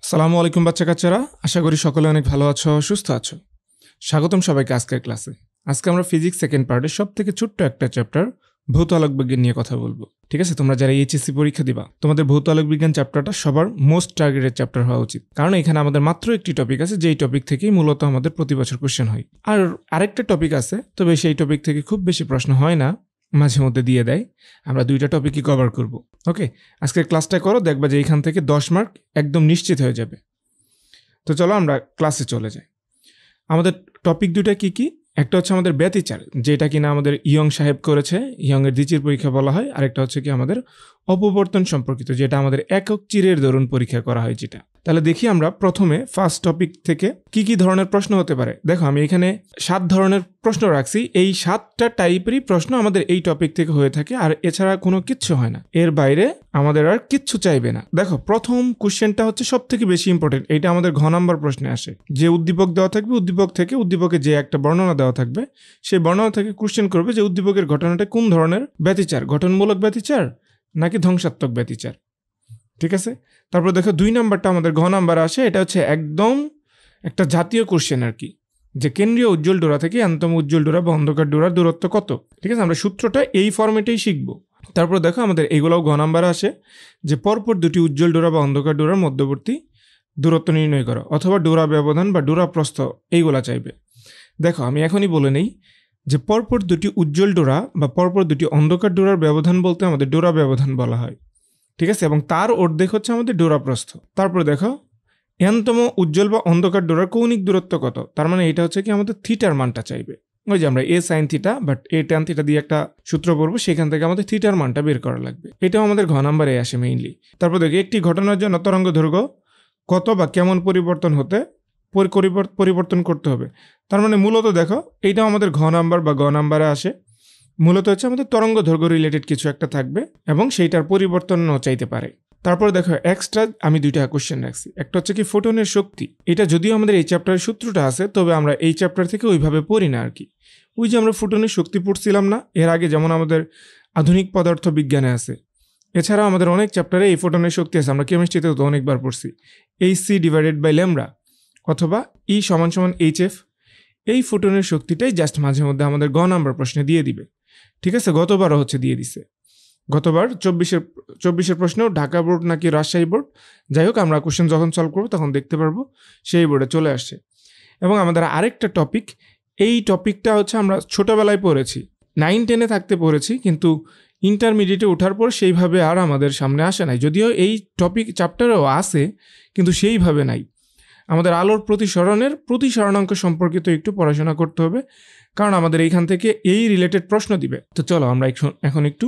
আসসালামু আলাইকুম বাচ্চা কাচ্চারা, আশা করি সকলে অনেক ভালো আছো, সুস্থ আছো। স্বাগতম সবাইকে আজকের ক্লাসে। আজকে আমরা ফিজিক্স সেকেন্ড পার্টের সব থেকে ছোট্ট একটা চ্যাপ্টার ভৌত আলোক বিজ্ঞান নিয়ে কথা বলবো। ঠিক আছে, তোমরা যারা এইচএসসি পরীক্ষা দিবা, তোমাদের ভৌত আলোক বিজ্ঞান চ্যাপ্টারটা সবার মোস্ট টার্গেটেড চ্যাপ্টার হওয়া উচিত, কারণ এখানে আমাদের মাত্র একটি টপিক আছে যেই টপিক থেকেই মূলত আমাদের প্রতি বছর কোশ্চেন হয়। আর আরেকটা টপিক আছে, তবে সেই টপিক থেকে খুব বেশি প্রশ্ন হয় না, মাঝে মধ্যে দিয়ে দেয়। আমরা দুইটা টপিকই কভার করব। ওকে, আজকের ক্লাসটা করো, দেখবা যে এইখান থেকে 10 মার্ক একদম নিশ্চিত হয়ে যাবে। তো চলো আমরা ক্লাসে চলে যাই। আমাদের টপিক দুটা কি কি? একটা হচ্ছে আমাদের ব্যতিচার, যেটা কিনা আমাদের ইয়ং সাহেব করেছে, ইয়ংয়ের দ্বিচির পরীক্ষা বলা হয়। আরেকটা হচ্ছে কি আমাদের অপবর্তন সম্পর্কিত, যেটা আমাদের একক চিরের দরুন পরীক্ষা করা হয় যেটা। তাহলে দেখি আমরা প্রথমে ফার্স্ট টপিক থেকে কি কি ধরনের প্রশ্ন হতে পারে। দেখো, আমি এখানে 7 ধরনের প্রশ্ন রাখছি। এই 7টা টাইপেরই প্রশ্ন আমাদের এই টপিক থেকে হয়ে থাকে, আর এছাড়া কোনো কিচ্ছু হয় না। এর বাইরে আমাদের আর কিচ্ছু চাইবে না। দেখো, প্রথম কোশ্চেনটা হচ্ছে সব থেকে বেশি ইম্পর্টেন্ট। এটা আমাদের ঘ নাম্বার প্রশ্নে আসে। যে উদ্দীপক দেওয়া থাকবে, উদ্দীপক থেকে উদ্দীপকে যে একটা বর্ণনা দেওয়া থাকবে, সেই বর্ণনা থেকে কোশ্চেন করবে যে উদ্দীপকের ঘটনাটা কোন ধরনের ব্যতিচার, গঠনমূলক ব্যতিচার নাকি ধ্বংসাত্মক ব্যতিচার। ঠিক আছে, তারপর দেখো 2 নাম্বারটা আমাদের ঘ নাম্বার আসে। এটা হচ্ছে একদম একটা জাতীয় কোশ্চেন আর কি, যে কেন্দ্রীয় উজ্জ্বল ডোরা থেকে অন্যতম উজ্জ্বল ডোরা বা অন্ধকার ডোরার দূরত্ব কত। ঠিক আছে, আমরা সূত্রটা এই ফরম্যাটেই শিখব। তারপর দেখো আমাদের এইগুলোও ঘ নাম্বার আসে, যে পরপর দুটি উজ্জ্বল ডোরা বা অন্ধকার ডোরার মধ্যবর্তী দূরত্ব নির্ণয় করো, অথবা ডোরা ব্যবধান বা ডোরা প্রস্থ, এইগুলা চাইবে। দেখো, আমি এখনই বলে নেই যে পরপর দুটি উজ্জ্বল ডোরা বা পরপর দুটি অন্ধকার ডোরার ব্যবধান বলতে আমাদের ডোরা ব্যবধান বলা হয়। ঠিক আছে, এবং তার অর্ধেক হচ্ছে আমাদের ডোরা প্রস্থ। তারপর দেখো, এনতম উজ্জ্বল বা অন্ধকার ডোরার কৌণিক দূরত্ব কত। তার মানে এটা হচ্ছে কি আমাদের থিটার মানটা চাইবে। ওই যে আমরা a sine theta but a tan theta দিয়ে একটা সূত্র পড়বো, সেখান থেকে আমাদের থিটার মানটা বের করা লাগবে। এটাও আমাদের ঘ নাম্বারে আসে মেইনলি। তারপর দেখি, একটি ঘটনার জন্য তরঙ্গ দৈর্ঘ্য কত বা কেমন পরিবর্তন করতে হবে। তার মানে মূলত দেখো, এইটাও আমাদের ঘ নাম্বার বা গ নাম্বারে আসে। মূলত হচ্ছে আমাদের তরঙ্গ দৈর্ঘ্য রিলেটেড কিছু একটা থাকবে এবং সেইটার পরিবর্তনও চাইতে পারে। তারপর দেখো, এক্সট্রা আমি 2টা কোশ্চেন রাখছি। একটা হচ্ছে কি ফোটনের শক্তি। এটা যদিও আমাদের এই চ্যাপ্টারের সূত্রটা আছে, তবে আমরা এই চ্যাপ্টার থেকে ওইভাবে পড়ি না আর কি। ওই যে আমরা ফোটনের শক্তি পড়ছিলাম না এর আগে, যেমন আমাদের আধুনিক পদার্থ বিজ্ঞানে আছে। এছাড়াও আমাদের অনেক চ্যাপ্টারে এই ফোটনের শক্তি আছে। আমরা কেমিস্ট্রিতেও তো অনেকবার পড়ছি, Hc/λ অথবা E=hf। এই ফোটনের শক্তিটাই জাস্ট মাঝে মধ্যে আমাদের গ নাম্বার প্রশ্নে দিয়ে দিবে। ঠিক আছে, গতবারও হচ্ছে দিয়ে দিছে। গতবার 24-এর প্রশ্নেও ঢাকা বোর্ড নাকি রাজশাহী বোর্ড, যাই হোক, আমরা কোশ্চেন যখন সলভ করবো তখন দেখতে পারবো সেই বোর্ডে চলে আসছে। এবং আমাদের আরেকটা টপিক, এই টপিকটা হচ্ছে আমরা ছোটবেলায় পড়েছি, 9-10-এ থাকতে পড়েছি, কিন্তু ইন্টারমিডিয়েটে ওঠার পর সেইভাবে আর আমাদের সামনে আসে নাই। যদিও এই টপিক চ্যাপ্টারেও আসে, কিন্তু সেইভাবে নাই। আমাদের আলোর প্রতিসরণাঙ্ক সম্পর্কিত একটু পড়াশোনা করতে হবে, কারণ আমাদের এইখান থেকে এই রিলেটেড প্রশ্ন দিবে। তো চলো আমরা এখন একটু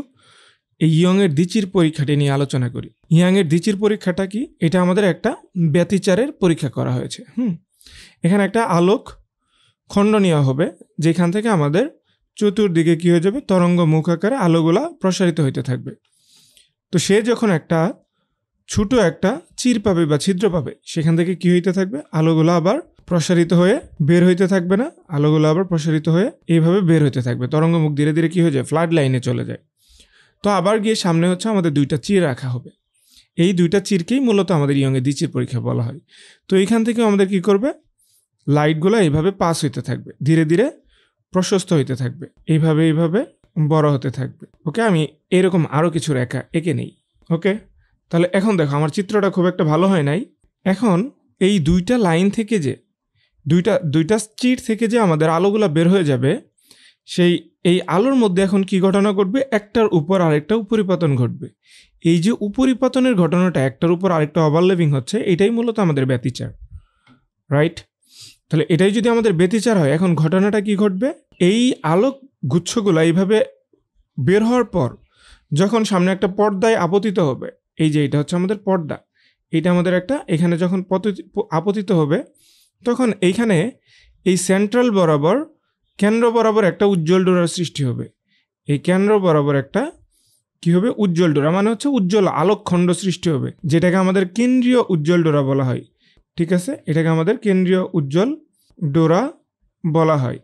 এই ইয়ংয়ের দ্বিচির পরীক্ষাটি নিয়ে আলোচনা করি। ইয়ংয়ের দ্বিচির পরীক্ষাটা কি? এটা আমাদের একটা ব্যতিচারের পরীক্ষা করা হয়েছে। এখানে একটা আলোক খণ্ড নেওয়া হবে, যেখান থেকে আমাদের চতুর্দিকে কি হয়ে যাবে, তরঙ্গ মুখ আকারে আলোগুলা প্রসারিত হইতে থাকবে। তো সে যখন একটা ছোট একটা চির পাবে বা ছিদ্র পাবে, সেখান থেকে কি হইতে থাকবে, আলোগুলো আবার প্রসারিত হয়ে বের হইতে থাকবে না, আলোগুলো আবার প্রসারিত হয়ে এইভাবে বের হইতে থাকবে। তরঙ্গ মুখ ধীরে ধীরে কি হয়ে যায়, ফ্লাড লাইনে চলে যায়। তো আবার গিয়ে সামনে হচ্ছে আমাদের 2টা চির রাখা হবে। এই 2টা চিরকেই মূলত আমাদের ইয়ংয়ের দ্বিচির পরীক্ষা বলা হয়। তো এইখান থেকে আমাদের কি করবে, লাইটগুলো এইভাবে পাস হইতে থাকবে, ধীরে ধীরে প্রশস্ত হইতে থাকবে, এইভাবে বড় হতে থাকবে। ওকে, আমি এরকম আরও কিছু রেখা এঁকে নেই। ওকে, তাহলে এখন দেখো, আমার চিত্রটা খুব একটা ভালো হয় নাই। এখন এই 2টা লাইন থেকে যে দুইটা চির থেকে যে আমাদের আলোগুলা বের হয়ে যাবে, এই আলোর মধ্যে এখন কি ঘটনা ঘটবে, একটার উপর আরেকটা উপরিপতন ঘটবে। এই যে উপরিপতনের ঘটনাটা, একটার উপর আরেকটা ওভারল্যাপিং হচ্ছে, এটাই মূলত আমাদের ব্যতিচার, রাইট? তাহলে এটাই যদি আমাদের ব্যতিচার হয়, এখন ঘটনাটা কি ঘটবে, এই আলোক গুচ্ছগুলো এইভাবে বের হওয়ার পর যখন সামনে একটা পর্দায় আপতিত হবে, এই যে এটা হচ্ছে আমাদের পর্দা, এটা আমাদের একটা এখানে যখন আপতিত হবে, তখন এইখানে এই সেন্ট্রাল বরাবর, কেন্দ্র বরাবর একটা উজ্জ্বল ডোরার সৃষ্টি হবে। এই কেন্দ্র বরাবর একটা কি হবে, উজ্জ্বল ডোরা, মানে হচ্ছে উজ্জ্বল আলোকখণ্ড সৃষ্টি হবে, যেটাকে আমাদের কেন্দ্রীয় উজ্জ্বল ডোরা বলা হয়। ঠিক আছে, এটাকে আমাদের কেন্দ্রীয় উজ্জ্বল ডোরা বলা হয়।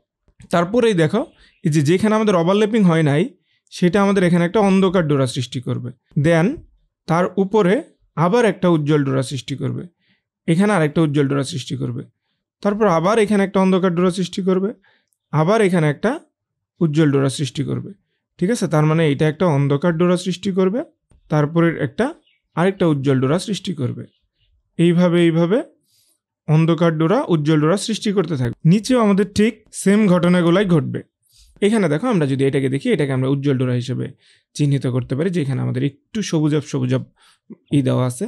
তারপরেই দেখো, এই যেখানে আমাদের ওভারল্যাপিং হয় নাই, সেটা আমাদের এখানে একটা অন্ধকার ডোরা সৃষ্টি করবে। দেন তার উপরে আবার একটা উজ্জ্বল ডোরা সৃষ্টি করবে। এখানে আরেকটা উজ্জ্বল ডোরা সৃষ্টি করবে, তারপর আবার এখানে একটা অন্ধকার ডোরা সৃষ্টি করবে, আবার এখানে একটা উজ্জ্বল ডোরা সৃষ্টি করবে। ঠিক আছে, তার মানে এটা একটা অন্ধকার ডোরা সৃষ্টি করবে, তারপরে আরেকটা উজ্জ্বল ডোরা সৃষ্টি করবে। এইভাবে অন্ধকার ডোরা উজ্জ্বল ডোরা সৃষ্টি করতে থাকবে। নিচেও আমাদের ঠিক সেম ঘটনাগুলাই ঘটবে। এখানে দেখো, আমরা যদি এটাকে দেখি, এটাকে আমরা উজ্জ্বল ডোরা হিসেবে চিহ্নিত করতে পারি, যে এখানে আমাদের একটু সবুজাব দেওয়া আছে,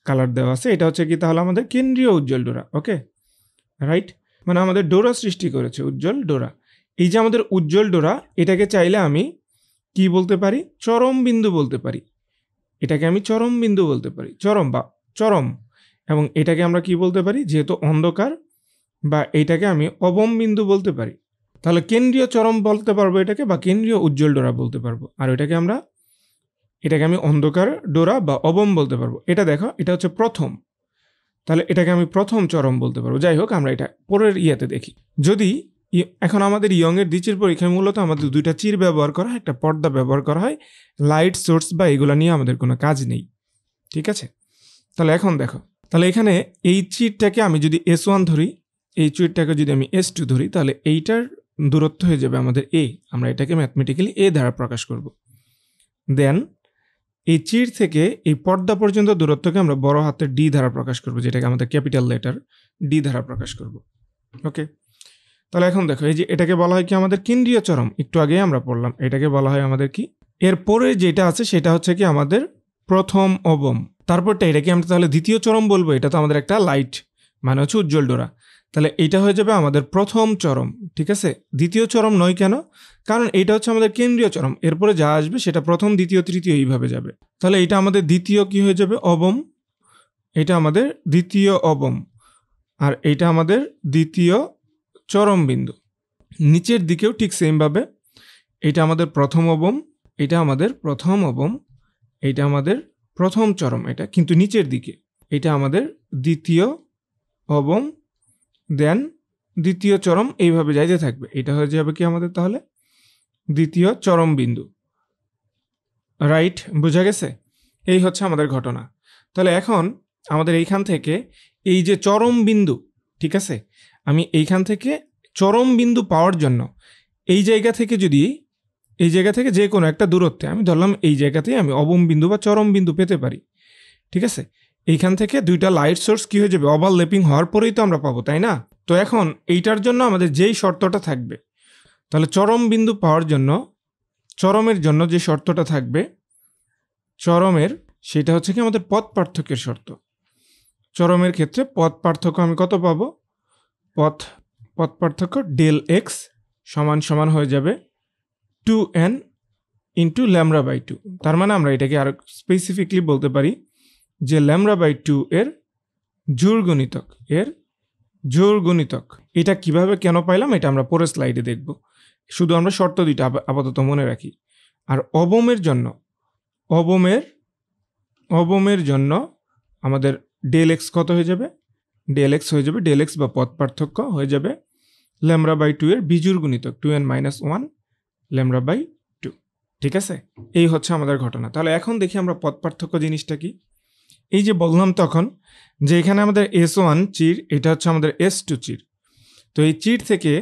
কালার দেওয়া আছে। এটা হচ্ছে কি তাহলে আমাদের কেন্দ্রীয় উজ্জ্বল ডোরা। ওকে, রাইট, মানে আমাদের ডোরা সৃষ্টি করেছে উজ্জ্বল ডোরা। এই যে আমাদের উজ্জ্বল ডোরা, এটাকে চাইলে আমি কি বলতে পারি, চরম বিন্দু বলতে পারি। এটাকে আমি চরম বিন্দু বলতে পারি, চরম। এবং এটাকে আমরা কি বলতে পারি, যেহেতু অন্ধকার, বা এটাকে আমি অবম বিন্দু বলতে পারি। তাহলে কেন্দ্রীয় চরম বলতে পারবো এটাকে, বা কেন্দ্রীয় উজ্জ্বল ডোরা বলতে পারবো। আর এটাকে আমি অন্ধকার ডোরা বা অবম বলতে পারবো। এটা দেখো, এটা হচ্ছে প্রথম, তাহলে এটাকে আমি প্রথম চরম বলতে পারবো। যাই হোক, আমরা এটা পরের ইয়াতে দেখি। যদি এখন আমাদের ইয়ংয়ের দ্বিচির পরীক্ষায় মূলত আমাদের দুইটা চির ব্যবহার করা হয়, একটা পর্দা ব্যবহার করা হয়, লাইট সোর্স বা এগুলো নিয়ে আমাদের কোনো কাজ নেই। ঠিক আছে, তাহলে এখন দেখো, তাহলে এখানে এই চিরটাকে আমি যদি S1 ধরি, এই চিরটাকে যদি আমি S2 ধরি, তাহলে এইটার দূরত্ব হয়ে যাবে আমাদের A। আমরা এটাকে ম্যাথমেটিক্যালি A দ্বারা প্রকাশ করব। দেন এই চির থেকে এই পর্দা পর্যন্ত দূরত্বকে আমরা বড় হাতের D দ্বারা প্রকাশ করব, যেটাকে আমাদের ক্যাপিটাল লেটার D দ্বারা প্রকাশ করব। ওকে, তাহলে এখন দেখো, এই যে এটাকে বলা হয় কি আমাদের কেন্দ্রীয় চরম, একটু আগে আমরা পড়লাম। এটাকে বলা হয় আমাদের কি, এরপরে যেটা আছে সেটা হচ্ছে কি আমাদের প্রথম অবম। তারপরটা এটাকে আমরা তাহলে দ্বিতীয় চরম বলবো। এটা তো আমাদের একটা লাইট, মানে হচ্ছে উজ্জ্বল ডোরা। তাহলে এইটা হয়ে যাবে আমাদের প্রথম চরম। ঠিক আছে, দ্বিতীয় চরম নয় কেন? কারণ এটা হচ্ছে আমাদের কেন্দ্রীয় চরম, এরপরে যা আসবে সেটা প্রথম, দ্বিতীয়, তৃতীয় এইভাবে যাবে। তাহলে এটা আমাদের দ্বিতীয় কি হয়ে যাবে, অবম। এটা আমাদের দ্বিতীয় অবম, আর এটা আমাদের দ্বিতীয় চরম বিন্দু। নিচের দিকেও ঠিক সেমভাবে, এটা আমাদের প্রথম অবম, এটা আমাদের প্রথম অবম, এটা আমাদের প্রথম চরম, এটা কিন্তু নিচের দিকে। এটা আমাদের দ্বিতীয় অবম, দেন দ্বিতীয় চরম, এইভাবে যাইতে থাকবে। এটা হয়ে যাবে কি আমাদের তাহলে দ্বিতীয় চরম বিন্দু। রাইট, বোঝা গেছে? এই হচ্ছে আমাদের ঘটনা। তাহলে এখন আমাদের এইখান থেকে এই যে চরম বিন্দু, ঠিক আছে, আমি এইখান থেকে চরম বিন্দু পাওয়ার জন্য এই জায়গা থেকে যে কোনো একটা দূরত্বে, আমি ধরলাম এই জায়গাতেই আমি অবম বিন্দু বা চরম বিন্দু পেতে পারি। ঠিক আছে, এইখান থেকে দুইটা লাইট সোর্স কি হয়ে যাবে, ওভারল্যাপিং হওয়ার পরেই তো আমরা পাবো, তাই না? তো এখন এইটার জন্য আমাদের যেই শর্তটা থাকবে, তাহলে চরম বিন্দু পাওয়ার জন্য চরমের জন্য যে শর্তটা থাকবে চরমের, সেটা হচ্ছে কি আমাদের পথ পার্থক্যের শর্ত। চরমের ক্ষেত্রে পথ পার্থক্য আমি কত পাবো, পথ পার্থক্য ডেল এক্স সমান হয়ে যাবে 2n ইন্টু ল্যামডা বাই 2। তার মানে আমরা এটাকে আরো স্পেসিফিকলি বলতে পারি যে ল্যামডা বাই 2 এর জোড় গুণিতক। এটা কিভাবে কেন পাইলাম এটা আমরা পরের স্লাইডে দেখব। শুধু আমরা শর্ত দুইটা আপাতত মনে রাখি। আর অবমের জন্য আমাদের ডেল এক্স কত হয়ে যাবে, ডেল এক্স বা পথ পার্থক্য হয়ে যাবে ল্যামডা বাই 2 এর বিজোড় গুণিতক 2n - 1 ল্যামডা বাই 2। ঠিক আছে, এই হচ্ছে আমাদের ঘটনা। তাহলে এখন দেখি আমরা পথ পার্থক্য জিনিসটা কি। এই যে বললাম তখন যে এখানে আমাদের S1 চির, এটা হচ্ছে আমাদের S2 চির। তো এই চির থেকে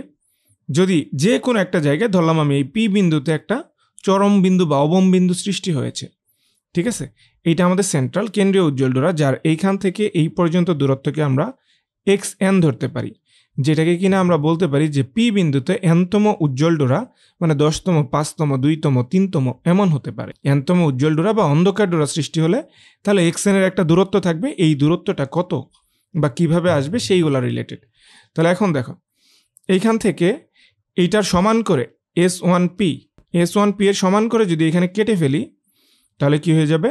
যদি যে কোনো একটা জায়গায় ধরলাম আমি এই P বিন্দুতে একটা চরম বিন্দু বা অবম বিন্দু সৃষ্টি হয়েছে। ঠিক আছে, এইটা আমাদের সেন্ট্রাল কেন্দ্রীয় উজ্জ্বল ডোরা, যার এইখান থেকে এই পর্যন্ত দূরত্বকে আমরা xn ধরতে পারি, যেটাকে কিনা আমরা বলতে পারি যে P বিন্দুতে nতম উজ্জ্বল ডোরা, মানে 10তম, 5তম, 2তম, 3তম এমন হতে পারে। nতম উজ্জ্বল ডোরা বা অন্ধকার ডোরা সৃষ্টি হলে তাহলে xn এর একটা দূরত্ব থাকবে, এই দূরত্বটা কত বা কিভাবে আসবে সেইগুলো রিলেটেড। তাহলে এখন দেখো, এইখান থেকে এইটার সমান করে S1P এর সমান করে যদি এখানে কেটে ফেলি, তাহলে কি হয়ে যাবে,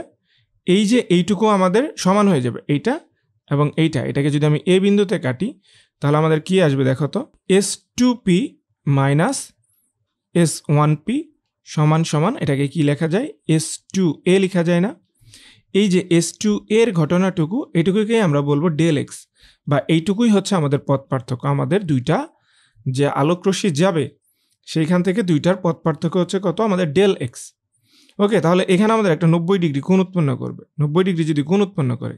এই যে এইটুকু আমাদের সমান হয়ে যাবে, এইটা এবং এটাকে যদি আমি এ বিন্দুতে কাটি, তাহলে আমাদের কি আসবে দেখো তো, S2P মাইনাস S1P সমান এটাকে কি লেখা যায়, S2A লেখা যায় না? এই যে S2A এর ঘটনাটুকু, এটুকুকে আমরা বলবো ডেল এক্স, বা এইটুকুই হচ্ছে আমাদের পথ পার্থক্য। আমাদের দুইটা যে আলোকরশ্মি যাবে সেইখান থেকে দুইটার পথ পার্থক্য হচ্ছে কত, আমাদের ডেল এক্স। ওকে, তাহলে এখানে আমাদের একটা 90 ডিগ্রি কোণ উৎপন্ন করবে। 90 ডিগ্রি যদি কোণ উৎপন্ন করে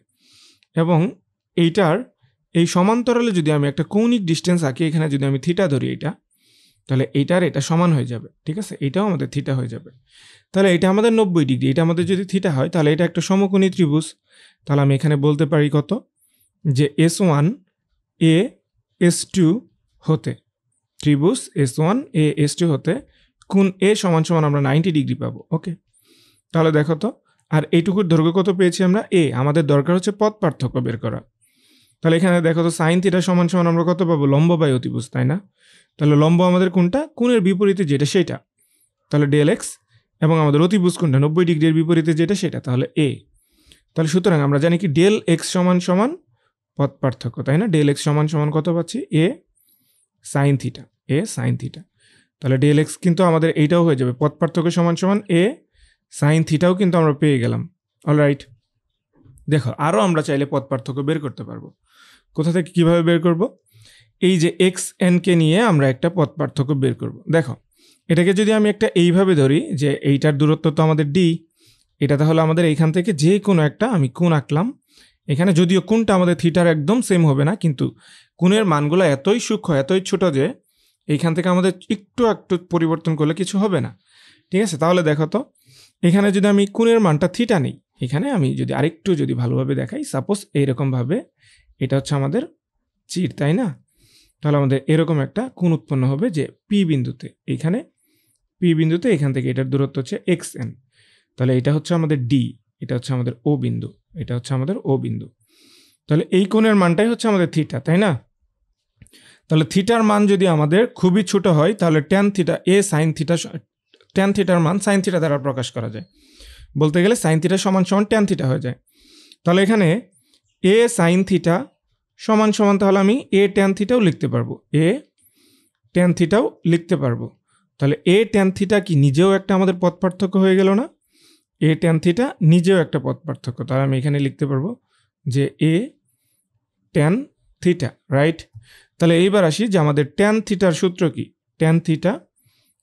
এবং এইটার এই সমান্তরালে যদি আমি একটা কৌণিক ডিস্টেন্স আঁকি, এখানে যদি আমি থিটা ধরি এইটা, তাহলে এইটার এটা সমান হয়ে যাবে, ঠিক আছে? এটাও আমাদের থিটা হয়ে যাবে। তাহলে এটা আমাদের 90 ডিগ্রি, এটা আমাদের যদি থিটা হয় তাহলে এটা একটা সমকোণী ত্রিভুজ। তাহলে আমি এখানে বলতে পারি কত, যে S1 A S2 হতে, ত্রিভুজ S1 A S2 হতে কোণ A সমান সমান আমরা 90 ডিগ্রি পাবো। ওকে, তাহলে দেখো তো, আর এইটুকুর দৈর্ঘ্য কত পেয়েছি আমরা? A। আমাদের দরকার হচ্ছে পথ পার্থক্য বের করা। তাহলে এখানে দেখো তো সাইন থিটা সমান সমান আমরা কত পাবো? লম্ব বাই অতিভুজ, তাই না? তাহলে লম্ব আমাদের কোনটা? কোণের বিপরীতে যেটা সেটা, তাহলে ডেল এক্স, এবং আমাদের অতিভুজ কোনটা? 90 ডিগ্রির বিপরীতে যেটা সেটা, তাহলে এ। তাহলে সুতরাং আমরা জানি কি ডেল এক্স সমান সমান পথ পার্থক্য, তাই না? ডেল এক্স সমান সমান কত পাচ্ছি? এ সাইন থিটা, এ সাইন থিটা। তাহলে ডেল এক্স কিন্তু আমাদের এইটাও হয়ে যাবে, পথ পার্থক্য সমান সমান এ সাইন থিটাও কিন্তু আমরা পেয়ে গেলাম। অলরাইট, দেখো আরও আমরা চাইলে পথ পার্থক্য বের করতে পারবো। কোথা থেকে কিভাবে বের করব? এই যে এক্স এনকে নিয়ে আমরা একটা পথ পার্থক্য বের করব। দেখো এটাকে যদি আমি একটা এইভাবে ধরি, যে এইটার দূরত্ব তো আমাদের ডি, এটা তাহলে আমাদের এইখান থেকে যে কোনো একটা আমি কোণ আঁকলাম। এখানে যদিও কোণটা আমাদের থিটার একদম সেম হবে না, কিন্তু কোণের মানগুলো এতই সূক্ষ্ম, এতই ছোট যে এইখান থেকে আমাদের একটু একটু পরিবর্তন করলে কিছু হবে না, ঠিক আছে? তাহলে দেখো তো, এখানে যদি আমি কোণের মানটা থিটা নিই, এখানে আমি যদি আরেকটু যদি ভালোভাবে দেখাই, সাপোজ এইরকমভাবে এটা হচ্ছে আমাদের চির, তাই না? তাহলে আমাদের এরকম একটা কোণ উৎপন্ন হবে যে পি বিন্দুতে, এইখানে পি বিন্দুতে এখান থেকে এটার দূরত্ব হচ্ছে এক্স এন। তাহলে এটা হচ্ছে আমাদের ডি, এটা হচ্ছে আমাদের ও বিন্দু, এটা হচ্ছে আমাদের ও বিন্দু। তাহলে এই কোণের মানটাই হচ্ছে আমাদের থিটা, তাই না? তাহলে থিটার মান যদি আমাদের খুবই ছোট হয়, তাহলে ট্যান থিটা এ সাইন থিটা, ট্যান থিটার মান সাইন থিটা দ্বারা প্রকাশ করা যায়। বলতে গেলে সাইন থিটা সমান সমান ট্যান থিটা হয়ে যায়। তাহলে এখানে এ সাইন থিটা সমান সমান, তাহলে আমি এ ট্যান থিটাও লিখতে পারবো, এ ট্যান থিটাও লিখতে পারবো। তাহলে এ ট্যান থিটা কি নিজেও একটা আমাদের পথ পার্থক্য হয়ে গেল না? এ ট্যান থিটা নিজেও একটা পথ পার্থক্য। তাহলে আমি এখানে লিখতে পারবো যে এ ট্যান থিটা, রাইট? তাহলে এইবার আসি যে আমাদের ট্যান থিটার সূত্র কি? ট্যান থিটা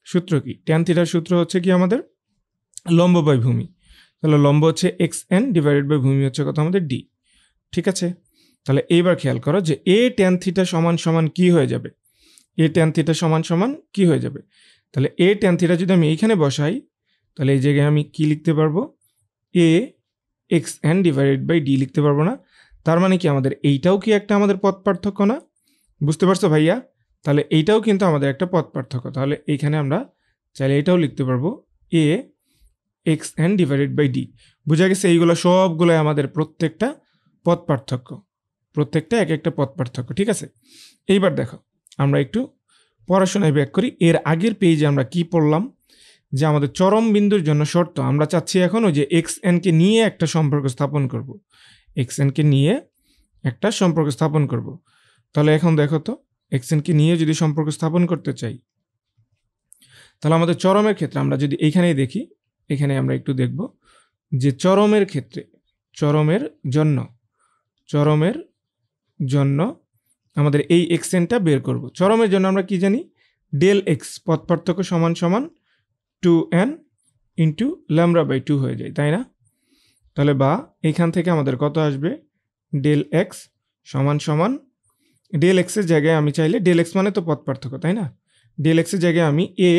সূত্র কি? ট্যান থিটার সূত্র হচ্ছে কি আমাদের লম্ব বাই ভূমি। তাহলে লম্ব হচ্ছে এক্স এন ডিভাইডেড বাই ভূমি হচ্ছে কত? আমাদের ডি, ঠিক আছে? তাহলে এইবার খেয়াল করো যে এ ট্যান থিটা সমান সমান কি হয়ে যাবে? এ ট্যান থিটা সমান সমান কি হয়ে যাবে? তাহলে এ ট্যান থিটা যদি আমি এইখানে বসাই, তাহলে এই জায়গায় আমি কি লিখতে পারবো? A x N divided by d লিখতে পারবো না? তার মানে কি আমাদের এইটাও কি একটা আমাদের পথ পার্থক্য না? বুঝতে পারছো ভাইয়া? তাহলে এইটাও কিন্তু আমাদের একটা পথ পার্থক্য। তাহলে এইখানে আমরা চাইলে এটাও লিখতে পারবো a x N divided by d. বোঝা গেছে? এইগুলো সবগুলোই আমাদের প্রত্যেকটা পথ পার্থক্য, প্রত্যেকটা এক একটা পথ পার্থক্য, ঠিক আছে? এইবার দেখো আমরা একটু পড়াশোনায় ব্যাক করি। এর আগের পেজে আমরা কি পড়লাম? যে আমাদের চরম বিন্দুর জন্য শর্ত, আমরা চাচ্ছি এখন ওই যে এক্স এনকে নিয়ে একটা সম্পর্ক স্থাপন করব, এক্স এনকে নিয়ে একটা সম্পর্ক স্থাপন করব। তাহলে এখন দেখো তো, এক্স এনকে নিয়ে যদি সম্পর্ক স্থাপন করতে চাই, তাহলে আমাদের চরমের ক্ষেত্রে আমরা যদি এইখানেই দেখি, এখানে আমরা একটু দেখব যে চরমের ক্ষেত্রে, চরমের জন্য আমাদের এই এক্স এনটা বের করব। চরমের জন্য আমরা কি জানি? ডেল এক্স পথ পার্থক্য সমান সমান 2n ইন্টু ল্যামডা বাই 2 হয়ে যায়, তাই না? তাহলে বা এইখান থেকে আমাদের কত আসবে? ডেল এক্স সমান সমান, ডেল এক্সের জায়গায় আমি চাইলে, ডেল এক্স মানে তো পথ পার্থক্য, তাই না? ডেল এক্সের জায়গায় আমি এ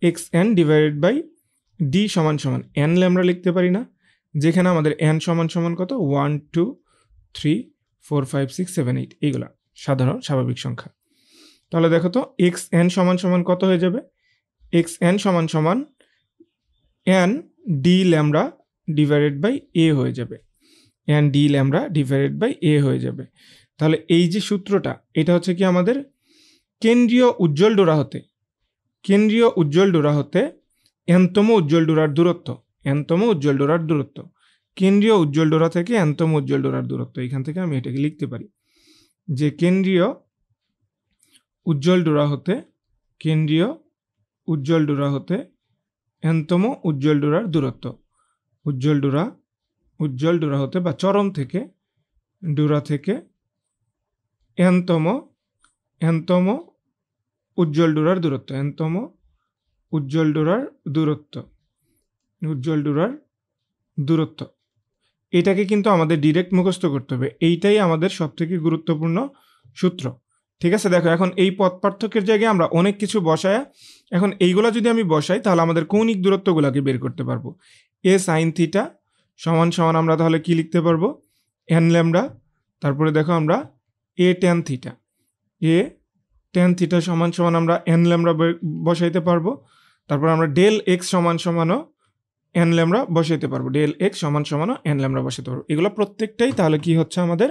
x N divided by d সমান সমান এন ল্যামডা লিখতে পারি না? যেখানে আমাদের এন সমান সমান কত? 1 2 3 4 5 6 7 8, এইগুলা সাধারণ স্বাভাবিক সংখ্যা। তাহলে দেখো তো এক্স এন সমান সমান কত হয়ে যাবে? এক্স এন সমান সমান n D lambda divided by a হয়ে যাবে, n D lambda divided by a হয়ে যাবে। তাহলে এই যে সূত্রটা, এটা হচ্ছে কি আমাদের কেন্দ্রীয় উজ্জ্বল ডোরা হতে, কেন্দ্রীয় উজ্জ্বল ডোরা হতে এনতম উজ্জ্বল ডোরার দূরত্ব, এনতম উজ্জ্বল ডোরার দূরত্ব, কেন্দ্রীয় উজ্জ্বল ডোরা থেকে এনতম উজ্জ্বল ডোরার দূরত্ব। এখান থেকে আমি এটাকে লিখতে পারি যে কেন্দ্রীয় উজ্জ্বল ডোরা হতে, কেন্দ্রীয় উজ্জ্বল ডোরা হতে এনতম উজ্জ্বল ডোরার দূরত্ব, উজ্জ্বল ডোরা হতে বা চরম থেকে, ডোরা থেকে এনতম উজ্জ্বল ডোরার দূরত্ব, এনতম উজ্জ্বল ডোরার দূরত্ব, এটাকে কিন্তু আমাদের ডিরেক্ট মুখস্থ করতে হবে। এইটাই আমাদের সবথেকে গুরুত্বপূর্ণ সূত্র। ঠিক আছে, দেখো এখন এই পথ পার্থক্যের জায়গায় আমরা অনেক কিছু বসায়, এখন এইগুলা যদি আমি বসাই তাহলে আমাদের কৌণিক দূরত্বগুলোকে বের করতে পারবো। এ সাইন থিটা সমান সমান আমরা তাহলে কি লিখতে পারবো, এন ল্যামডা। তারপরে দেখো আমরা এ ট্যান থিটা, এ ট্যান থিটা সমান সমান আমরা এন ল্যামডা বসাইতে পারবো। তারপর আমরা ডেল এক্স সমান সমানও এন ল্যামডা বসাইতে পারবো, ডেল এক্স সমান সমানও এন ল্যামডা বসাইতে পারবো। এগুলো প্রত্যেকটাই তাহলে কি হচ্ছে আমাদের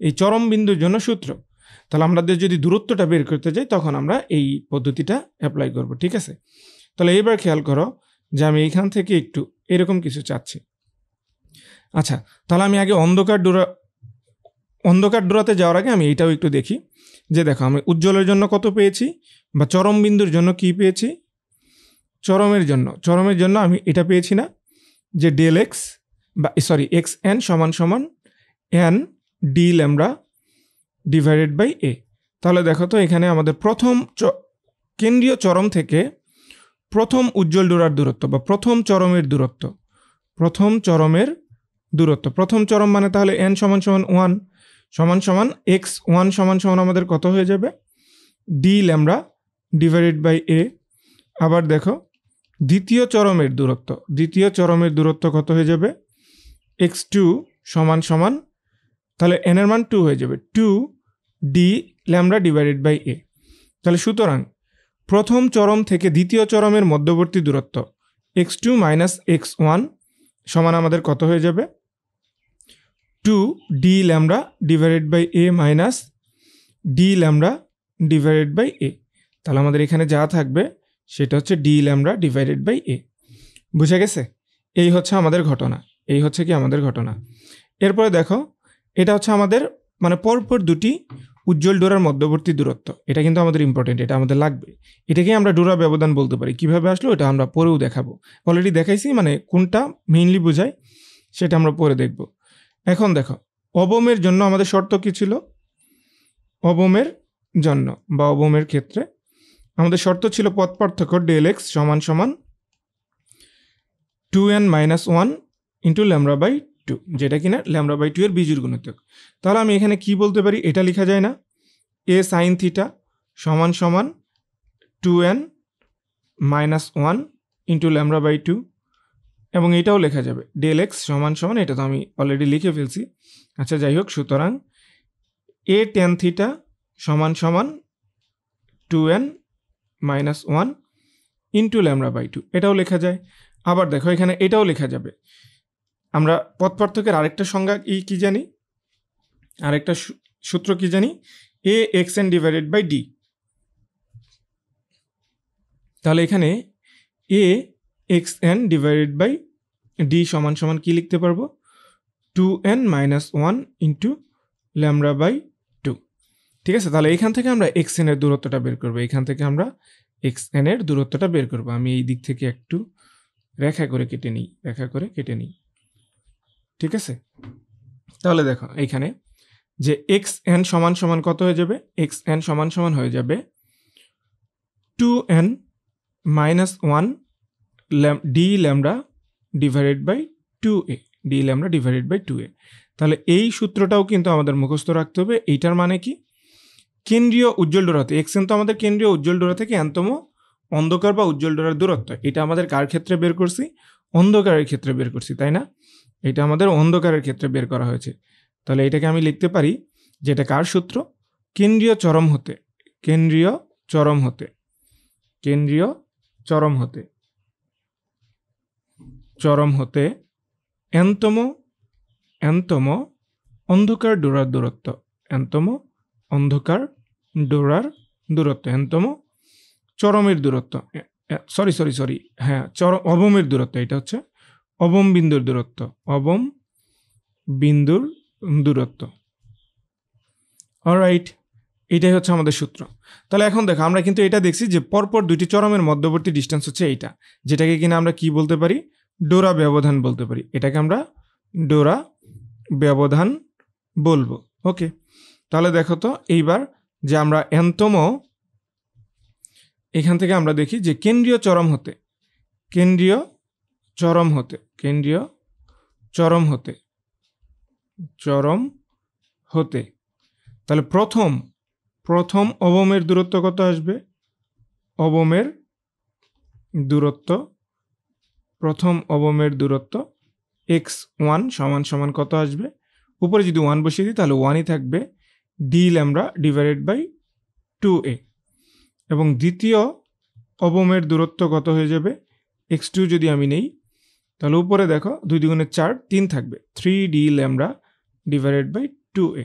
এই চরম বিন্দুর জন্য সূত্র। তাহলে আমাদের যদি দূরত্বটা বের করতে যাই তখন আমরা এই পদ্ধতিটা অ্যাপ্লাই করব। ঠিক আছে, তাহলে এবার খেয়াল করো যে আমি এইখান থেকে একটু এরকম কিছু চাচ্ছি। আচ্ছা, তাহলে আমি আগে অন্ধকার ডোরাতে যাওয়ার আগে আমি এইটাও একটু দেখি যে দেখো আমি উজ্জ্বলের জন্য কত পেয়েছি বা চরম বিন্দুর জন্য কি পেয়েছি। চরমের জন্য আমি এটা পেয়েছি না, যে ডেল এক্স বা সরি এক্স এন সমান সমান n D lambda divided by a. তাহলে দেখো তো এখানে আমাদের প্রথম কেন্দ্রীয় চরম থেকে প্রথম উজ্জ্বল ডোরার দূরত্ব বা প্রথম চরমের দূরত্ব, প্রথম চরম মানে তাহলে এন সমান সমান 1 সমান সমান এক্স 1 সমান সমান আমাদের কত হয়ে যাবে, ডি ল্যামডা ডিভাইডেড বাই এ। আবার দেখো দ্বিতীয় চরমের দূরত্ব কত হয়ে যাবে, এক্স 2 সমান সমান তাহলে এন এর মান 2 হয়ে যাবে, 2 d lambda divided by a. তাহলে সুতরাং প্রথম চরম থেকে দ্বিতীয় চরমের মধ্যবর্তী দূরত্ব এক্স 2 মাইনাস এক্স 1 সমান আমাদের কত হয়ে যাবে, 2 d lambda divided by a minus d lambda divided by a. তাহলে আমাদের এখানে যা থাকবে সেটা হচ্ছে d lambda divided by a. বুঝে গেছে? এই হচ্ছে আমাদের ঘটনা। এরপরে দেখো এটা হচ্ছে আমাদের মানে পরপর দুটি উজ্জ্বল ডোরার মধ্যবর্তী দূরত্ব। এটা কিন্তু আমাদের ইম্পর্টেন্ট, এটা আমাদের লাগবে। এটাকে আমরা ডোরা ব্যবধান বলতে পারি। কিভাবে আসলো এটা আমরা পরেও দেখাবো, অলরেডি দেখাইছি, মানে কোনটা মেইনলি বোঝায় সেটা আমরা পরে দেখব। এখন দেখো অবমের জন্য আমাদের শর্ত কি ছিল, অবমের ক্ষেত্রে আমাদের শর্ত ছিল পথ পার্থক্য ডেল এক্স সমান সমান 2n minus 1 into lambda by 2, যেটা কিনা ল্যামডা বাই 2 এর বিজোড় গুণিতক। তাহলে আমি এখানে কি বলতে পারি, এটা লেখা যায় না, এ সাইন থিটা সমান সমান 2n minus 1 into lambda by 2, এবং এটাও লেখা যাবে ডেল এক্স সমান সমান, এটা তো আমি অলরেডি লিখে ফেলছি। আচ্ছা যাই হোক, সুতরাং এ ট্যান থিটা সমান সমান 2n minus 1 into lambda by 2, এটাও লেখা যায়। আবার দেখো এখানে এটাও লেখা যাবে। আমরা পথ পার্থক্যের আরেকটা সংজ্ঞা কি জানি, আরেকটা সূত্র কি জানি, a x N divided by D. তাহলে এখানে a x N divided by d সমান সমান কি লিখতে পারবো, 2n minus 1 into lambda by 2। ঠিক আছে, তাহলে এখান থেকে আমরা এক্স এন এর দূরত্বটা বের করবো। আমি এই দিক থেকে একটু রেখা করে কেটে নিই। ঠিক আছে, তাহলে দেখো এইখানে যে এক্স এন সমান সমান কত হয়ে যাবে, এক্স এন সমান সমান হয়ে যাবে 2n minus 1 D lambda divided by 2a, D lambda divided by 2a। তাহলে এই সূত্রটাও কিন্তু আমাদের মুখস্থ রাখতে হবে। এইটার মানে কি, কেন্দ্রীয় উজ্জ্বল ডোরাতে এক্স এন তো আমাদের কেন্দ্রীয় উজ্জ্বল ডোরা থেকে এনতম অন্ধকার বা উজ্জ্বল ডোরার দূরত্ব। এটা আমাদের কার ক্ষেত্রে বের করছি, অন্ধকারের ক্ষেত্রে বের করছি, তাই না? এটা আমাদের অন্ধকারের ক্ষেত্রে বের করা হয়েছে। তাহলে এটাকে আমি লিখতে পারি যে এটা কার সূত্র, কেন্দ্রীয় চরম হতে এনতম অন্ধকার ডোরার দূরত্ব, এনতম চরমের দূরত্ব, হ্যাঁ অবমের দূরত্ব, এটা হচ্ছে অবম বিন্দুর দূরত্ব। অলরাইট, এইটাই হচ্ছে আমাদের সূত্র। তাহলে এখন দেখো আমরা কিন্তু এটা দেখছি যে পরপর দুইটি চরমের মধ্যবর্তী ডিস্টেন্স হচ্ছে এইটা, যেটাকে কিনা আমরা কি বলতে পারি, ডোরা ব্যবধান বলতে পারি। এটাকে আমরা ডোরা ব্যবধান বলবো। ওকে, তাহলে দেখো তো এইবার যে আমরা এনতম, এখান থেকে আমরা দেখি যে কেন্দ্রীয় চরম হতে, চরম হতে। তাহলে প্রথম অবমের দূরত্ব কত আসবে? অবমের দূরত্ব, প্রথম অবমের দূরত্ব x1 সমান সমান কত আসবে? উপরে যদি 1 বসিয়ে দিই তাহলে 1ই থাকবে D lambda divided by 2a। এবং দ্বিতীয় অবমের দূরত্ব কত হয়ে যাবে? x2 যদি আমি নেই তাহলে উপরে দেখো 2 দুগুণে 4, 3 থাকবে 3d lambda divided by 2a।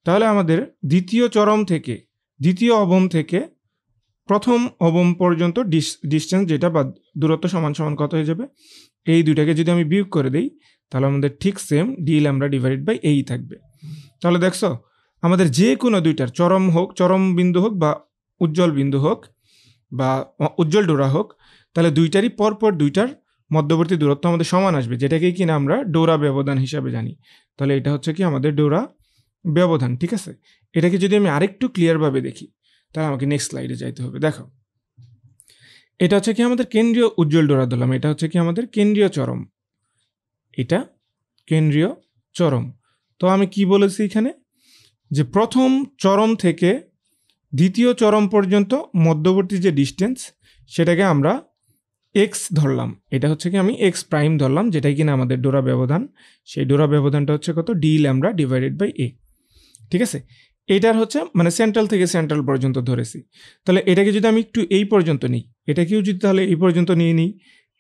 তাহলে আমাদের দ্বিতীয় অবম থেকে প্রথম অবম পর্যন্ত ডিস্টেন্স যেটা বা দূরত্ব সমান সমান কত হয়ে যাবে? এই দুইটাকে যদি আমি বিয়োগ করে দিই তাহলে আমাদের ঠিক same D lambda divided by এই থাকবে। তাহলে দেখছো আমাদের যে কোনো দুইটার চরম বিন্দু হোক বা উজ্জ্বল বিন্দু হোক বা উজ্জ্বল ডোরা হোক, তাহলে দুইটারই পরপর দুইটার মধ্যবর্তী দূরত্ব আমাদের সমান আসবে, যেটাকে কিনা আমরা ডোরা ব্যবধান হিসাবে জানি। তাহলে এটা হচ্ছে কি আমাদের ডোরা ব্যবধান। ঠিক আছে, এটাকে যদি আমি আরেকটু ক্লিয়ারভাবে দেখি তাহলে আমাকে নেক্সট স্লাইডে যাইতে হবে। দেখো এটা হচ্ছে কি আমাদের কেন্দ্রীয় উজ্জ্বল ডোরা ধরলাম, এটা হচ্ছে কি আমাদের কেন্দ্রীয় চরম, এটা কেন্দ্রীয় চরম। তো আমি কি বলেছি এখানে, যে প্রথম চরম থেকে দ্বিতীয় চরম পর্যন্ত মধ্যবর্তী যে ডিস্টেন্স সেটাকে আমরা এক্স ধরলাম, এটা হচ্ছে কি আমি এক্স প্রাইম ধরলাম, যেটাই কিনা আমাদের ডোরা ব্যবধান। সেই ডোরা ব্যবধানটা হচ্ছে কত? ডি ল্যামডা ডিভাইডেড বাই এ। ঠিক আছে, এটার হচ্ছে মানে সেন্ট্রাল থেকে সেন্ট্রাল পর্যন্ত ধরেছি। তাহলে এটাকে যদি আমি একটু এই পর্যন্ত নিই, এটাকেও যদি তাহলে এই পর্যন্ত নিয়ে নিই,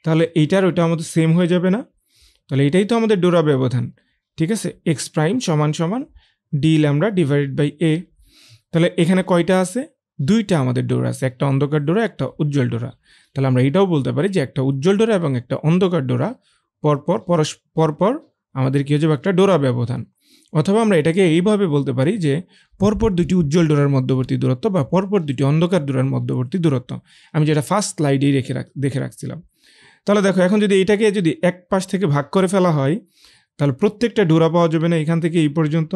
তাহলে এইটার ওইটা আমাদের সেম হয়ে যাবে না? তাহলে এটাই তো আমাদের ডোরা ব্যবধান। ঠিক আছে, এক্স প্রাইম সমান সমান D lambda divided by a. তাহলে এখানে কয়টা আছে? দুইটা আমাদের ডোরা আছে, একটা অন্ধকার ডোরা, একটা উজ্জ্বল ডোরা। তাহলে আমরা এটাও বলতে পারি যে একটা উজ্জ্বল ডোরা এবং একটা অন্ধকার ডোরা পরপর আমাদের কি হয়ে যাবে? একটা ডোরা ব্যবধান। অথবা আমরা এটাকে এইভাবে বলতে পারি যে পরপর দুটি উজ্জ্বল ডোরার মধ্যবর্তী দূরত্ব বা পরপর দুটি অন্ধকার ডোরার মধ্যবর্তী দূরত্ব, আমি যেটা ফার্স্ট স্লাইডেই দেখে রাখছিলাম। তাহলে দেখো এখন যদি এটাকে যদি এক পাশ থেকে ভাগ করে ফেলা হয় তাহলে প্রত্যেকটা ডোরা পাওয়া যাবে না এখান থেকে এই পর্যন্ত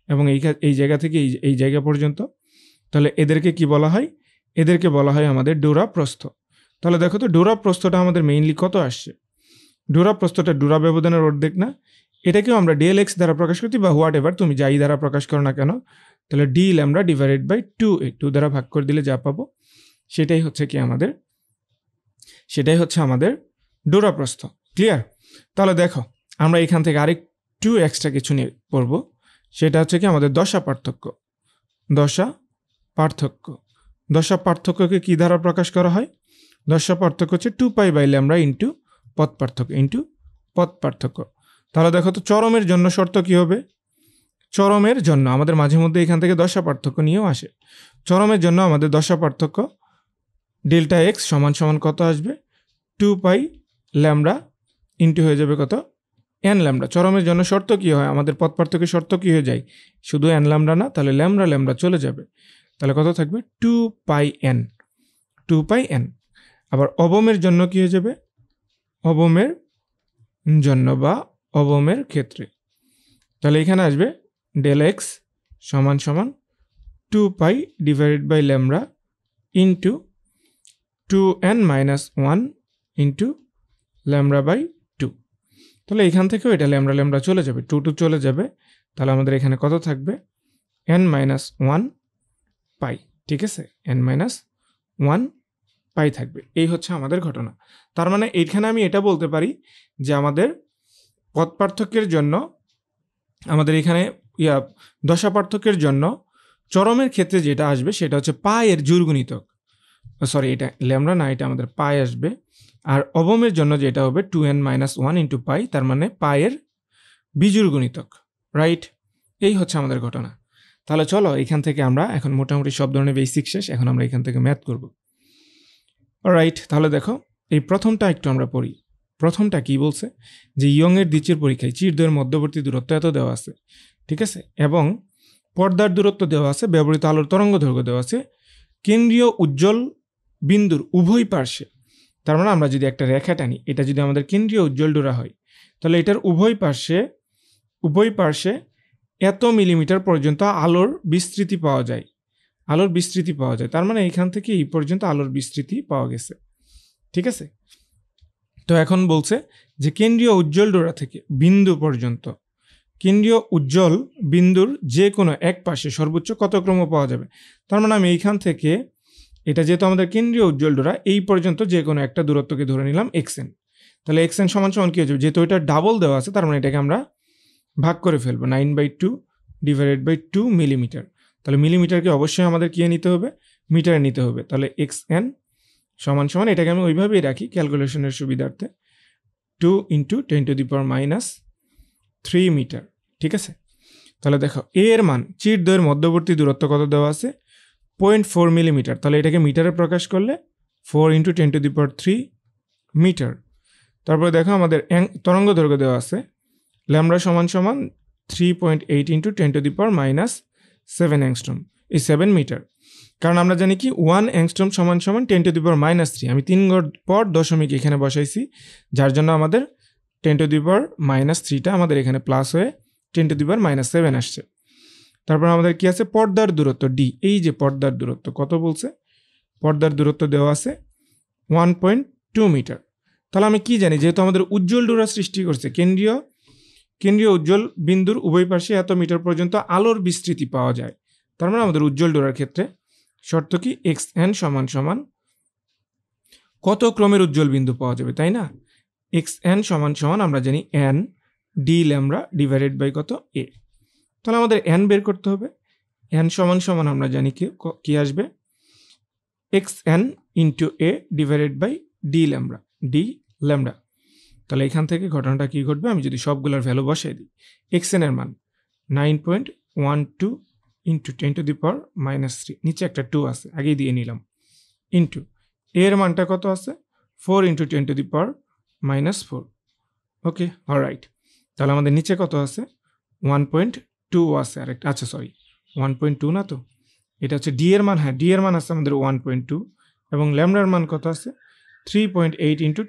এবং এই জায়গা থেকে এই জায়গা পর্যন্ত। তাহলে এদেরকে কি বলা হয়? এদেরকে বলা হয় আমাদের ডোরা প্রস্থ। তাহলে দেখো তো ডোরা প্রস্থটা আমাদের মেইনলি কত আসছে? ডোরা প্রস্থটা ডোরা ব্যবধানের অর্ধেক না? এটাকেও আমরা ডিএল এক্স দ্বারা প্রকাশ করতে বা হোয়াট এভার তুমি যাই দ্বারা প্রকাশ করো না কেন, তাহলে D lambda divided by 2a, 2 দ্বারা ভাগ করে দিলে যা পাবো সেটাই হচ্ছে আমাদের ডোরা প্রস্থ। ক্লিয়ার? তাহলে দেখো আমরা এখান থেকে আরেকটু এক্সট্রা কিছু নিয়ে পড়বো, সেটা হচ্ছে কি আমাদের দশা পার্থক্যকে কি দ্বারা প্রকাশ করা হয়? দশা পার্থক্য হচ্ছে 2 পাই বাই ল্যামডা ইন্টু পথ পার্থক্য। তাহলে দেখো তো চরমের জন্য শর্ত কি হবে? চরমের জন্য আমাদের মাঝে মধ্যে এখান থেকে দশা পার্থক্য নিয়েও আসে। চরমের জন্য আমাদের দশা পার্থক্য ডেল্টা এক্স সমান সমান কত আসবে? 2 পাই ল্যামডা ইন্টু হয়ে যাবে কত? N lambda. চরমের জন্য শর্ত কি হয়? আমাদের পথ পার্থক্যের শর্ত কি হয়ে যায়? শুধু এন ল্যামডা না, তাহলে ল্যামডা চলে যাবে। তাহলে কত থাকবে? 2 পাই এন। আবার অবমের জন্য কি হয়ে যাবে? অবমের জন্য বা অবমের ক্ষেত্রে তাহলে এখানে আসবে ডেল এক্স সমান সমান 2 pi divided by lambda into 2n minus 1 into lambda by 2। তাহলে এখান থেকেও এটা ল্যামডা চলে যাবে, 2 চলে যাবে। তাহলে আমাদের এখানে কত থাকবে? n মাইনাস 1 পাই। ঠিক আছে, n মাইনাস 1 পাই থাকবে। এই হচ্ছে আমাদের ঘটনা। তার মানে এইখানে আমি এটা বলতে পারি যে আমাদের পথ পার্থক্যের জন্য আমাদের এখানে দশা পার্থক্যের জন্য চরমের ক্ষেত্রে যেটা আসবে সেটা হচ্ছে পায়ের জোড় গুণিতক, সরি এটা ল্যামডা না, এটা আমাদের পাই আসবে। আর অবমের জন্য যেটা হবে 2n মাইনাস 1 ইন্টু পাই, তার মানে পায়ের বিজোড় গুণিতক। রাইট, এই হচ্ছে আমাদের ঘটনা। তাহলে চলো এখান থেকে আমরা এখন মোটামুটি সব ধরনের বেসিক শেষ, এখন আমরা এখান থেকে ম্যাথ করব। রাইট, তাহলে দেখো এই প্রথমটা একটু আমরা পড়ি। প্রথমটা কি বলছে? যে ইয়ংয়ের দ্বিতীয় পরীক্ষায় চিরদ্বয়ের মধ্যবর্তী দূরত্ব এত দেওয়া আছে, ঠিক আছে, এবং পর্দার দূরত্ব দেওয়া আছে, ব্যবহৃত আলোর তরঙ্গ দৈর্ঘ্য দেওয়া আছে কেন্দ্রীয় উজ্জ্বল বিন্দুর উভয় পার্শ্বে। তার মানে আমরা যদি একটা রেখা টানি, এটা যদি আমাদের কেন্দ্রীয় উজ্জ্বল ডোরা হয় তাহলে এটার উভয় পার্শ্বে এত মিলিমিটার পর্যন্ত আলোর বিস্তৃতি পাওয়া যায়। তার মানে এইখান থেকে এই পর্যন্ত আলোর বিস্তৃতি পাওয়া গেছে। ঠিক আছে, তো এখন বলছে যে কেন্দ্রীয় উজ্জ্বল ডোরা থেকে বিন্দু পর্যন্ত কেন্দ্রীয় উজ্জ্বল বিন্দুর যে কোনো এক পাশে সর্বোচ্চ কত ক্রম পাওয়া যাবে। তার মানে আমি এইখান থেকে এটা যেহেতু আমাদের কেন্দ্রীয় উজ্জ্বল ডোরা এই পর্যন্ত যে কোনো একটা দূরত্বকে ধরে নিলাম xn। তাহলে xn সমান সমান কী হয়ে যাবে, যেহেতু এটা ডাবল দেওয়া আছে তার মানে এটাকে আমরা ভাগ করে ফেলবো 9/2 ডিভাইডেড বাই 2 মিলিমিটার। তাহলে মিলিমিটারকে অবশ্যই আমাদের কী নিতে হবে, মিটারে নিতে হবে। তাহলে xn সমান সমান এটাকে আমি ওইভাবেই রাখি ক্যালকুলেশনের সুবিধার্থে 2 × 10⁻³ মিটার। ঠিক আছে, তাহলে দেখো এ এর মান চির দ্বয়ের মধ্যবর্তী দূরত্ব কত দেওয়া আছে 0.4 মিলিমিটার। তাহলে এটাকে মিটারে প্রকাশ করলে 4 × 10⁻³ মিটার। তারপরে দেখো আমাদের তরঙ্গ দৈর্ঘ্য দেওয়া আছে ল্যামডা সমান সমান 3.8 × 10⁻⁻7 অ্যাংস্ট্রম, এই 7 মিটার। কারণ আমরা জানি কি 1 অ্যাংস্ট্রম সমান সমান 10⁻³ আমি 3 ঘর পর দশমিক এখানে বসাইছি, যার জন্য আমাদের 10⁻³ আমাদের এখানে প্লাস হয়ে 10⁻⁻7 আসছে। তারপর আমাদের কি আছে পর্দার দূরত্ব ডি, এই যে পর্দার দূরত্ব কত বলছে, পর্দার দূরত্ব দেওয়া আছে 1.2 মিটার। তাহলে আমি কি জানি, যেহেতু আমাদের উজ্জ্বল ডোরা সৃষ্টি করছে কেন্দ্রীয় উজ্জ্বল বিন্দুর উভয় পাশে এত মিটার পর্যন্ত আলোর বিস্তৃতি পাওয়া যায়। তার মানে আমাদের উজ্জ্বল ডোরার ক্ষেত্রে শর্ত কি xn সমান সমান কত ক্রমের উজ্জ্বল বিন্দু পাওয়া যাবে, তাই না। xn সমান সমান আমরা জানি n d lambda divided by কত a। তাহলে আমাদের n বের করতে হবে। n সমান সমান আমরা জানি কি আসবে xn × a divided by d lambda. তাহলে এখান থেকে ঘটনাটা কি ঘটবে, আমি যদি সবগুলোর ভ্যালু বসাই দিই, xn এর মান 9.12 × 10⁻³ নিচে একটা 2 আছে আগেই দিয়ে নিলাম, ইন্টু এর মানটা কত আছে 4 × 10⁻⁻4। ওকে, অলরাইট। তাহলে আমাদের নিচে কত আছে 1.2 আছে আরেকটা, আচ্ছা সরি 1.2 না, তো এটা হচ্ছে ডি এর মান, হ্যাঁ ডি এর মান আছে আমাদের 1.2 এবং ল্যামডার মান কত আছে 3.8 ×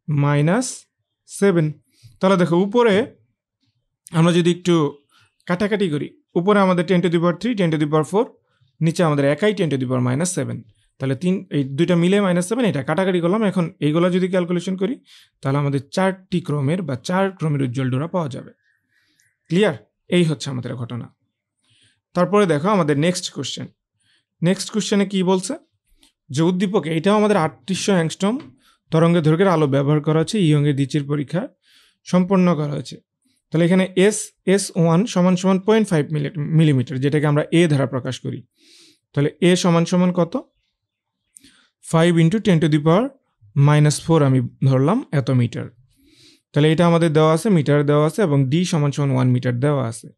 10⁻⁻7। তাহলে দেখো উপরে আমরা যদি একটু কাটাকাটি করি, উপরে আমাদের 10⁻³ 10⁻⁴, নিচে আমাদের একাই 10⁻⁻7। তাহলে এই দুইটা মিলে -7, এটা কাটাকাটি করলাম। এখন এইগুলো যদি ক্যালকুলেশন করি তাহলে আমাদের 4টি ক্রমের বা 4 ক্রমের উজ্জ্বল ডোরা পাওয়া যাবে। ক্লিয়ার, এই হচ্ছে আমাদের ঘটনা। তারপরে দেখো আমাদের নেক্সট কোশ্চেনে কি বলছে, যে উদ্দীপকে এটাও আমাদের 3800 অ্যাংস্ট্রম তরঙ্গের দৈর্ঘ্যের আলো ব্যবহার করা হচ্ছে, ইয়ংয়ের দ্বিচির পরীক্ষা সম্পন্ন করা হয়েছে। তাহলে এখানে S1 সমান সমান 0.5 মিলিমিটার, যেটাকে আমরা এ দ্বারা প্রকাশ করি। তাহলে এ সমান সমান কত 5 × 10⁻⁻4 আমি ধরলাম এত মিটার। তাহলে এটা আমাদের দেওয়া আছে, মিটার দেওয়া আছে, এবং ডি সমান সমান 1 মিটার দেওয়া আছে।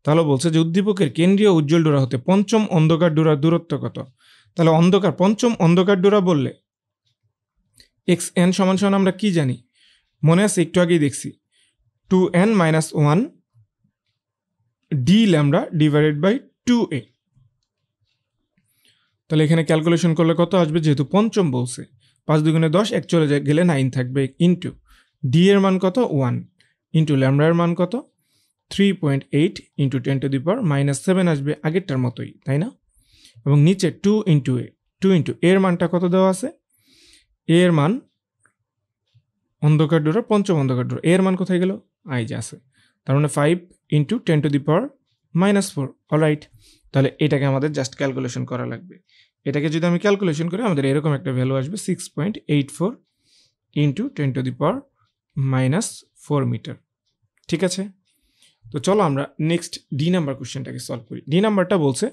তাহলে বলছে যে উদ্দীপকের কেন্দ্রীয় উজ্জ্বল ডোরা হতে পঞ্চম অন্ধকার ডোরার দূরত্ব কত। তাহলে পঞ্চম অন্ধকার ডোরা বললে xn সমান সমান আমরা কি জানি, মনে আছে একটু আগেই দেখছি 2n-1 d lambda divided by 2a। তাহলে এখানে ক্যালকুলেশন করলে কত আসবে, যেহেতু পঞ্চম বলছে 5 × 2 = 10, 1 চলে গেলে 9 থাকবে, ইন্টু ডি এর মান কত 1, ইন্টু ল্যামডার মান কত 3.8 × 10⁻⁻7 আসবে আগেরটার মতোই, তাই না। এবং নিচে 2 × এর মানটা কত দেওয়া আছে, এর মান অন্ধকার ডোরা পঞ্চম অন্ধকার ডোরা এর মান কোথায় গেল, এই যে আছে। তার মানে 5 × 10⁻⁻4। অলরাইট, তাহলে এটাকে আমাদের জাস্ট ক্যালকুলেশন করা লাগবে। এটাকে যদি আমি ক্যালকুলেশন করি আমাদের এরকম একটা ভ্যালু আসবে 6.84 × 10⁻⁴ মিটার। ঠিক আছে, তো চলো আমরা নেক্সট ডি নাম্বার কোশ্চেনটাকে সলভ করি। ডি নাম্বারটা বলছে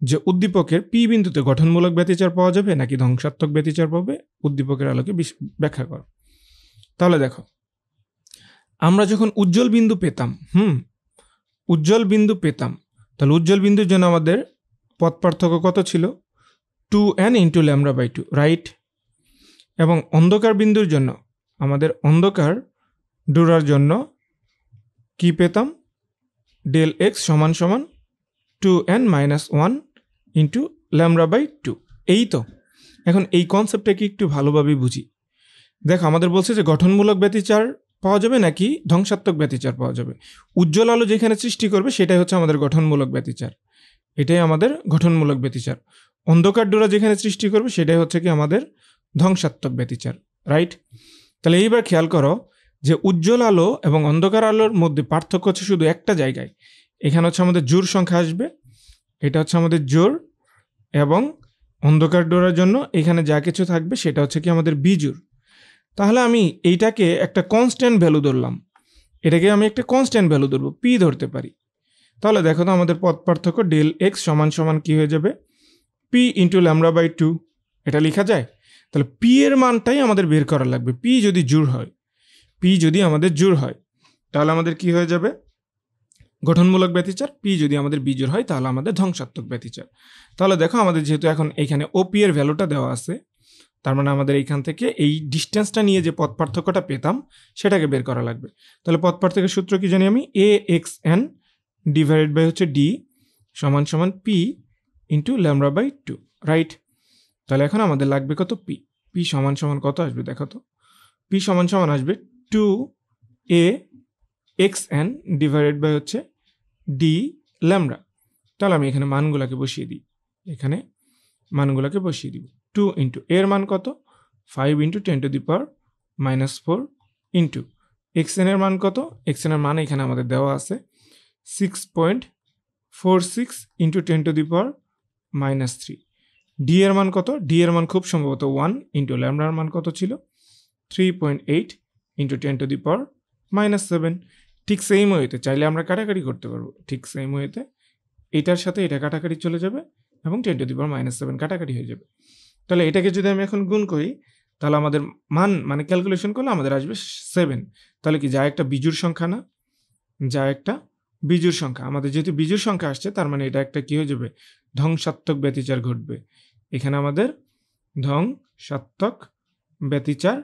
যে উদ্দীপকের পি বিন্দুতে গঠনমূলক ব্যতিচার পাওয়া যাবে নাকি ধ্বংসাত্মক ব্যতিচার পাবে, উদ্দীপকের আলোকে ব্যাখ্যা করো। তাহলে দেখো আমরা যখন উজ্জ্বল বিন্দু পেতাম তাহলে উজ্জ্বল বিন্দুর জন্য আমাদের পথ পার্থক্য কত ছিল 2n × λ/2, রাইট। এবং অন্ধকার বিন্দুর জন্য আমাদের অন্ধকার ডোরার জন্য কি পেতাম ∇x সমান সমান 2n-1 × λ/2। এই তো, এখন এই কনসেপ্টটা কি একটু ভালোভাবে বুঝি। দেখো আমাদের বলছে যে গঠনমূলক ব্যতিচার পাওয়া যাবে নাকি ধ্বংসাত্মক ব্যতিচার পাওয়া যাবে। উজ্জ্বল আলো যেখানে সৃষ্টি করবে সেটাই হচ্ছে আমাদের গঠনমূলক ব্যতিচার, এটাই আমাদের গঠনমূলক ব্যতিচার। অন্ধকার ডোরা যেখানে সৃষ্টি করবে সেটাই হচ্ছে কি আমাদের ধ্বংসাত্মক ব্যতিচার, রাইট। তাহলে এইবার খেয়াল করো যে উজ্জ্বল আলো এবং অন্ধকার আলোর মধ্যে পার্থক্য হচ্ছে শুধু একটা জায়গায়। এখানে হচ্ছে আমাদের জোড় সংখ্যা আসবে, এটা হচ্ছে আমাদের জোড়, এবং অন্ধকার ডোরার জন্য এখানে যা কিছু থাকবে সেটা হচ্ছে কি আমাদের বিজোড়। তাহলে আমি এইটাকে একটা কনস্ট্যান্ট ভ্যালু ধরলাম, এটাকে আমি একটা কনস্ট্যান্ট ভ্যালু ধরবো, পি ধরতে পারি। তাহলে দেখো তো আমাদের পথ পার্থক্য ডেল এক্স সমান সমান কি হয়ে যাবে, পি ইন্টু ল্যামডা বাই 2। এটা লেখা যায়। তাহলে পি এর মানটাই আমাদের বের করা লাগবে। পি যদি জোড় হয়, পি যদি আমাদের জোড় হয় তাহলে আমাদের কি হয়ে যাবে, গঠনমূলক ব্যতিচার। পি যদি আমাদের বিজোড় হয় তাহলে আমাদের ধ্বংসাত্মক ব্যতিচার। তাহলে দেখো আমাদের যেহেতু এখন এইখানে ওপি এর ভ্যালুটা দেওয়া আছে, তার মানে আমাদের এইখান থেকে এই ডিস্টেন্সটা নিয়ে যে পথ পার্থক্যটা পেতাম সেটাকে বের করা লাগবে। তাহলে পথ পার্থক্যের সূত্র কি জানি আমি, এ এক্স এন ডিভাইডেড বাই হচ্ছে ডি সমান সমান P into lambda by 2, right. তাহলে এখন আমাদের লাগবে কত, পি। পি সমান সমান কত আসবে দেখো তো, পি সমান সমান আসবে 2 এ এক্স এন ডিভাইডেড বাই হচ্ছে ডি ল্যামডা। তাহলে আমি এখানে মানগুলোকে বসিয়ে দিই, এখানে মানগুলোকে বসিয়ে দিব। 2 ইন্টু এর মান কত, 5 ইন্টু 10⁻⁻4 ইন্টু এক্স এন এর মান কত, এক্স এন এর মান এখানে আমাদের দেওয়া আছে 6.46 ইন্টু 10⁻³ ডি এর মান কত, ডি এর মান খুব সম্ভবত 1 ইন্টু ল্যামডার মান কত ছিল 3.8 ইন্টু 10⁻⁷। ঠিক সেম ওয়েতে চাইলে আমরা কাটাকাটি করতে পারবো, ঠিক সেম ওয়েতে এটার সাথে এটা কাটাকাটি চলে যাবে এবং 10⁻⁷ কাটাকাটি হয়ে যাবে। তাহলে এটাকে যদি আমি এখন গুণ করি তাহলে আমাদের মান মানে ক্যালকুলেশন করলে আমাদের আসবে 7। তাহলে কি যা একটা বিজোড় সংখ্যা না, যা একটা বিজোড় সংখ্যা। আমাদের যেহেতু বিজোড় সংখ্যা আসছে তার মানে এটা একটা কি হয়ে যাবে, ধ্বংসাত্মক ব্যতিচার ঘটবে। এখানে আমাদের ধ্বংসাত্মক ব্যতিচার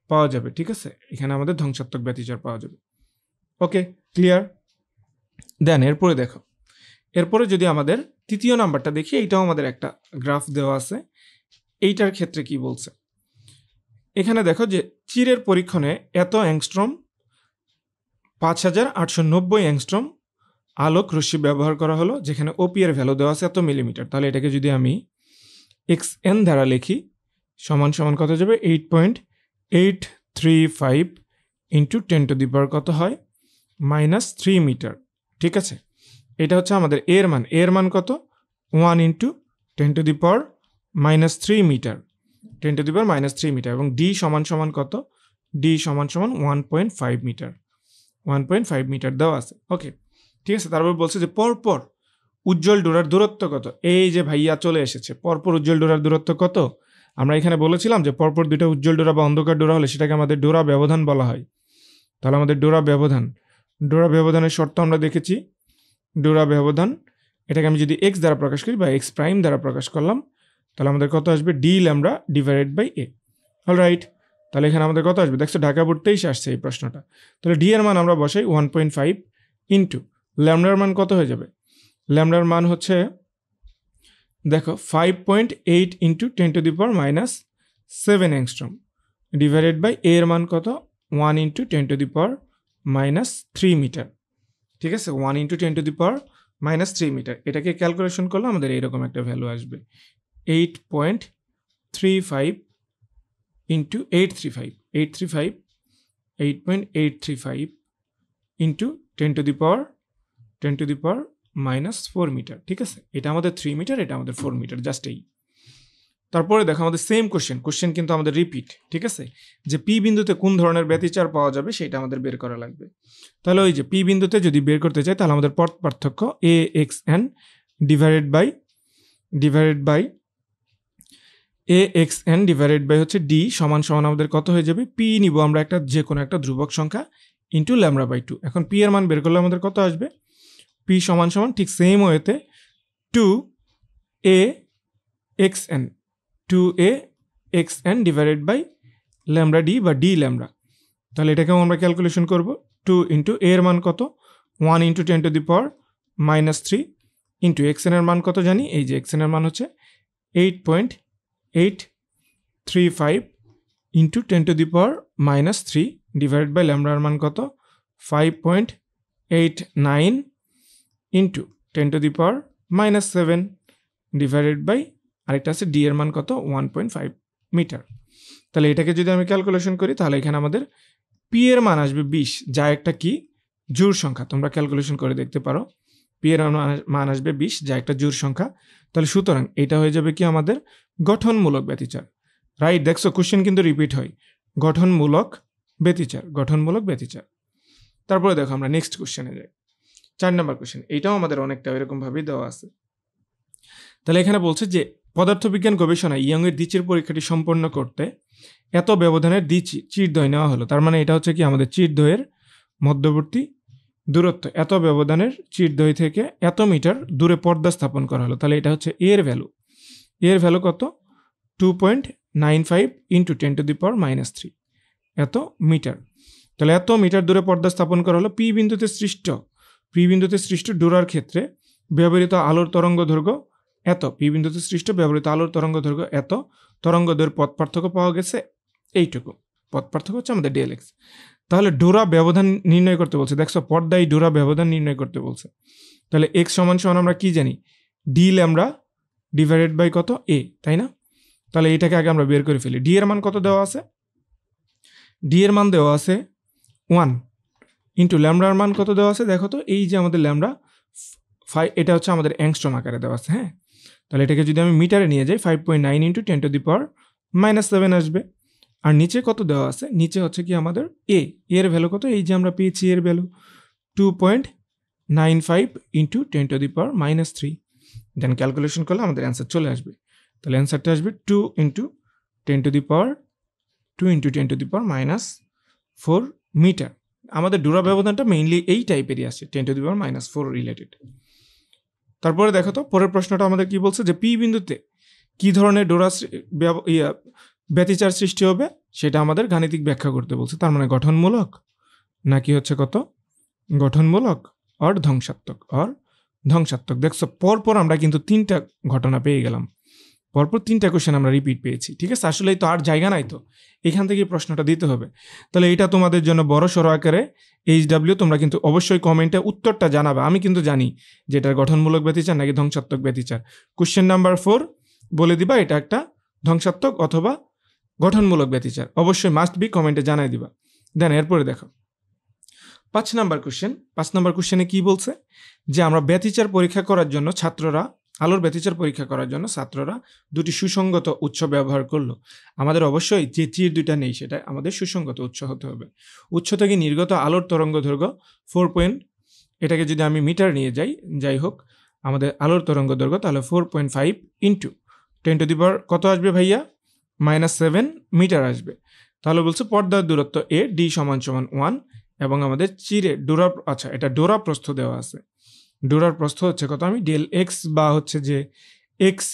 পাওয়া যাবে, ঠিক আছে, এখানে আমাদের ধ্বংসাত্মক ব্যতিচার পাওয়া যাবে। ওকে, ক্লিয়ার। দেন এরপরে দেখো, এরপরে যদি আমাদের তৃতীয় নাম্বারটা দেখি, এইটাও আমাদের একটা গ্রাফ দেওয়া আছে। এইটার ক্ষেত্রে কি বলছে, এখানে দেখো যে চিরের পরীক্ষণে এত অ্যাংস্ট্রম 5890 অ্যাংস্ট্রম আলোক রশ্মি ব্যবহার করা হলো, যেখানে ওপি এর ভ্যালু দেওয়া আছে এত মিলিমিটার। তাহলে এটাকে যদি আমি এক্স এন দ্বারা লিখি সমান সমান কত যাবে, 8.835 ইন্টু 10⁻³ কত হয়, -3 মিটার। ঠিক আছে, এটা হচ্ছে আমাদের এর মান। এর মান কত, 1 ইন্টু 10⁻³ মিটার, 10⁻³ মিটার। এবং ডি সমান সমান কত, ডি সমান সমান 1.5 মিটার, 1.5 মিটার দেওয়া আছে। ওকে, ঠিক আছে। তারপর বলছে যে পরপর উজ্জ্বল ডোরার দূরত্ব কত। এই যে ভাইয়া চলে এসেছে, পরপর উজ্জ্বল ডোরার দূরত্ব কত। আমরা এখানে বলেছিলাম যে পরপর দুটো উজ্জ্বল ডোরা বা অন্ধকার ডোরা হলে সেটাকে আমাদের ডোরা ব্যবধান বলা হয়। তাহলে আমাদের ডোরা ব্যবধান, ডোরা ব্যবধানের শর্ত আমরা দেখেছি। ডোরা ব্যবধান এটাকে আমি যদি এক্স দ্বারা প্রকাশ করি বা এক্স প্রাইম দ্বারা প্রকাশ করলাম তাহলে আমাদের কত আসবে, D lambda divided by A. Alright, তাহলে এখানে আমাদের কত আসবে, দেখছো ঢাকা বোর্ড 23 আসছে এই প্রশ্নটা। তাহলে ডি এর মান আমরা বসাই 1.5 ইন্টু ল্যামডার মান কত হয়ে যাবে, ল্যামডার মান হচ্ছে দেখো 5.8 ইন্টু 10⁻⁻7 অ্যাংস্ট্রম ডিভাইডেড বাই এর মান কত, 1 ইন্টু 10⁻³ মিটার। ঠিক আছে, 1 ইন্টু 10⁻³ মিটার। এটাকে ক্যালকুলেশন করলে আমাদের এইরকম একটা ভ্যালু আসবে, 8.35 ইন্টু 8.835 ইন্টু 10⁻⁻4 মিটার। ঠিক আছে, এটা আমাদের 3 মিটার, এটা আমাদের 4 মিটার, জাস্ট এই। তারপরে দেখো আমাদের সেম কোশ্চেন কিন্তু আমাদের রিপিট। ঠিক আছে, যে পি বিন্দুতে কোন ধরনের ব্যতিচার পাওয়া যাবে সেটা আমাদের বের করা লাগবে। তাহলে ওই যে পি বিন্দুতে যদি বের করতে চাই তাহলে আমাদের পথ পার্থক্য a x N divided by a x N divided by হচ্ছে ডি সমান সমান আমাদের কত হয়ে যাবে, পি নিব আমরা একটা যে কোনো একটা ধ্রুবক সংখ্যা ইন্টু ল্যামডা বাই 2। এখন পি এর মান বের করলে আমাদের কত আসবে, পি সমান সমান ঠিক সেম ওয়েতে 2a xn divided by lambda D বা ডি ল্যামডা। তাহলে এটাকেও আমরা ক্যালকুলেশন করব। 2 ইন্টু এ এর মান কত, 1 ইন্টু 10⁻³ ইন্টু এক্সএন এর মান কত জানি, এই যে এক্সএন এর মান হচ্ছে 8.835 ইন্টু 10⁻³ ডিভাইডেড বাই ল্যামডার মান কত, 5.89 ইন্টু 10⁻⁷ ডিভাইডেড বাই আরেকটা আছে ডি এর মান কত, 1.5 মিটার। তাহলে এটাকে যদি আমি ক্যালকুলেশন করি তাহলে এখানে আমাদের পি এর মান আসবে 20, যা একটা কি জোড় সংখ্যা। তোমরা ক্যালকুলেশন করে দেখতে পারো। পি এর মান আসবে 20, যা একটা জোড় সংখ্যা। তাহলে সুতরাং এটা হয়ে যাবে কি আমাদের গঠনমূলক ব্যতিচার। রাইট, দেখছো কোশ্চেন কিন্তু রিপিট হয়, গঠনমূলক ব্যতিচার, গঠনমূলক ব্যতিচার। তারপরে দেখো আমরা নেক্সট কোশ্চেনে যাই। 4 নম্বর কোশ্চেন, এইটাও আমাদের অনেকটা এরকম ভাবেই দেওয়া আছে। তাহলে এখানে বলছে যে পদার্থবিজ্ঞান গবেষণায় ইয়ং এর দ্বিচির পরীক্ষাটি সম্পন্ন করতে এত ব্যবধানের চিরদ্বয় নেওয়া হলো। তার মানে এটা হচ্ছে কি আমাদের চিরদ্বয়ের মধ্যবর্তী দূরত্ব, এত ব্যবধানের চিরদ্বয় থেকে এত মিটার দূরে পর্দা স্থাপন করা হলো। তাহলে এটা হচ্ছে এর ভ্যালু। এর ভ্যালু কত? 2.95 ইন্টু 10⁻³ এত মিটার। তাহলে এত মিটার দূরে পর্দা স্থাপন করা হলো। পি বিন্দুতে সৃষ্ট ডোরার ক্ষেত্রে ব্যবহৃত আলোর তরঙ্গ দৈর্ঘ্য এত। পি বিন্দুতে সৃষ্ট ব্যবহৃত আলোর তরঙ্গ দৈর্ঘ্য এত। তরঙ্গ দৈর্ঘ্যের পথ পার্থক্য পাওয়া গেছে এইটুকু। পথ পার্থক্য হচ্ছে আমাদের ডেল এক্স। তাহলে ডোরা ব্যবধান নির্ণয় করতে বলছে। দেখছো পর্দায় ডোরা ব্যবধান নির্ণয় করতে বলছে। তাহলে এক্স সমান আমরা কি জানি? ডি ল্যামডা ডিভাইডেড বাই কত? এ, তাই না? তাহলে এটাকে আগে আমরা বের করে ফেলি। ডি এর মান কত দেওয়া আছে? ডি এর মান দেওয়া আছে 1 ইন্টু ল্যামডার মান কত দেওয়া আছে? দেখো তো, এই যে আমাদের ল্যামডা 5, এটা হচ্ছে আমাদের অ্যাংস্ট্রম আকারে দেওয়া আছে। হ্যাঁ, তাহলে এটাকে যদি আমি মিটারে নিয়ে যাই 5.9 ইন্টু 10⁻⁻7 আসবে। আর নিচে কত দেওয়া আছে? নিচে হচ্ছে কি আমাদের এ, এর ভ্যালু কত? এই যে আমরা পেয়েছি এর ভ্যালু 2.95 ইন্টু 10⁻³ দেন ক্যালকুলেশন করলে আমাদের অ্যান্সার চলে আসবে। তাহলে অ্যান্সারটা আসবে 2 ইন্টু 10⁻4 মিটার। আমাদের ডোরা ব্যবধানটা মেইনলি এই টাইপেরই আসে, 10⁻4 রিলেটেড। তারপরে দেখো তো পরের প্রশ্নটা আমাদের কি বলছে, যে পি বিন্দুতে কি ধরনের ডোরা ব্যতিচার সৃষ্টি হবে সেটা আমাদের গাণিতিক ব্যাখ্যা করতে বলছে। তার মানে গঠনমূলক নাকি হচ্ছে কত? গঠনমূলক অর ধ্বংসাত্মক। দেখছো পরপর আমরা কিন্তু 3টা ঘটনা পেয়ে গেলাম, পরপর 3টা কোশ্চেন আমরা রিপিট পেয়েছি। ঠিক আছে, আসলে তো আর জায়গা নাই, তো এখান থেকে প্রশ্নটা দিতে হবে। তাহলে এটা তোমাদের জন্য বড় সড়ো আকারে HW, তোমরা কিন্তু অবশ্যই কমেন্টে উত্তরটা জানাবে। আমি কিন্তু জানি যে এটার গঠনমূলক ব্যতিচার নাকি ধ্বংসাত্মক ব্যতিচার। কোশ্চেন নাম্বার 4 বলে দিবা এটা একটা ধ্বংসাত্মক অথবা গঠনমূলক ব্যতিচার, অবশ্যই মাস্ট বি কমেন্টে জানাই দিবা। দেন এরপরে দেখো 5 নাম্বার কোশ্চেন। 5 নাম্বার কোশ্চেনে কি বলছে, যে আমরা ব্যতিচার পরীক্ষা করার জন্য আলোর ব্যতিচার পরীক্ষা করার জন্য ছাত্ররা দুটি সুসংগত উৎস ব্যবহার করলো। আমাদের অবশ্যই যে চির দুইটা নেই সেটা আমাদের সুসংগত উৎস হতে হবে। উৎস থেকে নির্গত আলোর তরঙ্গ দৈর্ঘ্য 4. এটাকে যদি আমি মিটার নিয়ে যাই হোক আমাদের আলোর তরঙ্গ দৈর্ঘ্য, তাহলে 4.5 ইন্টু 10⁻, কত আসবে ভাইয়া? -7 মিটার আসবে। তাহলে বলছে পর্দার দূরত্ব এ ডি সমান 1 এবং আমাদের চিরে ডোরা, আচ্ছা এটা ডোরা প্রস্থ দেওয়া আছে। ডোরার প্রস্থ হচ্ছে কত? আমি ডেল এক্স বা হচ্ছে যে এক্স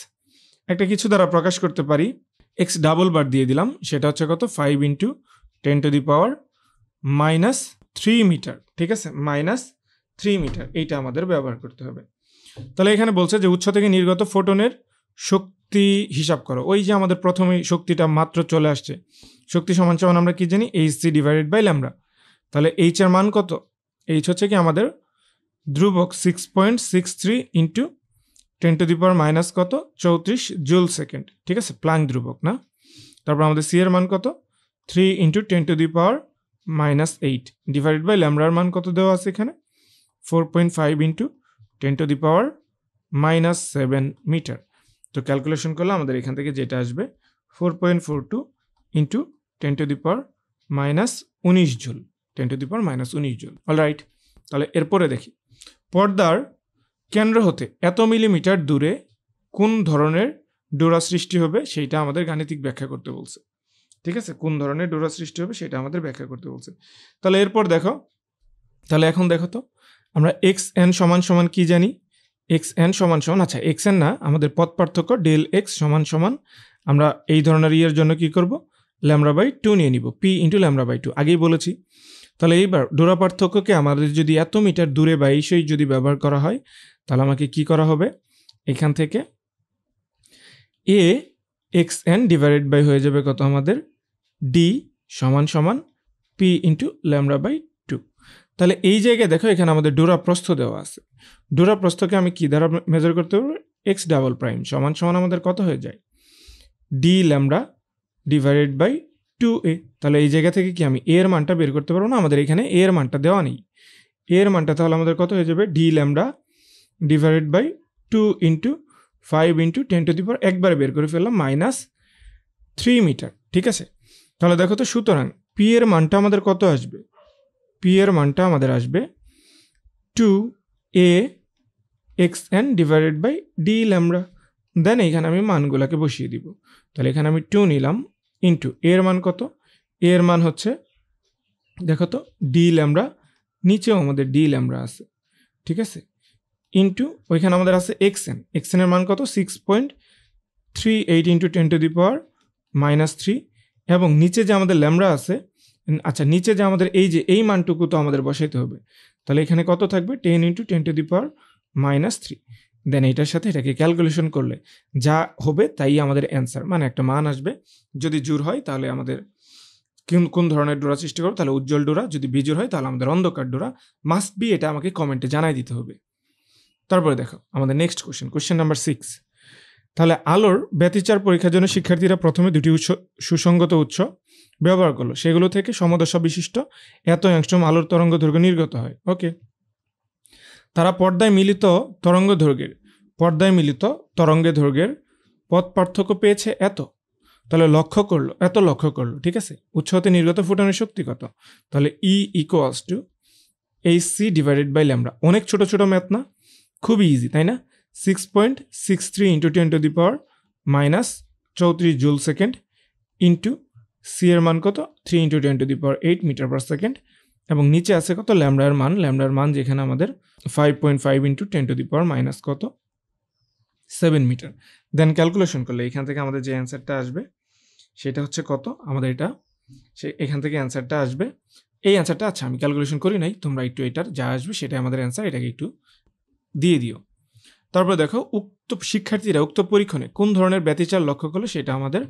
একটা কিছু দ্বারা প্রকাশ করতে পারি, এক্স ডাবল বার দিয়ে দিলাম, সেটা হচ্ছে কত? 5 ইন্টু 10⁻³ মিটার। ঠিক আছে, -3 মিটার, এইটা আমাদের ব্যবহার করতে হবে। তাহলে এখানে বলছে যে উৎস থেকে নির্গত ফোটনের শক্তি হিসাব করো। ওই যে আমাদের প্রথমেই শক্তিটা মাত্র চলে আসছে, শক্তি সমান আমরা কি জানি? hc divided by lambda. তাহলে এইচ এর মান কত? এইচ হচ্ছে কি আমাদের ধ্রুবক 6.63 ইন্টু 10⁻⁻ কত? 34 জুল সেকেন্ড। ঠিক আছে, প্লাঙ্ক ধ্রুবক না? তারপর আমাদের সি এর মান কত? 3 ইন্টু 10⁻⁸ ডিভাইডেড বাই ল্যামডার মান কত দেওয়া আছে এখানে? 4.5 ইন্টু 10⁻⁻7 মিটার। তো ক্যালকুলেশন করলে আমাদের এখান থেকে যেটা আসবে 4.42 ইন্টু 10⁻⁻19 জুল, 10⁻⁻19 জুল। অলরাইট, তাহলে এরপরে দেখি পর্দার কেন্দ্র হতে এত মিলিমিটার দূরে কোন ধরনের ডোরা সৃষ্টি হবে সেইটা আমাদের গাণিতিক ব্যাখ্যা করতে বলছে। ঠিক আছে, কোন ধরনের ডোরা সৃষ্টি হবে সেটা আমাদের ব্যাখ্যা করতে বলছে। তাহলে এরপর দেখো, তাহলে এখন দেখো তো আমরা xn সমান কি জানি? xn সমান, আচ্ছা xn না, আমাদের পথ পার্থক্য ডেল এক্স সমান আমরা এই ধরনের ইয়ের জন্য কি করব? λ/2 নিয়ে নিব, p ইন্টু λ/2, আগেই বলেছি। তাহলে এইবার ডোরা পার্থক্যকে আমাদের যদি এত মিটার দূরে বা এইসই যদি ব্যবহার করা হয়, তাহলে আমাকে কি করা হবে? এখান থেকে a xn ডিভাইডেড বাই হয়ে যাবে কত আমাদের? d সমান p ইন্টু λ/2। তাহলে এই জায়গায় দেখো এখানে আমাদের ডোরা প্রস্থ দেওয়া আছে। ডোরা প্রস্থকে আমি কি দ্বারা মেজার করতে পারবো? x ডাবল প্রাইম সমান আমাদের কত হয়ে যায়? d λ divided by 2a। তাহলে এই জায়গা থেকে কি আমি a এর মানটা বের করতে পারবো না? আমাদের এখানে a এর মানটা দেওয়া নেই। a এর মানটা তাহলে আমাদের কত হয়ে যাবে? d lambda divided by 2 into 5 into 10⁻, একবারে বের করে ফেললাম, -3 মিটার। ঠিক আছে, তাহলে দেখো তো, সুতরাং p এর মানটা আমাদের কত আসবে? p এর মানটা আমাদের আসবে 2a xn divided by d lambda. Then এইখানে আমি মানগুলোকে বসিয়ে দিব। তাহলে এখানে আমি 2 নিলাম ইন্টু a এর মান কত? a এর মান হচ্ছে, দেখো তো, d ল্যামডা, নিচেও আমাদের d ল্যামডা আছে। ঠিক আছে, ইন্টু ওইখানে আমাদের আছে xn। xn এর মান কত? 6.38 ইন্টু 10⁻³ এবং নিচে যে আমাদের ল্যামডা আছে, আচ্ছা, নিচে যে আমাদের এই মানটুকু তো আমাদের বসাইতে হবে। তাহলে এখানে কত থাকবে? 10 ইন্টু 10⁻³ দেন এইটার সাথে এটাকে ক্যালকুলেশন করলে যা হবে তাই আমাদের অ্যান্সার, মানে একটা মান আসবে। যদি জোড় হয় তাহলে আমাদের কোন ধরনের ডোরা সৃষ্টি করবো, তাহলে উজ্জ্বল ডোরা, যদি বিজোড় হয় তাহলে আমাদের অন্ধকার ডোরা। মাস্ট বি, এটা আমাকে কমেন্টে জানাই দিতে হবে। তারপরে দেখো আমাদের নেক্সট কোশ্চেন নাম্বার 6। তাহলে আলোর ব্যতিচার পরীক্ষার জন্য শিক্ষার্থীরা প্রথমে দুটি সুসংগত উৎস ব্যবহার করলো, সেগুলো থেকে সমদশা বিশিষ্ট এত অ্যাংস্ট্রম আলোর তরঙ্গ দৈর্ঘ্য নির্গত হয়। ওকে, তারা পর্দায় মিলিত তরঙ্গে দৈর্ঘ্যের পথ পার্থক্য পেয়েছে এত। তাহলে লক্ষ্য করলো। ঠিক আছে, উৎস হতে নির্গত ফোটনের শক্তি কত? তাহলে E equals to hc divided by lambda. অনেক ছোট ছোট ম্যাথ না, খুবই ইজি, তাই না? 6.63 into 10⁻³ joule second into C এর মান কত? 3 ইন্টু 10⁸ মিটার পার সেকেন্ড, এবং নিচে আছে কত? ল্যামডার মান যেখানে আমাদের 5.5 ইন্টু 10⁻7 মিটার। দেন ক্যালকুলেশন করলে এখান থেকে আমাদের যে অ্যান্সারটা আসবে সেটা হচ্ছে কত? আমাদের এখান থেকে অ্যান্সারটা আসবে, এই অ্যান্সারটা, আচ্ছা আমি ক্যালকুলেশন করি নাই, তোমরা একটু এটার যা আসবে সেটাই আমাদের অ্যান্সার, এটাকে একটু দিয়ে দিও। তারপরে দেখো, শিক্ষার্থীরা উক্ত পরীক্ষণে কোন ধরনের ব্যতিচার লক্ষ্য করলে সেটা আমাদের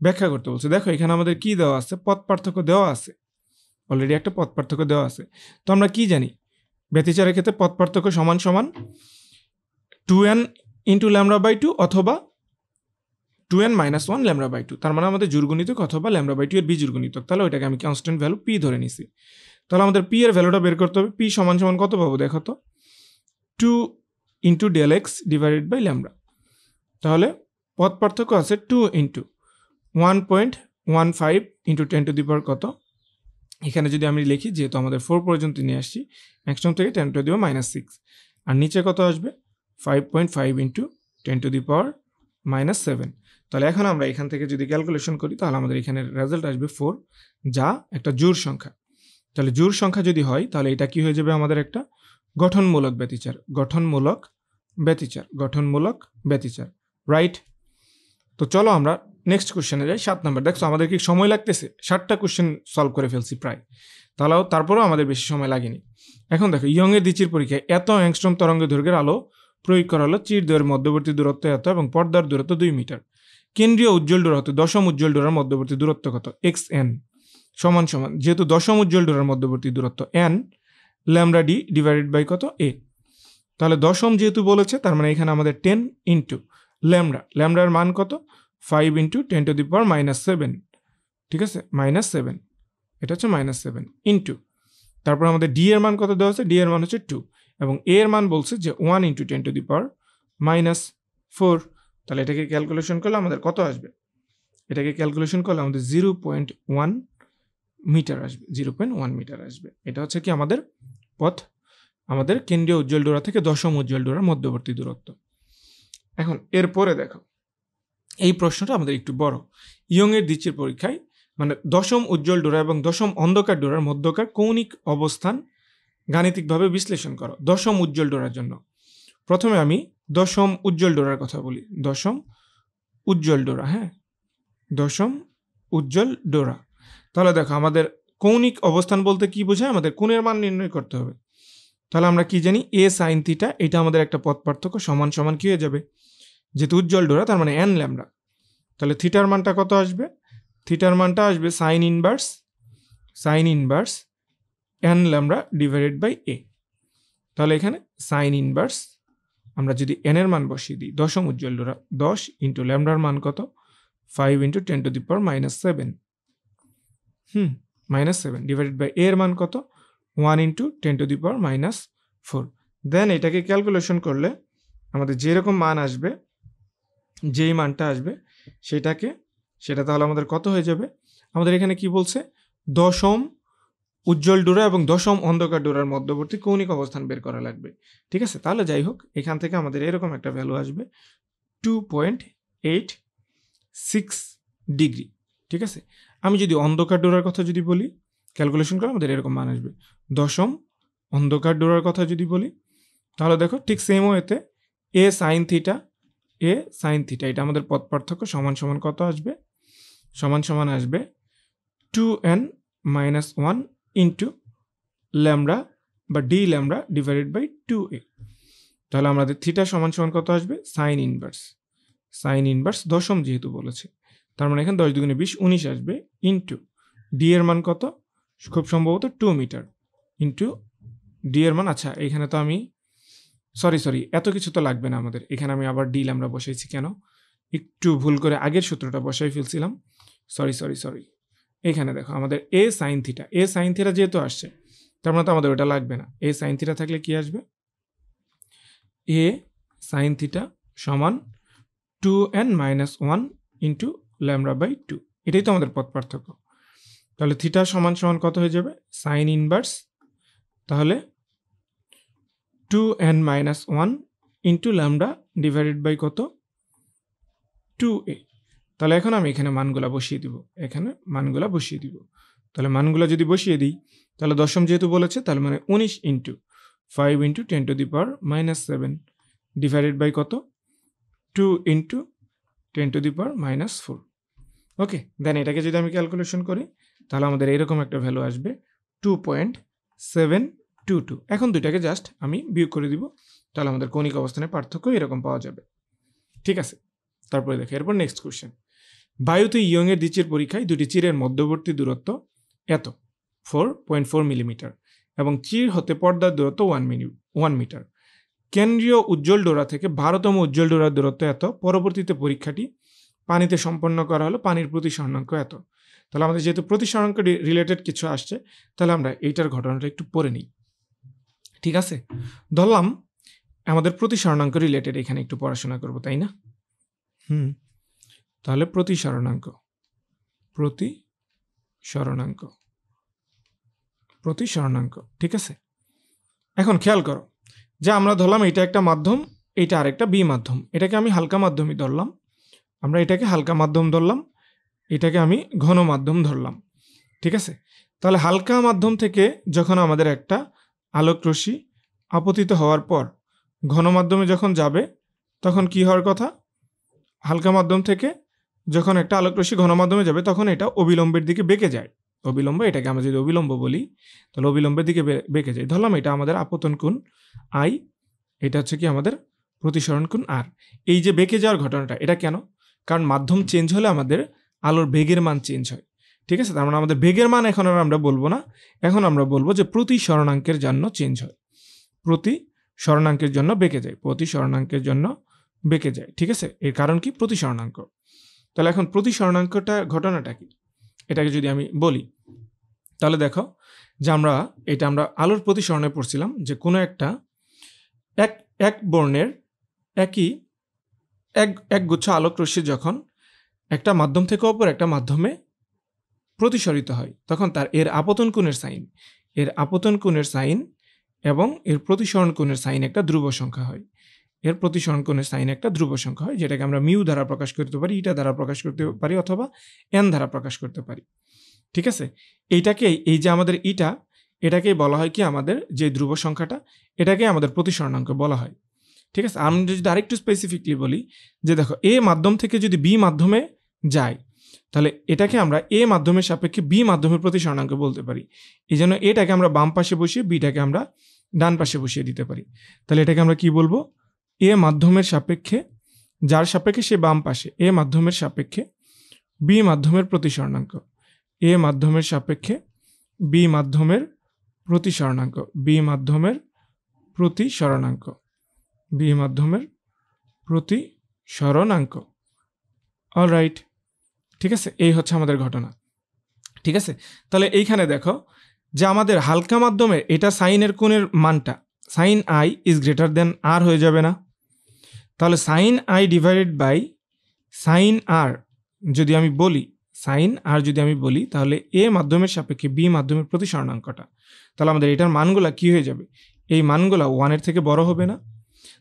ব্যাখ্যা করতে বলছে। দেখো এখানে আমাদের কি দেওয়া আছে? পথ পার্থক্য দেওয়া আছে, অলরেডি একটা পথ পার্থক্য দেওয়া আছে। তো আমরা কি জানি? ব্যতিচারের ক্ষেত্রে পথ পার্থক্য সমান 2n ইন্টু λ/2 অথবা 2n - 1 λ/2। তার মানে আমাদের জোড়গুণিতক অথবা λ/2 এর বিজোড়গুণিতক। তাহলে ওইটাকে আমি কনস্ট্যান্ট ভ্যালু p ধরে নিছি। তাহলে আমাদের p এর ভ্যালুটা বের করতে হবে। p সমান কত পাবো? দেখো তো, 2 into del X divided by lambda. তাহলে পথ পার্থক্য আছে 2 ইন্টু 1.15 ইন্টু 10⁻, কত? এখানে যদি আমি লিখি, যেহেতু আমাদের 4 পর্যন্ত নিয়ে আসছি, অ্যাংস্ট্রম থেকে 10⁻⁻6, আর নিচে কত আসবে? 5.5 ইন্টু 10⁻⁻7। তাহলে এখন আমরা এখান থেকে যদি ক্যালকুলেশন করি তাহলে আমাদের এখানে রেজাল্ট আসবে 4, যা একটা জোড় সংখ্যা। তাহলে জোড় সংখ্যা যদি হয় তাহলে এটা কি হয়ে যাবে? আমাদের একটা গঠনমূলক ব্যতিচার, রাইট? তো চলো আমরা নেক্সট কোশ্চেনে যাই, 7 নম্বর। দেখছো আমাদের কি সময় লাগতেছে? 7টা কোশ্চেন সলভ করে ফেলছি প্রায়, তারপরেও আমাদের বেশি সময় লাগেনি। এখন দেখো, ইয়ংয়ের দ্বিচির পরীক্ষায় এত অ্যাংস্ট্রম তরঙ্গ দৈর্ঘ্যের আলো প্রয়োগ করা হলো, চিরদ্বয়ের মধ্যবর্তী দূরত্ব এত এবং পর্দার দূরত্ব 2 মিটার। কেন্দ্রীয় উজ্জ্বল ডোরা হতে দশম উজ্জ্বল ডোরার মধ্যবর্তী দূরত্ব কত? xn সমান, যেহেতু দশম উজ্জ্বল ডোরার মধ্যবর্তী দূরত্ব n, λd ডিভাইডেড বাই কত? a। তাহলে দশম যেহেতু বলেছে, তার মানে এখানে আমাদের 10 ইন্টু ল্যামডার মান কত? 5 ইন্টু 10⁻⁻7। ঠিক আছে, -7, এটা হচ্ছে -7 ইন্টু, তারপর আমাদের ডি এর মান কত দেওয়া আছে? ডি এর মান হচ্ছে 2, এবং এ এর মান বলছে যে 1 ইন্টু 10⁻⁴। তাহলে এটাকে ক্যালকুলেশন করলে আমাদের কত আসবে? এটাকে ক্যালকুলেশন করলে আমাদের 0.1 মিটার আসবে, 0.1 মিটার আসবে। এটা হচ্ছে কি আমাদের আমাদের কেন্দ্রীয় উজ্জ্বল ডোরা থেকে দশম উজ্জ্বল ডোরার মধ্যবর্তী দূরত্ব। এখন এরপরে দেখো, এই প্রশ্নটা আমাদের একটু বড়। ইয়ংয়ের দ্বিচির পরীক্ষায়, মানে দশম উজ্জ্বল ডোরা এবং দশম অন্ধকার ডোরার মধ্যকার কৌণিক অবস্থান গাণিতিকভাবে বিশ্লেষণ করো দশম উজ্জ্বল ডোরার জন্য। প্রথমে আমি দশম উজ্জ্বল ডোরার কথা বলি। দশম উজ্জ্বল ডোরা। তাহলে দেখো, আমাদের কৌণিক অবস্থান বলতে কি বোঝায়? আমাদের কোণের মান নির্ণয় করতে হবে। তাহলে আমরা কি জানি? a sin θ, এটা আমাদের একটা পথ পার্থক্য, সমান কি হয়ে যাবে? যেহেতু উজ্জ্বল ডোরা, তার মানে n ল্যামডা। তাহলে থিটার মানটা কত আসবে? থিটার মানটা আসবে sine inverse n lambda divided by a। তাহলে এখানে সাইন ইনভার্স, আমরা যদি n এর মান বসিয়ে দিই, দশম উজ্জ্বল ডোরা 10 ইন্টু ল্যামডার মান কত? 5 into 10 to the power minus 7 minus 7 divided by এর মান কত 1 into 10 to the power minus 4। Then এটাকে ক্যালকুলেশন করলে আমাদের যেরকম মান আসবে, যেই মানটা আসবে সেটা তাহলে আমাদের কত হয়ে যাবে, আমাদের এখানে কি বলছে দশম উজ্জ্বল ডোরা এবং দশম অন্ধকার ডোরার মধ্যবর্তী কৌণিক অবস্থান বের করা লাগবে। ঠিক আছে, তাহলে যাই হোক এখান থেকে আমাদের এরকম একটা ভ্যালু আসবে 2.86 ডিগ্রি। ঠিক আছে, আমি যদি অন্ধকার ডোরার কথা যদি বলি ক্যালকুলেশন করে আমাদের এরকম মান আসবে। দশম অন্ধকার ডোরার কথা যদি বলি তাহলে দেখো ঠিক সেম ওয়েতে এ সাইন থিটা এটা আমাদের পথ পার্থক্য সমান সমান কত আসবে, সমান সমান আসবে 2n মাইনাস 1 ইন্টু ল্যামডা বা D lambda divided by 2a। তাহলে আমাদের থিটা সমান সমান কত আসবে সাইন ইনভার্স দশম যেহেতু বলেছে, তার মানে এখানে 10 দুগুণে 20 19 আসবে ইন্টু ডি এর মান কত, খুব সম্ভবত 2 মিটার ইন্টু ডি এর মান, আচ্ছা এখানে তো আমি সরি এত কিছু তো লাগবে না আমাদের, এখানে আমি আবার ডি ল্যামডা বসাইছি কেন, একটু ভুল করে আগের সূত্রটা বসাই ফেলছিলাম, সরি এখানে দেখো আমাদের এ সাইন থিটা যেহেতু আসছে তার মানে তো আমাদের ওটা লাগবে না। এ সাইন থিটা থাকলে কি আসবে, এ সাইন থিটা সমান 2n minus 1 into lambda by 2, এটাই তো আমাদের পথ পার্থক্য। তাহলে থিটা সমান সমান কত হয়ে যাবে সাইন ইনভার্স, তাহলে 2n minus 1 into lambda divided by কত 2a। তাহলে এখন আমি এখানে মানগুলা বসিয়ে দিব, তাহলে মানগুলা যদি বসিয়ে দিই তাহলে দশম যেহেতু বলেছে তাহলে মানে 19 into 5 into 10 to the power minus 7 divided by কত 2 into 10 to the power minus 4। Okay, then এটাকে যদি আমি ক্যালকুলেশন করি তাহলে আমাদের এরকম একটা ভ্যালু আসবে 2.722। এখন দুইটাকে জাস্ট আমি বিয়োগ করে দিব, তাহলে আমাদের কৌণিক অবস্থানের পার্থক্য এরকম পাওয়া যাবে। ঠিক আছে, তারপরে দেখো এরপর নেক্সট কোশ্চেন, বায়ুতে ইয়ংয়ের দ্বিচির পরীক্ষায় দুটি চিরের মধ্যবর্তী দূরত্ব এত 4.4 মিলিমিটার এবং চির হতে পর্দার দূরত্ব 1 মিটার। কেন্দ্রীয় উজ্জ্বল ডোরা থেকে 12তম উজ্জ্বল ডোরার দূরত্ব এত, পরবর্তীতে পরীক্ষাটি পানিতে সম্পন্ন করা হলো, পানির প্রতিসরণাঙ্ক এত। তাহলে আমাদের যেহেতু প্রতিসরণাঙ্ক রিলেটেড কিছু আসছে তাহলে আমরা এইটার ঘটনাটা একটু পড়ে নিই। ঠিক আছে, ধরলাম আমাদের প্রতিসরণাঙ্ক রিলেটেড এখানে একটু পড়াশোনা করব, তাই না? তাহলে প্রতিসরণাঙ্ক ঠিক আছে। এখন খেয়াল করো যে আমরা ধরলাম এটা একটা মাধ্যম, এটা আরেকটা বি মাধ্যম, এটাকে আমি হালকা মাধ্যমই ধরলাম, আমরা এটাকে হালকা মাধ্যম ধরলাম, এটাকে আমি ঘন মাধ্যম ধরলাম। ঠিক আছে, তাহলে হালকা মাধ্যম থেকে যখন আমাদের একটা আলোক রশ্মি আপতিত হওয়ার পর ঘন মাধ্যমে যখন যাবে তখন কি হওয়ার কথা, হালকা মাধ্যম থেকে যখন একটা আলোক রশ্মি ঘন মাধ্যমে যাবে তখন এটা অবিলম্বের দিকে বেঁকে যায়, এটাকে আমরা যদি অবিলম্ব বলি তাহলে অবিলম্বের দিকে বেঁকে যায়। ধরলাম এটা আমাদের আপতন কোণ আই, এটা হচ্ছে কি আমাদের প্রতিসরণ কোণ আর। এই যে বেঁকে যাওয়ার ঘটনাটা এটা কেন, কারণ মাধ্যম চেঞ্জ হলে আমাদের আলোর বেগের মান চেঞ্জ হয়। ঠিক আছে, তার মানে আমাদের বেগের মান এখন আর আমরা বলবো না, এখন আমরা বলবো যে প্রতিসরণাঙ্কের জন্য চেঞ্জ হয়, প্রতিসরণাঙ্কের জন্য বেঁকে যায়। ঠিক আছে, এর কারণ কি প্রতিসরণাঙ্ক। তাহলে এখন প্রতিসরণাঙ্কটা ঘটনাটা কি এটাকে যদি আমি বলি তাহলে দেখো যে আমরা আলোর প্রতিসরণে পড়ছিলাম যে কোনো একটা এক বর্ণের এক গুচ্ছ আলোক রশ্মি যখন একটা মাধ্যম থেকে অপর একটা মাধ্যমে প্রতিসরিত হয় তখন এর আপতন কোণের সাইন এবং এর প্রতিসরণ কোণের সাইন একটা ধ্রুব সংখ্যা হয়, যেটাকে আমরা মিউ দ্বারা প্রকাশ করতে পারি, ইটা দ্বারা প্রকাশ করতে পারি অথবা এন দ্বারা প্রকাশ করতে পারি। ঠিক আছে, এই যে আমাদের এটাকেই বলা হয় কি আমাদের যে ধ্রুব সংখ্যাটা এটাকে আমাদের প্রতিসরণাঙ্ক বলা হয়। ঠিক আছে, আমি যদি আরেকটু স্পেসিফিকলি বলি যে দেখো এ মাধ্যম থেকে যদি বি মাধ্যমে যায় তাহলে এটাকে আমরা এ মাধ্যমের সাপেক্ষে বি মাধ্যমের প্রতিসরণাঙ্ক বলতে পারি। এই জন্য এটাকে আমরা বাম পাশে বসিয়ে বিটাকে আমরা ডান পাশে বসিয়ে দিতে পারি। তাহলে এটাকে আমরা কি বলবো, এ মাধ্যমের সাপেক্ষে, যার সাপেক্ষে সে বাম পাশে, এ মাধ্যমের সাপেক্ষে বি মাধ্যমের প্রতিসরণাঙ্ক, এ মাধ্যমের সাপেক্ষে বি মাধ্যমের প্রতিসরণাঙ্ক। অলরাইট, ঠিক আছে, এই হচ্ছে আমাদের ঘটনা। ঠিক আছে, তাহলে এইখানে দেখো যে আমাদের হালকা মাধ্যমে এটা সাইনের কোণের মানটা sine i is greater than r হয়ে যাবে না? তাহলে sine i divided by sine r যদি আমি বলি, সাইন আর যদি আমি বলি, তাহলে এ মাধ্যমের সাপেক্ষে বি মাধ্যমের প্রতিসরণাঙ্কটা, তাহলে আমাদের এটার মানগুলা কি হয়ে যাবে? এই মানগুলা 1-এর থেকে বড় হবে না?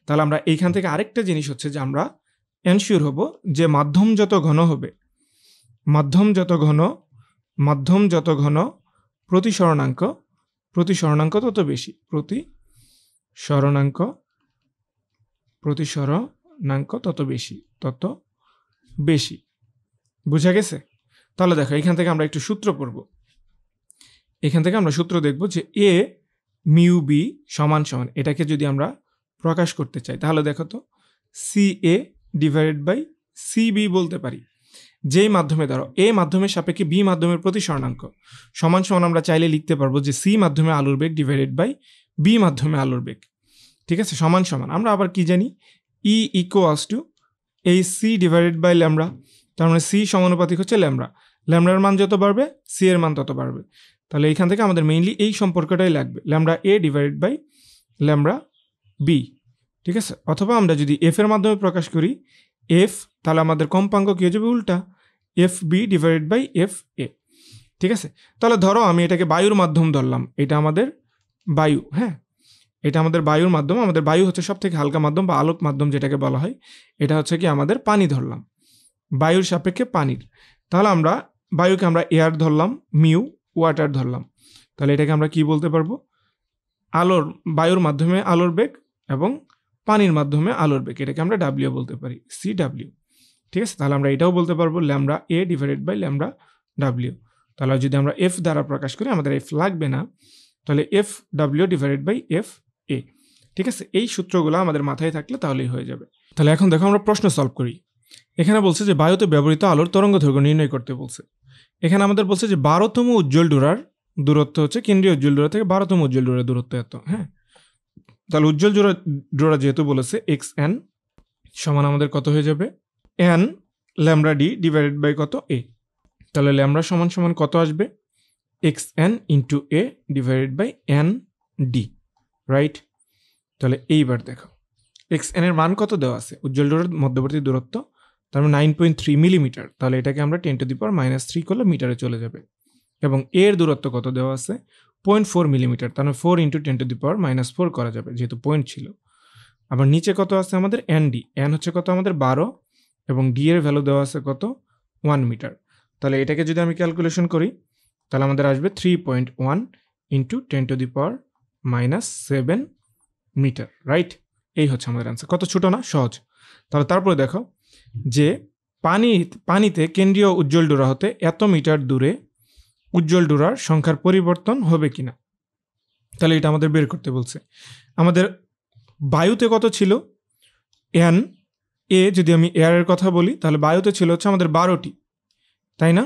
তাহলে আমরা এইখান থেকে আরেকটা জিনিস হচ্ছে যে আমরা এনশিওর হব যে মাধ্যম যত ঘন হবে, মাধ্যম যত ঘন প্রতিসরণাঙ্ক তত বেশি, প্রতিসরণাঙ্ক তত বেশি। বুঝা গেছে? তাহলে দেখো এখান থেকে আমরা একটু সূত্র পড়ব। এখান থেকে আমরা সূত্র দেখব যে এ মিউ বি সমান সমান, এটাকে যদি আমরা প্রকাশ করতে চাই তাহলে দেখো তো C A divided by C B বলতে পারি। যেই মাধ্যমে ধরো এ মাধ্যমের সাপেক্ষে বি মাধ্যমের প্রতিসরণাঙ্ক সমান সমান আমরা চাইলে লিখতে পারবো যে সি মাধ্যমে আলোর বেগ ডিভাইডেড বাই বি মাধ্যমে আলোর বেগ। ঠিক আছে, সমান সমান আমরা আবার কি জানি, ই ইকুয়ালস টু এই সি ডিভাইডেড বাই ল্যামডা। তার মানে সি সমানুপাতিক হচ্ছে ল্যামডা, ল্যামডার মান যত বাড়বে সি এর মান তত বাড়বে। তাহলে এইখান থেকে আমাদের মেইনলি এই সম্পর্কটাই লাগবে, lambda A divided by lambda B. ঠিক আছে, অথবা আমরা যদি এফ এর মাধ্যমে প্রকাশ করি এফ, তাহলে আমাদের কম্পাঙ্ক কি হয়ে যাবে উল্টা, F B divided by F A. ঠিক আছে, তাহলে ধরো আমি এটাকে বায়ুর মাধ্যম ধরলাম, এটা আমাদের বায়ু, হ্যাঁ এটা আমাদের বায়ুর মাধ্যম, আমাদের বায়ু হচ্ছে সব থেকে হালকা মাধ্যম বা আলোক মাধ্যম যেটাকে বলা হয়। এটা হচ্ছে কি আমাদের পানি ধরলাম, বায়ুর সাপেক্ষে পানির। তাহলে আমরা বায়ুকে আমরা এয়ার ধরলাম, মিউ ওয়াটার ধরলাম, তাহলে এটাকে আমরা কি বলতে পারবো, বায়ুর মাধ্যমে আলোর বেগ এবং পানির মাধ্যমে আলোর বেগ, এটাকে আমরা ডাব্লিউ বলতে পারি, সি ডাব্লিউ। ঠিক আছে, তাহলে আমরা এটাও বলতে পারবো lambda A divided by lambda W. তাহলে যদি আমরা এফ দ্বারা প্রকাশ করি, আমাদের এফ লাগবে না, তাহলে F W divided by F A. ঠিক আছে, এই সূত্রগুলো আমাদের মাথায় থাকলে তাহলেই হয়ে যাবে। তাহলে এখন দেখো আমরা প্রশ্ন সলভ করি। এখানে বলছে যে বায়ুতে ব্যবহৃত আলোর তরঙ্গ দৈর্ঘ্য নির্ণয় করতে বলছে। এখানে আমাদের বলছে যে 12তম উজ্জ্বল ডোরার দূরত্ব হচ্ছে কেন্দ্রীয় উজ্জ্বল ডোরা থেকে 12তম উজ্জ্বল ডোরার দূরত্ব এত। হ্যাঁ, তাহলে উজ্জ্বল ডোরা যেহেতু বলেছে এক্স এন সমান আমাদের কত হয়ে যাবে, N lambda D divided by কত এ। তাহলে ল্যামডা সমান সমান কত আসবে, X N into A divided by N D, right? তাহলে এইবার দেখো এক্স এন এর মান কত দেওয়া আছে, উজ্জ্বল ডোরার মধ্যবর্তী দূরত্ব, তার মানে 9.3 মিলিমিটার। তাহলে এটাকে আমরা 10⁻³ করলে মিটারে চলে যাবে। এবং এর দূরত্ব কত দেওয়া আছে, 0.4 মিলিমিটার, তার মানে 4 × 10⁻⁴ করা যাবে যেহেতু পয়েন্ট ছিল। আবার নিচে কত আছে আমাদের, এন ডি, এন হচ্ছে কত আমাদের 12 এবং ডি এর ভ্যালু দেওয়া আছে কত 1 মিটার। তাহলে এটাকে যদি আমি ক্যালকুলেশন করি তাহলে আমাদের আসবে 3.1 × 10⁻⁷ মিটার, রাইট? এই হচ্ছে আমাদের অ্যান্সার। কত ছোট না, সহজ। তাহলে তারপরে দেখো যে পানিতে কেন্দ্রীয় উজ্জ্বল ডোরা হতে এত মিটার দূরে উজ্জ্বল ডোরার সংখ্যার পরিবর্তন হবে কিনা, তাহলে এটা আমাদের বের করতে বলছে। আমাদের বায়ুতে কত ছিল, এন এ, যদি আমি এয়ারের কথা বলি তাহলে বায়ুতে ছিল হচ্ছে আমাদের 12টি, তাই না?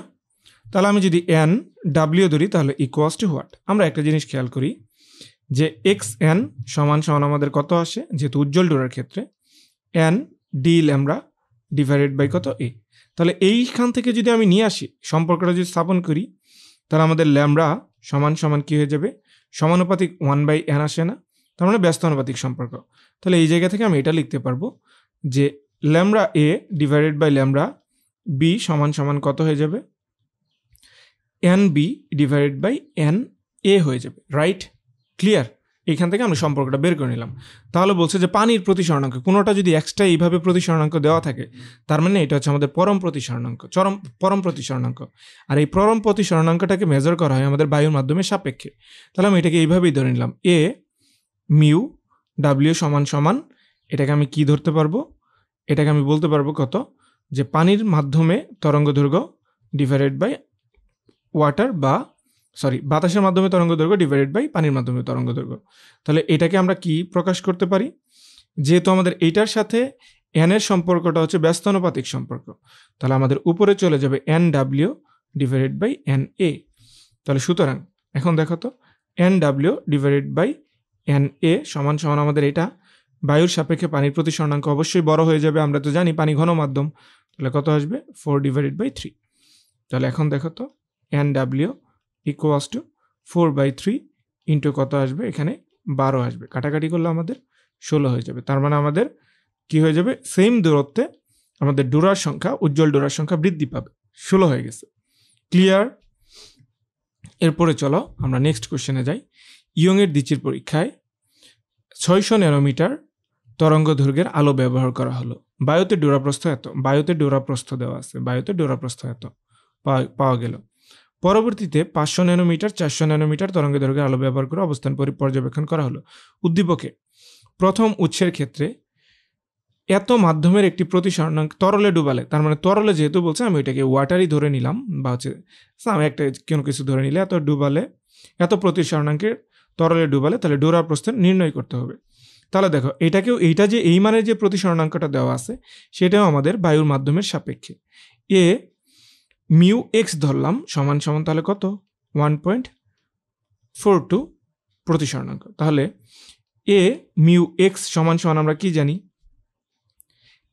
তাহলে আমি যদি এন ডাব্লিউ ধরি তাহলে ইকুয়ালস টু হোয়াট, আমরা একটা জিনিস খেয়াল করি যে এক্স এন সমান সমান আমাদের কত আসে, যেহেতু উজ্জ্বল ডোরার ক্ষেত্রে N D lambda divided by কত এ। তাহলে এইখান থেকে যদি আমি নিয়ে আসি সম্পর্কটা যদি স্থাপন করি তাহলে আমাদের ল্যামডা সমান সমান কি হয়ে যাবে, সমানুপাতিক 1/n আসে না, তার মানে ব্যস্তানুপাতিক সম্পর্ক। তাহলে এই জায়গা থেকে আমি এটা লিখতে পারবো যে lambda A divided by lambda B সমান সমান কত হয়ে যাবে, N B divided by N A হয়ে যাবে, রাইট? ক্লিয়ার? এইখান থেকে আমরা সম্পর্কটা বের করে নিলাম। তাহলে বলছে যে পানির প্রতিসরণাঙ্ক কোনোটা যদি এক্সট্রা এইভাবে প্রতিসরণাঙ্ক দেওয়া থাকে তার মানে এটা হচ্ছে আমাদের পরম প্রতিসরণাঙ্ক। আর এই পরম প্রতিসরণাঙ্কটাকে মেজার করা হয় আমাদের বায়ুর মাধ্যমে সাপেক্ষে। তাহলে আমি এটাকে এইভাবেই ধরে নিলাম, এ মিউ ডাব্লিউ সমান সমান, এটাকে আমি কি ধরতে পারবো, এটাকে আমি বলতে পারবো কত, যে পানির মাধ্যমে তরঙ্গ দৈর্ঘ্য ডিভাইডেড বাই বাতাসের মাধ্যমে তরঙ্গ দৈর্ঘ্য ডিভাইডেড বাই পানির মাধ্যমে তরঙ্গ দৈর্ঘ্য। তাহলে এটাকে আমরা কি প্রকাশ করতে পারি, যেহেতু আমাদের এইটার সাথে এন এর সম্পর্কটা হচ্ছে ব্যস্তানুপাতিক সম্পর্ক, তাহলে আমাদের উপরে চলে যাবে N W divided by N A. তাহলে সুতরাং এখন দেখো তো N W divided by N A সমান সমান আমাদের এটা বায়ুর সাপেক্ষে পানির প্রতিসরণাঙ্ক অবশ্যই বড় হয়ে যাবে, আমরা তো জানি পানি ঘন মাধ্যম, তাহলে কত আসবে 4/3। তাহলে এখন দেখো তো NW ইকুয়ালস টু 4/3 ইন্টু কত আসবে, এখানে 12 আসবে, কাটাকাটি করলে আমাদের 16 হয়ে যাবে। তার মানে আমাদের কি হয়ে যাবে, সেম দূরত্বে আমাদের ডোরার সংখ্যা, উজ্জ্বল ডোরার সংখ্যা বৃদ্ধি পাবে, 16 হয়ে গেছে। ক্লিয়ার? এরপরে চলো আমরা নেক্সট কোশ্চেনে যাই। ইয়ংয়ের দ্বিচির পরীক্ষায় 600 ন্যানোমিটার তরঙ্গ দৈর্ঘ্যের আলো ব্যবহার করা হলো। বায়ুতে ডোরাপ্রস্থ এত, বায়ুতে ডোরাপ্রস্থ দেওয়া আছে, বায়ুতে ডোরাপ্রস্থ এত পাওয়া গেল। পরবর্তীতে 500 ন্যানোমিটার 400 ন্যানোমিটার তরঙ্গ দৈর্ঘ্যের আলো ব্যবহার করে অবস্থান পর্যবেক্ষণ করা হলো। উদ্দীপকে প্রথম উৎসের ক্ষেত্রে এত মাধ্যমের একটি প্রতিসরণাঙ্ক তরলে ডুবালে, তার মানে তরলে যেহেতু বলছে আমি ওইটাকে ওয়াটারই ধরে নিলাম, বা হচ্ছে আমি একটা কোনো কিছু ধরে নিলে এত ডুবালে, এত প্রতিসরণাঙ্কের তরলে ডুবালে, তাহলে ডোরা প্রস্থের নির্ণয় করতে হবে। তাহলে দেখো এটাকেও, এইটা যে এই মানের যে প্রতিসরণাঙ্কটা দেওয়া আছে সেটাও আমাদের বায়ুর মাধ্যমের সাপেক্ষে। এ মিউ এক্স ধরলাম সমান সমান তাহলে কত, 1.42 প্রতিসরণাঙ্ক। তাহলে এ মিউ এক্স সমান সমান আমরা কি জানি,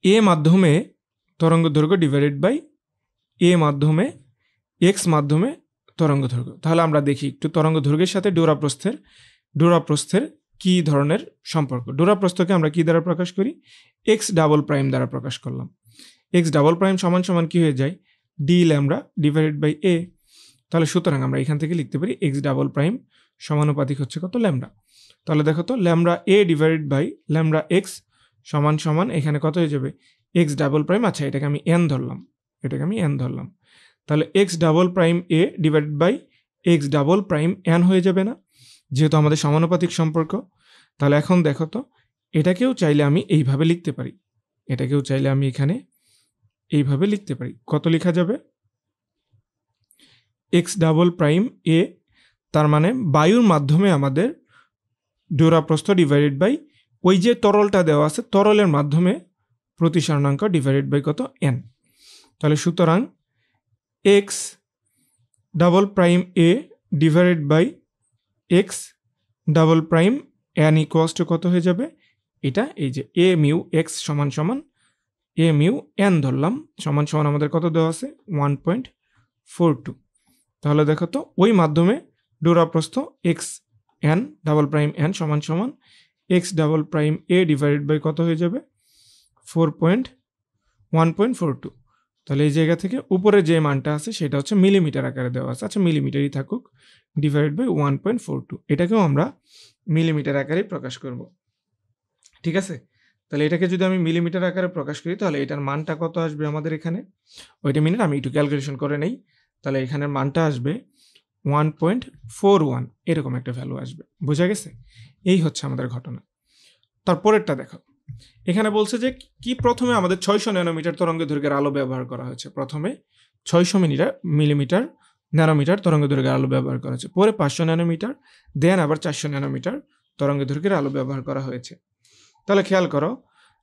এ মাধ্যমে তরঙ্গ দৈর্ঘ্য ডিভাইডেড বাই এ মাধ্যমে এক্স মাধ্যমে তরঙ্গ দৈর্ঘ্য। তাহলে আমরা দেখি একটু তরঙ্গ দৈর্ঘ্যের সাথে ডোরাপ্রস্থের কি ধরনের সম্পর্ক। ডোরাপ্রস্থকে আমরা কি দ্বারা প্রকাশ করি, এক্স ডাবল প্রাইম দ্বারা প্রকাশ করলাম। এক্স ডাবল প্রাইম সমান সমান কি হয়ে যায়, D lambda divided by a. তাহলে সুতরাং আমরা এখান থেকে লিখতে পারি এক্স ডাবল প্রাইম সমানুপাতিক হচ্ছে কত, ল্যামডা। তাহলে দেখো তো lambda A divided by lambda X সমান সমান এখানে কত হয়ে যাবে, এক্স ডাবল প্রাইম, আচ্ছা এটাকে আমি এন ধরলাম, তাহলে X double prime A divided by X double prime N হয়ে যাবে না, যেহেতু আমাদের সমানুপাতিক সম্পর্ক। তাহলে এখন দেখো তো এটাকেও চাইলে আমি এইভাবে লিখতে পারি, এটাকেও চাইলে আমি এখানে এইভাবে লিখতে পারি। কত লেখা যাবে, এক্স ডাবল প্রাইম এ, তার মানে বায়ুর মাধ্যমে আমাদের ডোরাপ্রস্থ ডিভাইডেড বাই ওই যে তরলটা দেওয়া আছে তরলের মাধ্যমে প্রতিসরণাঙ্ক ডিভাইডেড বাই কত, এন। তাহলে সুতরাং X double prime A divided by X double prime N equals to কত হয়ে যাবে, এটা এই যে এ মিউ এক্স সমান সমান এ মিউ এন ধরলাম সমান সমান আমাদের কত দেওয়া আছে, 1.42। তাহলে দেখো তো ওই মাধ্যমে ডোরাপ্রস্থ x n double prime n সমান সমান x double prime A divided by কত হয়ে যাবে, 1.42। তাহলে এই জায়গা থেকে উপরে যে মানটা আছে সেটা হচ্ছে মিলিমিটার আকারে দেওয়া আছে, আচ্ছা মিলিমিটারই থাকুক, ডিভাইড বাই 1.42, এটাকেও আমরা মিলিমিটার আকারে প্রকাশ করব। ঠিক আছে, তাহলে এটাকে যদি আমি মিলিমিটার আকারে প্রকাশ করি তাহলে এটার মানটা কত আসবে আমাদের এখানে, ওইটা মিনিট আমি একটু ক্যালকুলেশন করে নেই। তাহলে এখানের মানটা আসবে 1.41, এরকম একটা ভ্যালু আসবে। বোঝা গেছে? এই হচ্ছে আমাদের ঘটনা। তারপরেরটা দেখো, এখানে বলছে যে কি প্রথমে আমাদের 600 ন্যানোমিটার তরঙ্গ দৈর্ঘ্যের আলো ব্যবহার করা হয়েছে। প্রথমে 600 মিলিমিটার ন্যানোমিটার তরঙ্গ দৈর্ঘ্যের আলো ব্যবহার করা হয়েছে, পরে 500 ন্যানোমিটার, দেন আবার 400 ন্যানোমিটার তরঙ্গ দৈর্ঘ্যের আলো ব্যবহার করা হয়েছে। তাহলে খেয়াল করো,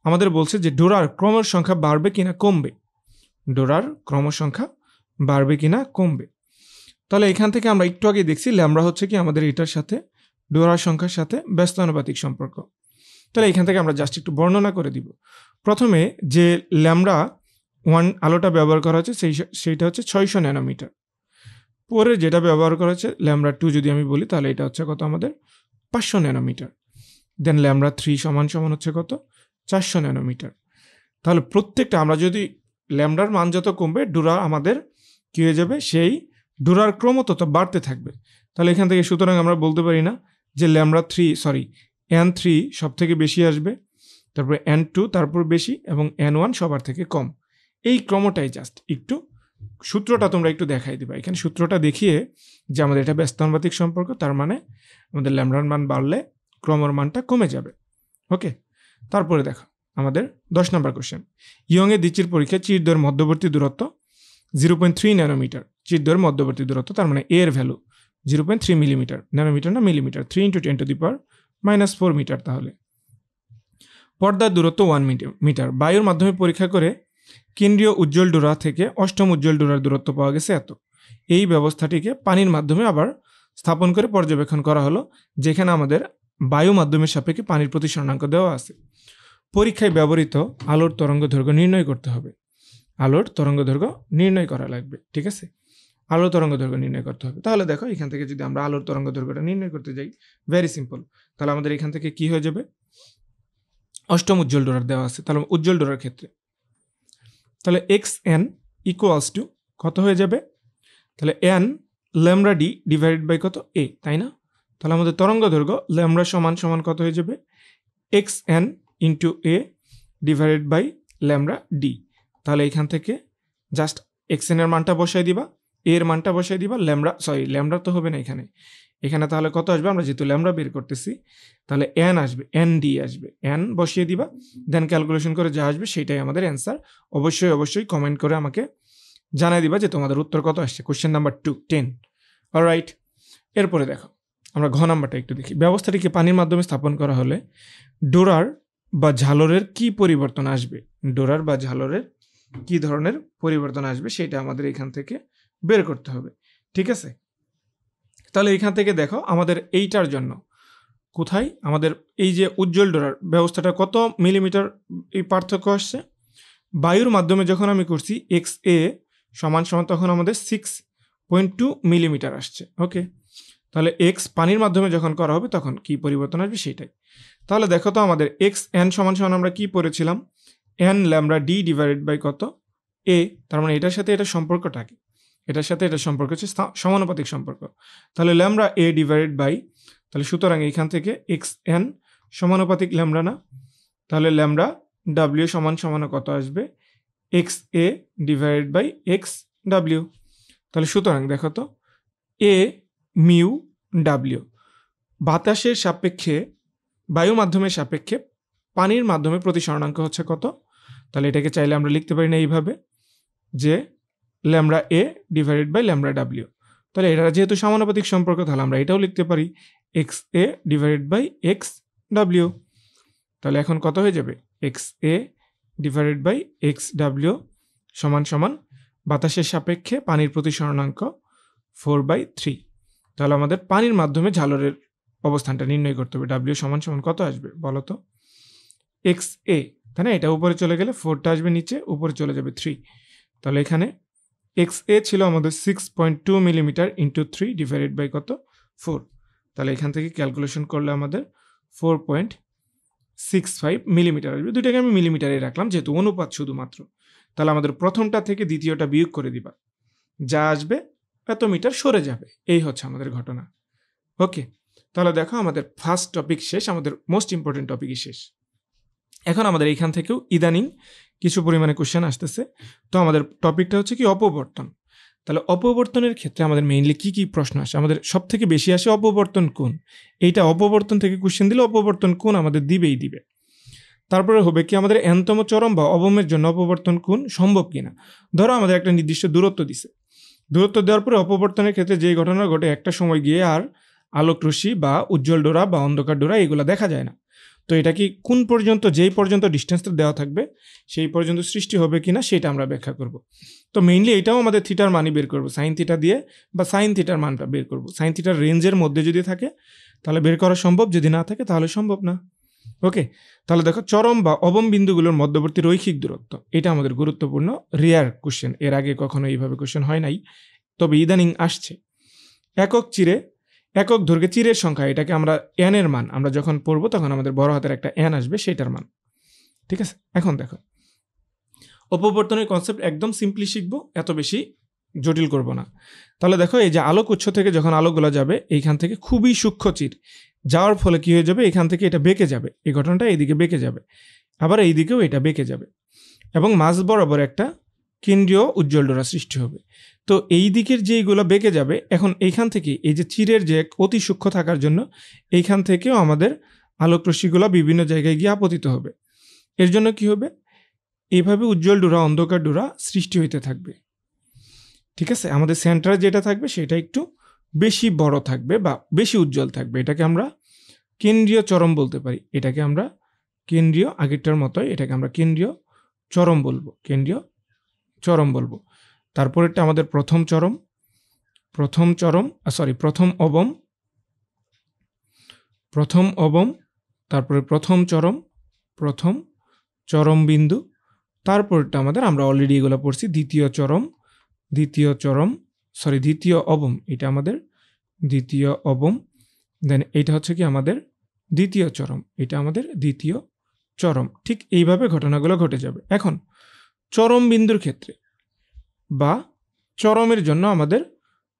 আমাদের বলছে যে ডোরার ক্রমের সংখ্যা বাড়বে কিনা কমবে, ডোরার ক্রম সংখ্যা বাড়বে কিনা কমবে। তাহলে এখান থেকে আমরা একটু আগে দেখছি ল্যামডা হচ্ছে কি আমাদের এটার সাথে ডোরার সংখ্যার সাথে ব্যস্তানুপাতিক সম্পর্ক। তাহলে এখান থেকে আমরা জাস্ট একটু বর্ণনা করে দিব। প্রথমে যে ল্যামডা 1 আলোটা ব্যবহার করা হচ্ছে সেইটা হচ্ছে 600 ন্যানোমিটার। পরে যেটা ব্যবহার করা হচ্ছে ল্যামডা 2 যদি আমি বলি তাহলে এটা হচ্ছে কত আমাদের 500 ন্যানোমিটার। দেন ল্যামডা 3 সমান সমান হচ্ছে কত 400 ন্যানোমিটার। তাহলে প্রত্যেকটা আমরা যদি ল্যামডার মান যত কমবে ডোরা আমাদের কী হয়ে যাবে, সেই ডোরার ক্রম তত বাড়তে থাকবে। তাহলে এখান থেকে সুতরাং আমরা বলতে পারি না যে ল্যামডা 3 N3 সব থেকে বেশি আসবে, তারপরে N2 তারপর বেশি এবং N1 সবার থেকে কম। এই ক্রমটাই জাস্ট একটু সূত্রটা তোমরা একটু দেখাই দিবা। এখানে সূত্রটা দেখিয়ে যে আমাদের এটা ব্যস্তানুপাতিক সম্পর্ক, তার মানে আমাদের ল্যামডার মান বাড়লে ক্রমের মানটা কমে যাবে। ওকে, তারপরে দেখো আমাদের 10 নম্বর কোশ্চেন। ইয়ংয়ের দ্বিচির পরীক্ষায় চিরদ্বয়ের মধ্যবর্তী দূরত্ব 0.3 ন্যানোমিটার। চিরদ্বয়ের মধ্যবর্তী দূরত্ব তার মানে এর ভ্যালু 0.3 মিলিমিটার, ন্যানোমিটার না মিলিমিটার, 3 × 10⁻⁻⁴ মিটার। তাহলে পর্দার দূরত্ব 1 মিটার। বায়ুর মাধ্যমে পরীক্ষা করে কেন্দ্রীয় উজ্জ্বল ডোরা থেকে অষ্টম উজ্জ্বল ডোরার দূরত্ব পাওয়া গেছে এত। এই ব্যবস্থাটিকে পানির মাধ্যমে আবার স্থাপন করে পর্যবেক্ষণ করা হলো, যেখানে আমাদের বায়ু মাধ্যমের সাপেক্ষে পানির প্রতিসরণাঙ্ক দেওয়া আছে। পরীক্ষায় ব্যবহৃত আলোর তরঙ্গ দৈর্ঘ্য নির্ণয় করতে হবে। আলোর তরঙ্গ দৈর্ঘ্য নির্ণয় করা লাগবে। ঠিক আছে, আলোর তরঙ্গ দৈর্ঘ্য নির্ণয় করতে হবে। তাহলে দেখো এখান থেকে যদি আমরা আলোর তরঙ্গ দৈর্ঘ্যটা নির্ণয় করতে যাই, ভেরি সিম্পল। তাহলে আমাদের এখান থেকে কি হয়ে যাবে, অষ্টম উজ্জ্বল ডোরার দেওয়া আছে, তাহলে উজ্জ্বল ডোরার ক্ষেত্রে তাহলে এক্স এন ইকুয়ালস টু কত হয়ে যাবে, তাহলে N lambda D divided by কত এ, তাই না? তাহলে আমাদের তরঙ্গ দৈর্ঘ্য ল্যামডা সমান সমান কত হয়ে যাবে, X N into A divided by lambda D. তাহলে এখান থেকে জাস্ট এক্স এন এর মানটা বসাই দিবা, এ এর মানটা বসাই দিবা, ল্যামডা তো হবে না এখানে তাহলে কত আসবে, আমরা যেহেতু ল্যামডা বের করতেছি তাহলে এন আসবে, এন ডি আসবে, এন বসিয়ে দিবা, দেন ক্যালকুলেশন করে যা আসবে সেটাই আমাদের অ্যান্সার। অবশ্যই কমেন্ট করে আমাকে জানাই দিবা যে তোমাদের উত্তর কত আসছে। Question number 2 10। অলরাইট, এরপরে দেখো আমরা ঘ নাম্বারটা একটু দেখি। ব্যবস্থাটিকে পানির মাধ্যমে স্থাপন করা হলে ডোরার বা ঝালরের কি পরিবর্তন আসবে, ডোরার বা ঝালরের কি ধরনের পরিবর্তন আসবে সেটা আমাদের এখান থেকে বের করতে হবে। ঠিক আছে, তাহলে এখান থেকে দেখো আমাদের এইটার জন্য কোথায় আমাদের এই যে উজ্জ্বল ডোরার ব্যবস্থাটা কত মিলিমিটার এই পার্থক্য আসছে, বায়ুর মাধ্যমে যখন আমি করছি এক্স এ সমান সমান তখন আমাদের 6.2 মিলিমিটার আসছে। ওকে, তাহলে এক্স পানির মাধ্যমে যখন করা হবে তখন কি পরিবর্তন আসবে সেটাই। তাহলে দেখো তো আমাদের এক্স এন সমান সমান আমরা কি পড়েছিলাম, N lambda D divided by কত এ, তার মানে এটার সাথে এটা সম্পর্কটা কি, এটার সাথে এটা সম্পর্ক হচ্ছে সমানুপাতিক সম্পর্ক। তাহলে ল্যামডা এ ডিভাইডেড বাই, তাহলে সুতরাং এখান থেকে এক্স এন সমানুপাতিক ল্যামডা না, তাহলে ল্যামডা ডাব্লিউ সমান সমান কত আসবে, X A divided by X W. তাহলে সুতরাং দেখো তো এ মিউ ডাব্লিউ বাতাসের সাপেক্ষে বায়ুর মাধ্যমের সাপেক্ষে পানির মাধ্যমে প্রতিসরণাঙ্ক হচ্ছে কত, তাহলে এটাকে চাইলে আমরা লিখতে পারি না এইভাবে যে lambda A divided by lambda W. তাহলে এটা যেহেতু সমানুপাতিক সম্পর্ক তাহলে আমরা এটাও লিখতে পারি X A divided by X W. তাহলে এখন কত হয়ে যাবে, X A divided by X W সমান সমান বাতাসের সাপেক্ষে পানির প্রতিসরণাঙ্ক 4/3। তাহলে আমাদের পানির মাধ্যমে ঝালরের অবস্থানটা নির্ণয় করতে হবে, ডাব্লিউ সমান সমান কত আসবে বলো তো, এক্স এ, তাই না? এটা উপরে চলে গেলে 4টা আসবে নিচে, উপরে চলে যাবে 3। তাহলে এখানে এক্স এ ছিল আমাদের 6.2 মিলিমিটার ইন্টু 3 ডিভাইডেড বাই কত 4। তাহলে এখান থেকে ক্যালকুলেশন করলে আমাদের 4.65 মিলিমিটার আসবে। দুইটাকে আমি মিলিমিটারে রাখলাম যেহেতু অনুপাত শুধুমাত্র। তাহলে আমাদের প্রথমটা থেকে দ্বিতীয়টা বিয়োগ করে দিবা, যা আসবে এত মিটার সরে যাবে, এই হচ্ছে আমাদের ঘটনা। ওকে, তাহলে দেখো আমাদের ফার্স্ট টপিক শেষ, আমাদের মোস্ট ইম্পর্টেন্ট টপিকই শেষ। এখন আমাদের এইখান থেকেও ইদানিং কিছু পরিমাণে কোশ্চেন আসতেছে। তো আমাদের টপিকটা হচ্ছে কি অপবর্তন। তাহলে অপবর্তনের ক্ষেত্রে আমাদের মেইনলি কি কি প্রশ্ন আসে, আমাদের সব থেকে বেশি আসে অপবর্তন কোণ। এইটা অপবর্তন থেকে কোশ্চেন দিলে অপবর্তন কোণ আমাদের দিবেই দিবে। তারপরে হবে কি আমাদের এনতম চরম বা অবমের জন্য অপবর্তন কোণ সম্ভব কিনা। ধরো আমাদের একটা নির্দিষ্ট দূরত্ব দিছে, দূরত্ব দেওয়ার পরে অপবর্তনের ক্ষেত্রে যেই ঘটনা ঘটে একটা সময় গিয়ে আর আলোক রশ্মি বা উজ্জ্বল ডোরা বা অন্ধকার ডোরা এগুলো দেখা যায় না। তো এটা কি কোন পর্যন্ত, যেই পর্যন্ত ডিস্টেন্সটা দেওয়া থাকবে সেই পর্যন্ত সৃষ্টি হবে কিনা সেটা আমরা ব্যাখ্যা করব। তো মেইনলি এটাও আমাদের থিটার মানই বের করব, সাইন থিটা দিয়ে বা সাইন থিটার মানটা বের করব। সাইন থিটার রেঞ্জের মধ্যে যদি থাকে তাহলে বের করা সম্ভব, যদি না থাকে তাহলে সম্ভব না। ওকে, তাহলে দেখো চরম বা অবম বিন্দুগুলোর মধ্যবর্তী রৈখিক দূরত্ব, এটা আমাদের গুরুত্বপূর্ণ রেয়ার কোশ্চেন, এর আগে কখনো এইভাবে কোশ্চেন হয় নাই, তবে ইদানিং আসছে। একক চিরে, একক দৈর্ঘ্যে চিরের সংখ্যা, এটাকে আমরা এন এর মান আমরা যখন পড়বো তখন আমাদের বড় হাতের একটা এন আসবে, সেটার মান। ঠিক আছে, এখন দেখো অপবর্তনের কনসেপ্ট একদম সিম্পলি শিখবো, এত বেশি জটিল করব না। তাহলে দেখো এই যে আলোক উৎস থেকে যখন আলোকগুলো যাবে এইখান থেকে খুবই সূক্ষ্ম চির যাওয়ার ফলে কি হয়ে যাবে, এখান থেকে এটা বেঁকে যাবে, এই ঘটনাটা এইদিকে বেঁকে যাবে, আবার এইদিকেও এটা বেঁকে যাবে এবং মাঝ বরাবর একটা কেন্দ্রীয় উজ্জ্বল ডোরা সৃষ্টি হবে। তো এই দিকের যেইগুলো বেঁকে যাবে, এখন এইখান থেকে এই যে চিরের যে অতি সূক্ষ্ম থাকার জন্য এইখান থেকেও আমাদের আলোক রশ্মিগুলো বিভিন্ন জায়গায় গিয়ে আপতিত হবে। এর জন্য কি হবে, এইভাবে উজ্জ্বল ডোরা অন্ধকার ডোরা সৃষ্টি হইতে থাকবে। ঠিক আছে, আমাদের সেন্টারে যেটা থাকবে সেটা একটু বেশি বড় থাকবে বা বেশি উজ্জ্বল থাকবে, এটাকে আমরা কেন্দ্রীয় চরম বলতে পারি। এটাকে আমরা কেন্দ্রীয়, আগেরটার মতোই এটাকে আমরা কেন্দ্রীয় চরম বলবো, কেন্দ্রীয় চরম বলবো। তারপরেরটা আমাদের প্রথম অবম, তারপরে প্রথম চরম বিন্দু। তারপরটা আমাদের আমরা অলরেডি এগুলো পড়ছি দ্বিতীয় চরম, সরি দ্বিতীয় অবম, এটা আমাদের দ্বিতীয় অবম, দেন এইটা হচ্ছে কি আমাদের দ্বিতীয় চরম, এটা আমাদের দ্বিতীয় চরম। ঠিক এইভাবে ঘটনাগুলো ঘটে যাবে। এখন চরম বিন্দুর ক্ষেত্রে বা চরমের জন্য আমাদের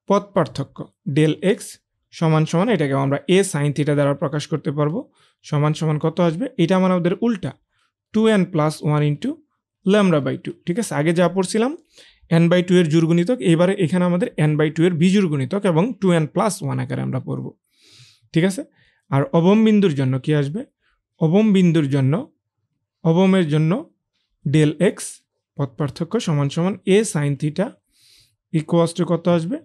পথ পার্থক্য ডেল এক্স সমান সমান, এটাকে আমরা এ সাইন থিটা দ্বারা প্রকাশ করতে পারবো, সমান সমান কত আসবে, এটা আমাদের উল্টা 2n + 1 ইন্টু λ/2। ঠিক আছে, আগে যা পড়ছিলাম n/2 এর জোড় গুণিতক, এবারে এখানে আমাদের n/2 এর বিজোড় গুণিতক এবং 2n + 1 আকারে আমরা পড়ব। ঠিক আছে, আর অবম বিন্দুর জন্য কি আসবে, অবম বিন্দুর জন্য অবমের জন্য ডেল এক্স পথ পার্থক্য সমান সমান এ সাইন থিটা ইকুয়ালস টু কত আসবে,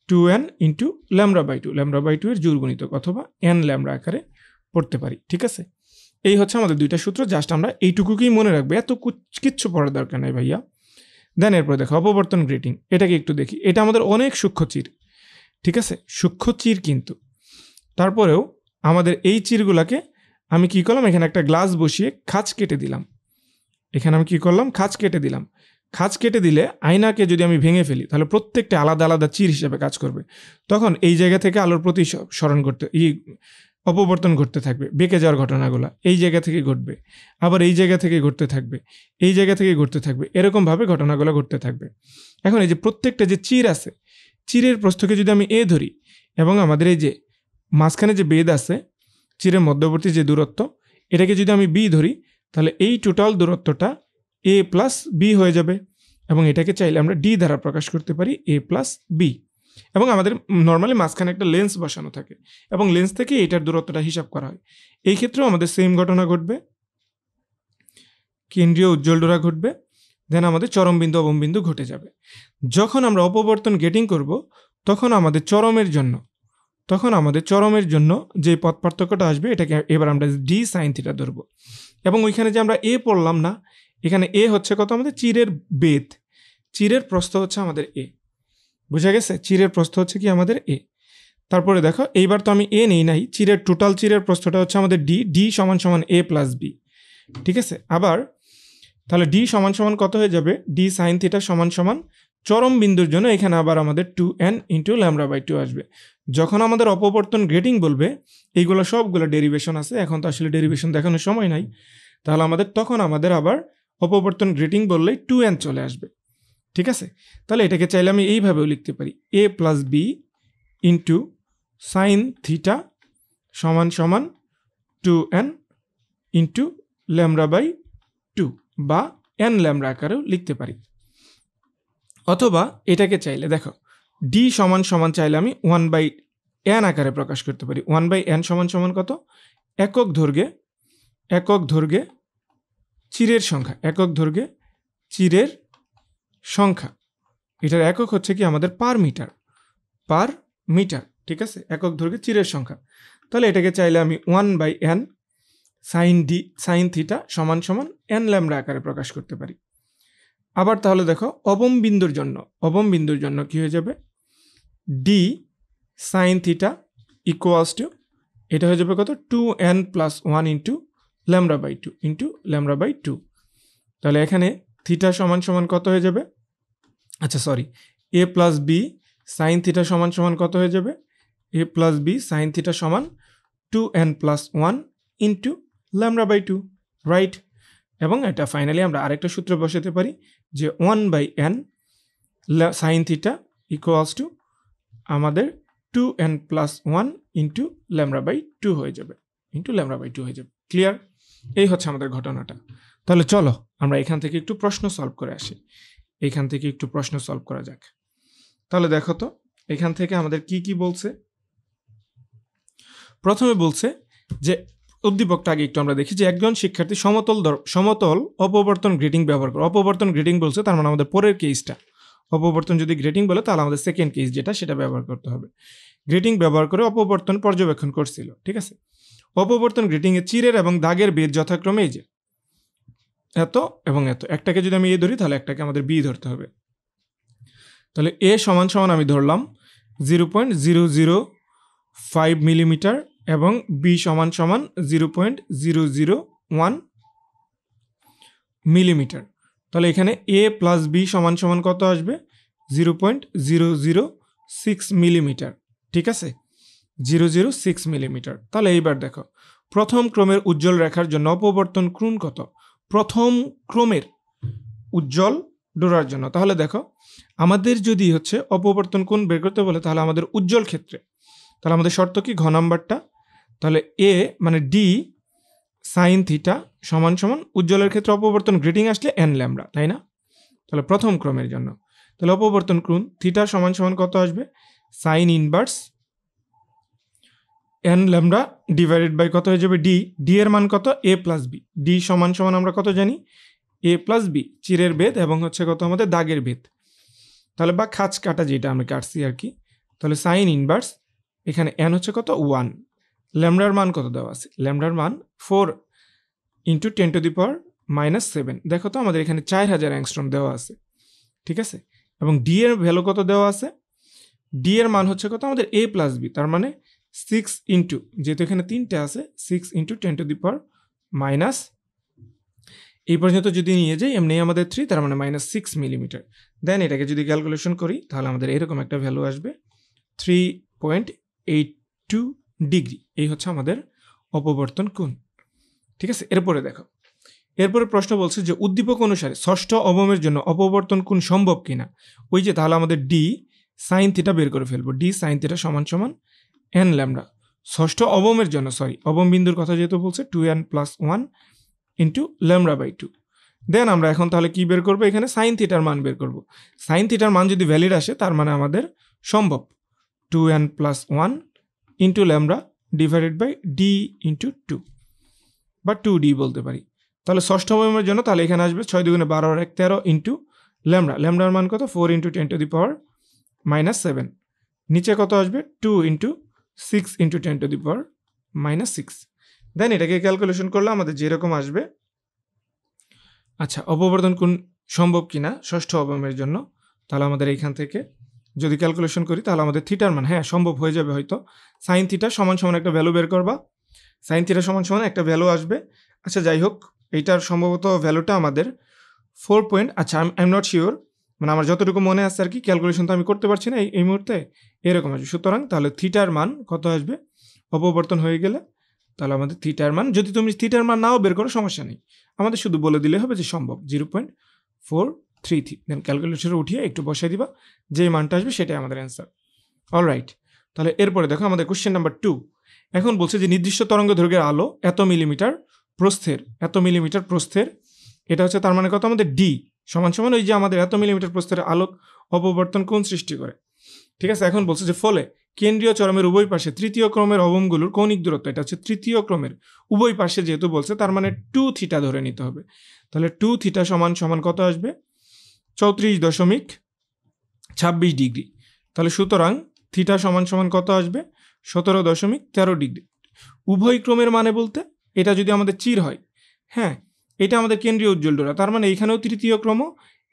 2n ইন্টু λ/2, λ/2 এর জোড় গুণিতক অথবা n λ আকারে পড়তে পারি। ঠিক আছে, এই হচ্ছে আমাদের দুইটা সূত্র, জাস্ট আমরা এইটুকুকেই মনে রাখবো, এত কিচ্ছু পড়ার দরকার নাই ভাইয়া। দেন এরপর দেখো অপবর্তন গ্রেটিং, এটাকে একটু দেখি। এটা আমাদের অনেক সূক্ষ্ম চির, ঠিক আছে, সূক্ষ্ম চির, কিন্তু তারপরেও আমাদের এই চিরগুলাকে আমি কি করলাম, এখানে একটা গ্লাস বসিয়ে খাঁজ কেটে দিলাম। এখানে আমি কি করলাম, খাঁজ কেটে দিলাম। খাঁজ কেটে দিলে আয়নাকে যদি আমি ভেঙে ফেলি তাহলে প্রত্যেকটা আলাদা আলাদা চির হিসেবে কাজ করবে। তখন এই জায়গা থেকে আলোর প্রতি স্মরণ করতে অপবর্তন ঘটতে থাকবে, বেঁকে যাওয়ার ঘটনাগুলো এই জায়গা থেকে ঘটবে, আবার এই জায়গা থেকে ঘটতে থাকবে, এই জায়গা থেকে ঘটতে থাকবে, এরকমভাবে ঘটনাগুলো ঘটতে থাকবে। এখন এই যে প্রত্যেকটা যে চির আছে, চিরের প্রস্থকে যদি আমি এ ধরি এবং আমাদের এই যে মাঝখানে যে বেদ আছে চিরের মধ্যবর্তী যে দূরত্ব, এটাকে যদি আমি বি ধরি তাহলে এই টোটাল দূরত্বটা এ প্লাস বি হয়ে যাবে এবং এটাকে চাইলে আমরা ডি দ্বারা প্রকাশ করতে পারি এ প্লাস বি। এবং আমাদের নর্মালি মাঝখানে একটা লেন্স বসানো থাকে এবং লেন্স থেকে এটার দূরত্বটা হিসাব করা হয়। এই ক্ষেত্রেও আমাদের সেম ঘটনা ঘটবে, কেন্দ্রীয় উজ্জ্বল ডোরা ঘটবে, দেন আমাদের চরম বিন্দু অবম বিন্দু ঘটে যাবে। যখন আমরা অপবর্তন গেটিং করব তখন আমাদের চরমের জন্য যে পথ পার্থক্যটা আসবে এটাকে এবার আমরা ডি সাইন থিটা ধরব। এবং ওইখানে যে আমরা এ পড়লাম না, এখানে এ হচ্ছে কত, আমাদের চিরের বেদ, চিরের প্রস্থ হচ্ছে আমাদের এ, বুঝা গেছে, চিরের প্রস্থ হচ্ছে কি আমাদের এ। তারপরে দেখো এইবার তো আমি এ নেই নাই, চিরের টোটাল চিরের প্রস্থটা হচ্ছে আমাদের ডি, ডি সমান সমান এ প্লাস বি। ঠিক আছে, আবার তাহলে ডি সমান সমান কত হয়ে যাবে, ডি সাইন থিটা সমান সমান চরম বিন্দুর জন্য এখানে আবার আমাদের 2n ইন্টু λ/2 আসবে। যখন আমাদের অপবর্তন গ্রেটিং বলবে, এইগুলো সবগুলো ডেরিভেশন আছে, এখন তো আসলে ডেরিভেশন দেখানোর সময় নাই, তাহলে তখন আমাদের আবার অপবর্তন গ্রেটিং বললেই 2n চলে আসবে। ঠিক আছে, তাহলে এটাকে চাইলে আমি এইভাবেও লিখতে পারি, a plus b into sine theta সমান সমান 2n ইন্টু λ/2 বা n λ আকারেও লিখতে পারি। অথবা এটাকে চাইলে দেখো ডি সমান সমান চাইলে আমি 1/n আকারে প্রকাশ করতে পারি। 1/n সমান সমান কত, একক দৈর্ঘ্যে চিরের সংখ্যা, একক দৈর্ঘ্যে চিরের সংখ্যা, এটার একক হচ্ছে কি আমাদের পার মিটার। ঠিক আছে, একক দৈর্ঘ্যে চিরের সংখ্যা। তাহলে এটাকে চাইলে আমি 1/n সাইন থিটা সমান সমান n λ আকারে প্রকাশ করতে পারি। আবার তাহলে দেখো অবম বিন্দুর জন্য কি হয়ে যাবে, D sine theta equals to এটা হয়ে যাবে কত, 2n + 1 ইন্টু λ/2 তাহলে এখানে থিটা সমান সমান কত হয়ে যাবে, আচ্ছা সরি, এ প্লাস বি সাইন থিটা সমান সমান কত হয়ে যাবে, এ প্লাস বি সাইন থিটা সমান 2n + 1 ইন্টু λ/2, রাইট। এবং এটা ফাইনালি আমরা আরেকটা সূত্র বসাতে পারি যে 1/n sine theta equals to আমাদের 2n + 1 ইন্টু λ/2 হয়ে যাবে, ক্লিয়ার? এই হচ্ছে আমাদের ঘটনাটা। তাহলে চলো আমরা এখান থেকে একটু প্রশ্ন সলভ করে আসি, সলভ করা যাক। তাহলে দেখো তো এখান থেকে আমাদের কি বলছে। প্রথমে বলছে যে উদ্দীপকটা আগে একটু আমরা দেখি যে একজন শিক্ষার্থী সমতল অপবর্তন গ্রেটিং ব্যবহার করে, অপবর্তন গ্রেটিং বলছে তার মানে আমাদের পরের কেসটা, অপবর্তন যদি গ্রেটিং বলে তাহলে আমাদের সেকেন্ড কেস সেটা ব্যবহার করতে হবে। গ্রেটিং ব্যবহার করে অপবর্তন পর্যবেক্ষণ করছিল। ঠিক আছে, অপবর্তন গ্রেটিং এর চিরের এবং দাগের বেদ যথাক্রমে এই যে এত এবং এত, একটাকে যদি আমি এ ধরি তাহলে একটাকে আমাদের বি ধরতে হবে। তাহলে এ সমান সমান আমি ধরলাম 0.005 মিলিমিটার এবং বি সমান সমান 0.001 মিলিমিটার। তাহলে এখানে এ প্লাস বি সমান সমান কত আসবে, 0.006 মিলিমিটার, ঠিক আছে, 006 মিলিমিটার। তাহলে এইবার দেখো প্রথম ক্রমের উজ্জ্বল রেখার জন্য অপবর্তন কোণ কত, প্রথম ক্রমের উজ্জ্বল ডোরার জন্য। তাহলে দেখো আমাদের যদি হচ্ছে অপবর্তন কোণ বের করতে বলে তাহলে আমাদের উজ্জ্বল ক্ষেত্রে, তাহলে আমাদের শর্ত কি ঘ নাম্বারটা, তাহলে এ মানে ডি সাইন থিটা সমান সমান উজ্জ্বলের ক্ষেত্রে অপবর্তন গ্রেটিং আসলে এন ল্যামডা, তাই না? তাহলে প্রথম ক্রমের জন্য তাহলে অপবর্তন কোণ থিটা সমান সমান কত আসবে, sine inverse N lambda divided by কত হয়ে যাবে ডি, ডি এর মান কত এ প্লাস বি, ডি সমান সমান আমরা কত জানি এ প্লাস বি, চিরের বেদ এবং হচ্ছে কত আমাদের দাগের বেদ, তাহলে বা খাঁজ কাটা যেটা আমি কাটছি আর কি। তাহলে সাইন ইনভার্স এখানে এন হচ্ছে কত 1, ল্যামডার মান কত দেওয়া আছে, ল্যামডার মান 4 ইন্টু 10⁻⁻7। দেখো তো আমাদের এখানে 4000 অ্যাংস্ট্রম দেওয়া আছে, ঠিক আছে, এবং ডি এর ভ্যালু কত দেওয়া আছে, ডি এর মান হচ্ছে কত আমাদের এ প্লাস বি, তার মানে 6 ইন্টু, যেহেতু এখানে 3টে আছে 6 ইন্টু 10⁻⁻, এই পর্যন্ত যদি নিয়ে যাই এমনি আমাদের 3, তার মানে -6 মিলিমিটার। দেন এটাকে যদি ক্যালকুলেশন করি তাহলে আমাদের এরকম একটা ভ্যালু আসবে 3.82 ডিগ্রি। এই হচ্ছে আমাদের অপবর্তন কোণ, ঠিক আছে। এরপরে দেখো, এরপরে প্রশ্ন বলছে যে উদ্দীপক অনুসারে ষষ্ঠ অবমের জন্য অপবর্তন কোণ সম্ভব কিনা। ওই যে তাহলে আমাদের ডি সাইন থিটা বের করে ফেলবো, ডি সাইন থিটা সমান সমান এন ল্যামডা ষষ্ঠ অবমের জন্য, সরি অবম বিন্দুর কথা যেহেতু বলছে 2n + 1 ইন্টু ল্যামডা বাই 2। দেন আমরা এখন তাহলে কি বের করবো, এখানে সাইন থিটার মান বের করব। সাইন থিটার মান যদি ভ্যালিড আসে তার মানে আমাদের সম্ভব 2n + 1 into lambda divided by D into 2 বা 2d বলতে পারি। তাহলে ষষ্ঠ অবমের জন্য তাহলে এখানে আসবে 6 × 2 = 12 আর 1 13 ইন্টু ল্যামডা, ল্যামডার মান কত 4 ইন্টু 10⁻⁻7, নিচে কত আসবে 2 ইন্টু 6 ইন্টু 10⁻⁻6। দেন এটাকে ক্যালকুলেশন করলে আমাদের যেরকম আসবে। আচ্ছা, অপবর্তন কোণ সম্ভব কিনা ষষ্ঠ অবমের জন্য, তাহলে আমাদের এইখান থেকে যদি ক্যালকুলেশন করি তাহলে আমাদের থিটার মান, হ্যাঁ সম্ভব হয়ে যাবে হয়তো, সাইন থিটা সমান সমান একটা ভ্যালু বের করবা, সাইন থিটা সমান সমান একটা ভ্যালু আসবে। আচ্ছা যাই হোক, এইটার সম্ভবত ভ্যালুটা আমাদের 4 পয়েন্ট, আচ্ছা আই এম নট শিওর, মানে আমার যতটুকু মনে আছে আর কি, ক্যালকুলেশন তো আমি করতে পারছি না এই মুহূর্তে, এরকম আসবে। সুতরাং তাহলে থিটার মান কত আসবে অপবর্তন হয়ে গেলে, তাহলে আমাদের থিটার মান, যদি তুমি থিটার মান নাও বের করো সমস্যা নেই, আমাদের শুধু বলে দিলে হবে যে সম্ভব 0.433। দেন ক্যালকুলেশনে উঠিয়ে একটু বসাই দিবা, যে মানটা আসবে সেটাই আমাদের অ্যান্সার। অলরাইট, তাহলে এরপরে দেখো আমাদের কোশ্চেন নাম্বার 2। এখন বলছে যে নির্দিষ্ট তরঙ্গ দৈর্ঘ্যের আলো এত মিলিমিটার প্রস্থের, এত মিলিমিটার প্রস্থের, এটা হচ্ছে তার মানে কত আমাদের ডি সমান সমান ওই যে আমাদের এত মিলিমিটার প্রস্থের আলোক অপবর্তন কোণ সৃষ্টি করে, ঠিক আছে। এখন বলছে যে ফলে কেন্দ্রীয় চরমের উভয় পাশে তৃতীয় ক্রমের অবমগুলোর কৌণিক দূরত্ব, এটা হচ্ছে তৃতীয় ক্রমের উভয় পাশে যেহেতু বলছে তার মানে 2 থিটা ধরে নিতে হবে। তাহলে 2 থিটা সমান সমান কত আসবে 34.26 ডিগ্রি। তাহলে সুতরাং থিটা সমান সমান কত আসবে 17.13 ডিগ্রি। উভয় ক্রমের মানে বলতে এটা যদি আমাদের চির হয়, হ্যাঁ এটা আমাদের কেন্দ্রীয় উজ্জ্বল ডোরা, তার মানে এইখানেও তৃতীয় ক্রম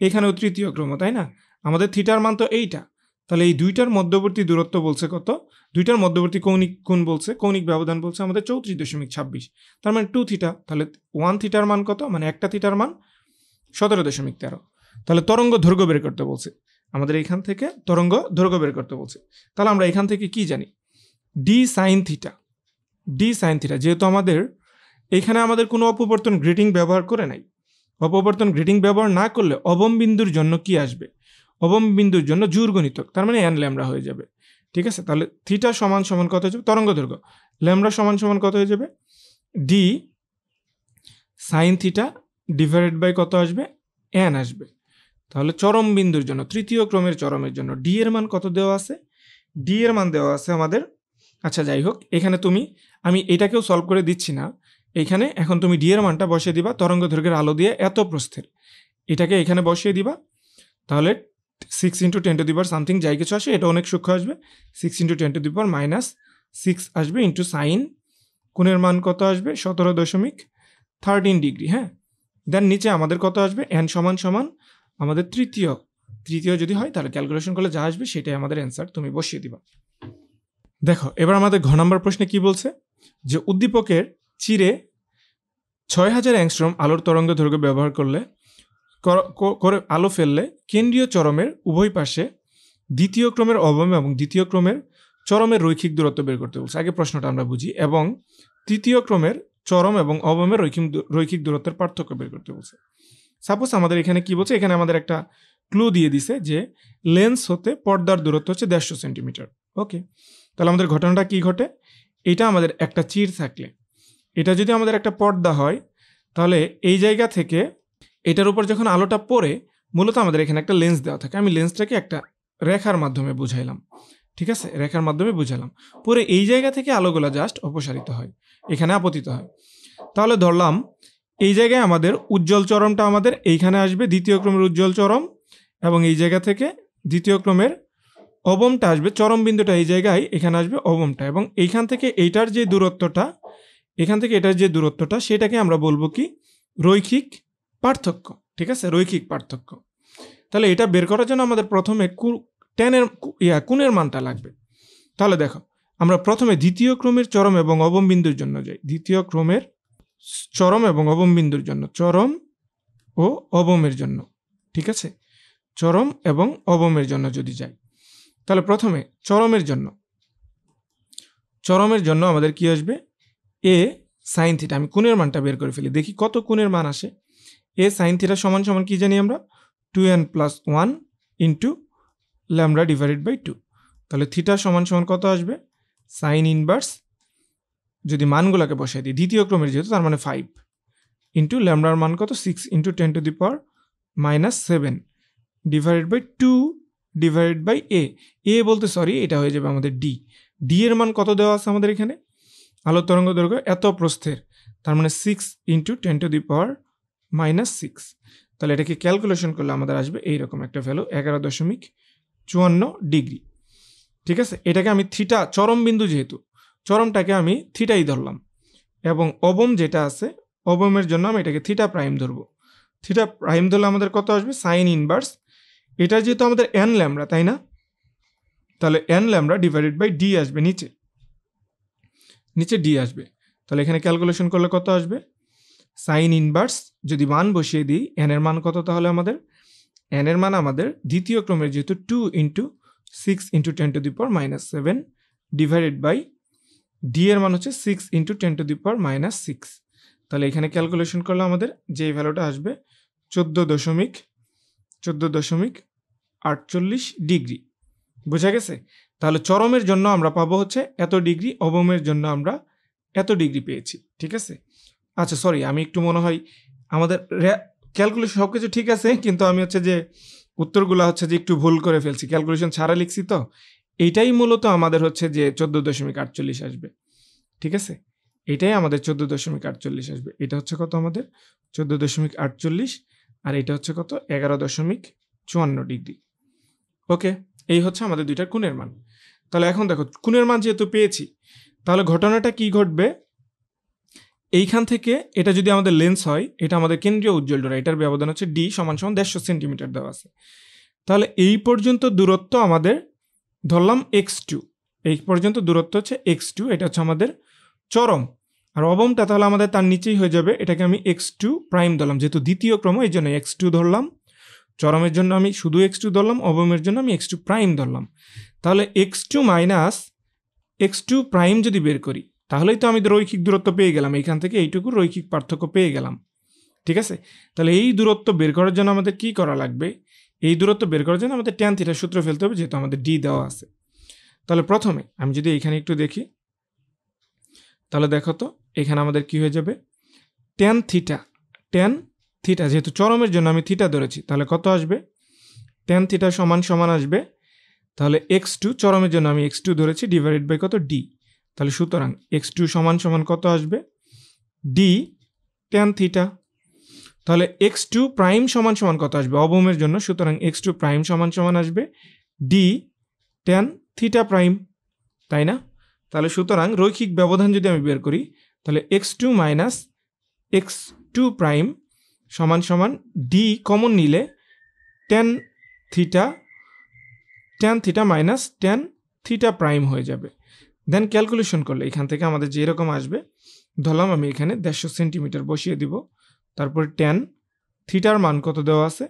এখানেও তৃতীয় ক্রম, তাই না? আমাদের থিটার মান তো এইটা, তাহলে এই দুইটার মধ্যবর্তী দূরত্ব বলছে কত, দুইটার মধ্যবর্তী কৌণিক কোণ বলছে, কৌণিক ব্যবধান বলছে আমাদের 34.26, তার মানে 2 থিটা, তাহলে 1 থিটার মান কত, মানে একটা থিটার মান 17.13। তাহলে তরঙ্গ দৈর্ঘ্য বের করতে বলছে আমাদের, এইখান থেকে তরঙ্গ দৈর্ঘ্য বের করতে বলছে। তাহলে আমরা এখান থেকে কি জানি, D sine theta, D sine theta, যেহেতু আমাদের এখানে আমাদের কোনো অপবর্তন গ্রেটিং ব্যবহার করে নাই, অপবর্তন গ্রেটিং ব্যবহার না করলে অবম বিন্দুর জন্য কি আসবে, অবম বিন্দুর জন্য জোড় গণিতক, তার মানে এন ল্যামডা হয়ে যাবে, ঠিক আছে। তাহলে থিটা সমান সমান কত হয়ে যাবে তরঙ্গ দৈর্ঘ্য, ল্যামডা সমান সমান কত হয়ে যাবে D sine theta divided by কত আসবে এন আসবে। তাহলে চরম বিন্দুর জন্য, তৃতীয় ক্রমের চরমের জন্য ডি এর মান কত দেওয়া আছে, ডি এর মান দেওয়া আছে আমাদের, আচ্ছা যাই হোক এখানে তুমি, আমি এটাকেও সলভ করে দিচ্ছি না, এইখানে এখন তুমি ডি এর মানটা বসিয়ে দিবা তরঙ্গ দৈর্ঘ্যের আলো দিয়ে এত প্রস্থের, এটাকে এখানে বসিয়ে দিবা, তাহলে 6 × 10⁻something যাই কিছু আসে, এটা অনেক সূক্ষ্ম আসবে, 6 × 10⁻⁻6 আসবে ইন্টু সাইন কোণের মান কত আসবে 17.13 ডিগ্রি, হ্যাঁ। দেন নিচে আমাদের কত আসবে এন সমান সমান আমাদের তৃতীয় যদি হয় তাহলে ক্যালকুলেশন করলে যা আসবে সেটাই আমাদের অ্যান্সার, তুমি বসিয়ে দিবা। দেখো এবার আমাদের ঘ নম্বর প্রশ্নে কি বলছে, যে উদ্দীপকের চিরে 6000 অ্যাংস্ট্রম আলোর তরঙ্গ দৈর্ঘ্য ব্যবহার করলে করে আলো ফেললে কেন্দ্রীয় চরমের উভয় পাশে দ্বিতীয় ক্রমের অবম এবং দ্বিতীয় ক্রমের চরমের রৈখিক দূরত্ব বের করতে বলছে। আগে প্রশ্নটা আমরা বুঝি। এবং তৃতীয় ক্রমের চরম এবং অবমের রৈখিক দূরত্বের পার্থক্য বের করতে বলছে। সাপোজ আমাদের এখানে কি বলছে, এখানে আমাদের একটা ক্লু দিয়ে দিছে যে লেন্স হতে পর্দার দূরত্ব হচ্ছে 150 সেন্টিমিটার। ওকে, তাহলে আমাদের ঘটনাটা কি ঘটে, এটা আমাদের একটা চির থাকলে, এটা যদি আমাদের একটা পর্দা হয়, তাহলে এই জায়গা থেকে এটার উপর যখন আলোটা পড়ে, মূলত আমাদের এখানে একটা লেন্স দেওয়া থাকে। আমি লেন্সটাকে একটা রেখার মাধ্যমে বুঝাইলাম, ঠিক আছে, রেখার মাধ্যমে বুঝালাম। পরে এই জায়গা থেকে আলোগুলো জাস্ট অপসারিত হয়, এখানে আপতিত হয়। তাহলে ধরলাম এই জায়গায় আমাদের উজ্জ্বল চরমটা আমাদের এইখানে আসবে, দ্বিতীয় ক্রমের উজ্জ্বল চরম, এবং এই জায়গা থেকে দ্বিতীয় ক্রমের অবমটা আসবে, চরম বিন্দুটা এই জায়গায়, এখানে আসবে অবমটা, এবং এইখান থেকে এইটার যে দূরত্বটা, এখান থেকে এটার যে দূরত্বটা, সেটাকে আমরা বলবো কি, রৈখিক পার্থক্য। ঠিক আছে, রৈখিক পার্থক্য। তাহলে এটা বের করার জন্য আমাদের প্রথমে কোণের মানটা লাগবে। তাহলে দেখো, আমরা প্রথমে দ্বিতীয় ক্রমের চরম এবং অবম বিন্দুর জন্য যাই। দ্বিতীয় ক্রমের চরম এবং অবম বিন্দুর জন্য, চরম ও অবমের জন্য, ঠিক আছে, চরম এবং অবমের জন্য যদি যাই, তাহলে প্রথমে চরমের জন্য আমাদের কি আসবে, এ সাইন থিটা। আমি কোণের মানটা বের করে ফেলি, দেখি কত কোণের মান আসে। এ সাইন থিটা সমান সমান কি জানি আমরা, 2n+1 into lambda divided by 2। তাহলে থিটা সমান সমান কত আসবে, সাইন ইনভার্স, যদি মানগুলোকে বসাই দিই, দ্বিতীয় ক্রমের যেহেতু, তার মানে 5 ইন্টু ল্যামডার মান কত, 6 into 10⁻⁻7 divided by 2 divided by a বলতে সরি, এটা হয়ে যাবে আমাদের ডি এর মান কত দেওয়া আছে আমাদের এখানে, আলোর তরঙ্গ দৈর্ঘ্য এত প্রস্থের, তার মানে 6 ইন্টু 10⁻⁻6। তাহলে এটাকে ক্যালকুলেশন করলে আমাদের আসবে এইরকম একটা ভ্যালু, 11.54 ডিগ্রি। ঠিক আছে, এটাকে আমি থিটা, চরম বিন্দু যেহেতু, চরমটাকে আমি থিটাই ধরলাম, এবং অবম যেটা আছে, অবমের জন্য আমি এটাকে থিটা প্রাইম ধরবো। থিটা প্রাইম ধরলে আমাদের কত আসবে, সাইন ইনভার্স, এটা যেহেতু আমাদের এন ল্যামডা, তাই না, তাহলে N lambda divided by D আসবে, নিচে ডি আসবে। তাহলে এখানে ক্যালকুলেশন করলে কত আসবে, সাইন ইনভার্স, যদি মান বসিয়ে দিই, এন এর মান কত, তাহলে আমাদের এন এর মান আমাদের দ্বিতীয় ক্রমের যেহেতু 2 into 6 into 10⁻⁷ divided by D এর মান হচ্ছে 6 ইন্টু 10⁻⁶। তাহলে এখানে ক্যালকুলেশন করলে আমাদের যে ভ্যালুটা আসবে 14.48 ডিগ্রি। বোঝা গেছে? তাহলে চরমের জন্য আমরা পাবো হচ্ছে এত ডিগ্রি, অবমের জন্য আমরা এত ডিগ্রি পেয়েছি। ঠিক আছে, আচ্ছা সরি, আমি একটু মনে হয় আমাদের ক্যালকুলেশন সব কিছু ঠিক আছে, কিন্তু আমি হচ্ছে যে উত্তরগুলো হচ্ছে যে একটু ভুল করে ফেলছি, ক্যালকুলেশন ছাড়া লিখছি, তো এইটাই মূলত আমাদের হচ্ছে যে 14.48 আসবে। ঠিক আছে, এটাই আমাদের 14.48 আসবে। এটা হচ্ছে কত আমাদের 14.48, আর এটা হচ্ছে কত 11.54 ডিগ্রি। ওকে, এই হচ্ছে আমাদের দুইটার কোণের মান। তাহলে এখন দেখো, কোণের মান যেহেতু পেয়েছি, তাহলে ঘটনাটা কি ঘটবে, এইখান থেকে এটা যদি আমাদের লেন্স হয়, এটা আমাদের কেন্দ্রীয় উজ্জ্বল ডোরা, এটার ব্যবধান হচ্ছে ডি সমান সমান 150 সেন্টিমিটার দেওয়া আছে। তাহলে এই পর্যন্ত দূরত্ব আমাদের ধরলাম x2, এই পর্যন্ত দূরত্ব হচ্ছে x2, এটা হচ্ছে আমাদের চরম, আর অবমটা তাহলে আমাদের তার নিচেই হয়ে যাবে, এটাকে আমি x2 প্রাইম ধরলাম, যেহেতু দ্বিতীয় ক্রম এই জন্য x2 ধরলাম, চরমের জন্য আমি শুধু x2 ধরলাম, অবমের জন্য আমি x2 প্রাইম ধরলাম। তাহলে x2 মাইনাস x2 প্রাইম যদি বের করি, তাহলেই তো আমি রৈখিক দূরত্ব পেয়ে গেলাম, এইখান থেকে এইটুকু রৈখিক পার্থক্য পেয়ে গেলাম। ঠিক আছে, তাহলে এই দূরত্ব বের করার জন্য আমাদের কি করা লাগবে, এই দূরত্ব বের করার জন্য আমাদের ট্যান থিটার সূত্র ফেলতে হবে, যেহেতু আমাদের ডি দেওয়া আছে। তাহলে প্রথমে আমি যদি এইখানে একটু দেখি, তাহলে দেখো তো এখানে আমাদের কি হয়ে যাবে, ট্যান থিটা যেহেতু চরমের জন্য আমি থিটা ধরেছি, তাহলে কত আসবে, ট্যান থিটা সমান সমান আসবে, তাহলে x2 চরমের জন্য আমি x2 ধরেছি, ডিভাইডেড বাই কত ডি। তাহলে সুতরাং x2 সমান সমান কত আসবে, ডি ট্যান থিটা। তাহলে x2 প্রাইম সমান সমান কত আসবে অবমের জন্য, সুতরাং x2 প্রাইম সমান সমান আসবে ডি ট্যান থিটা প্রাইম, তাই না? তাহলে সুতরাং রৈখিক ব্যবধান যদি আমি বের করি, তাহলে x2 মাইনাস x2 প্রাইম সমান সমান ডি কমন নিলে tan theta minus tan theta prime হয়ে যাবে। দেন ক্যালকুলেশন করলে এখান থেকে আমাদের যে এরকম আসবে, ধরলাম আমি এখানে 150 সেন্টিমিটার বসিয়ে দিব, তারপর ট্যান থিটার মান কত দেওয়া আছে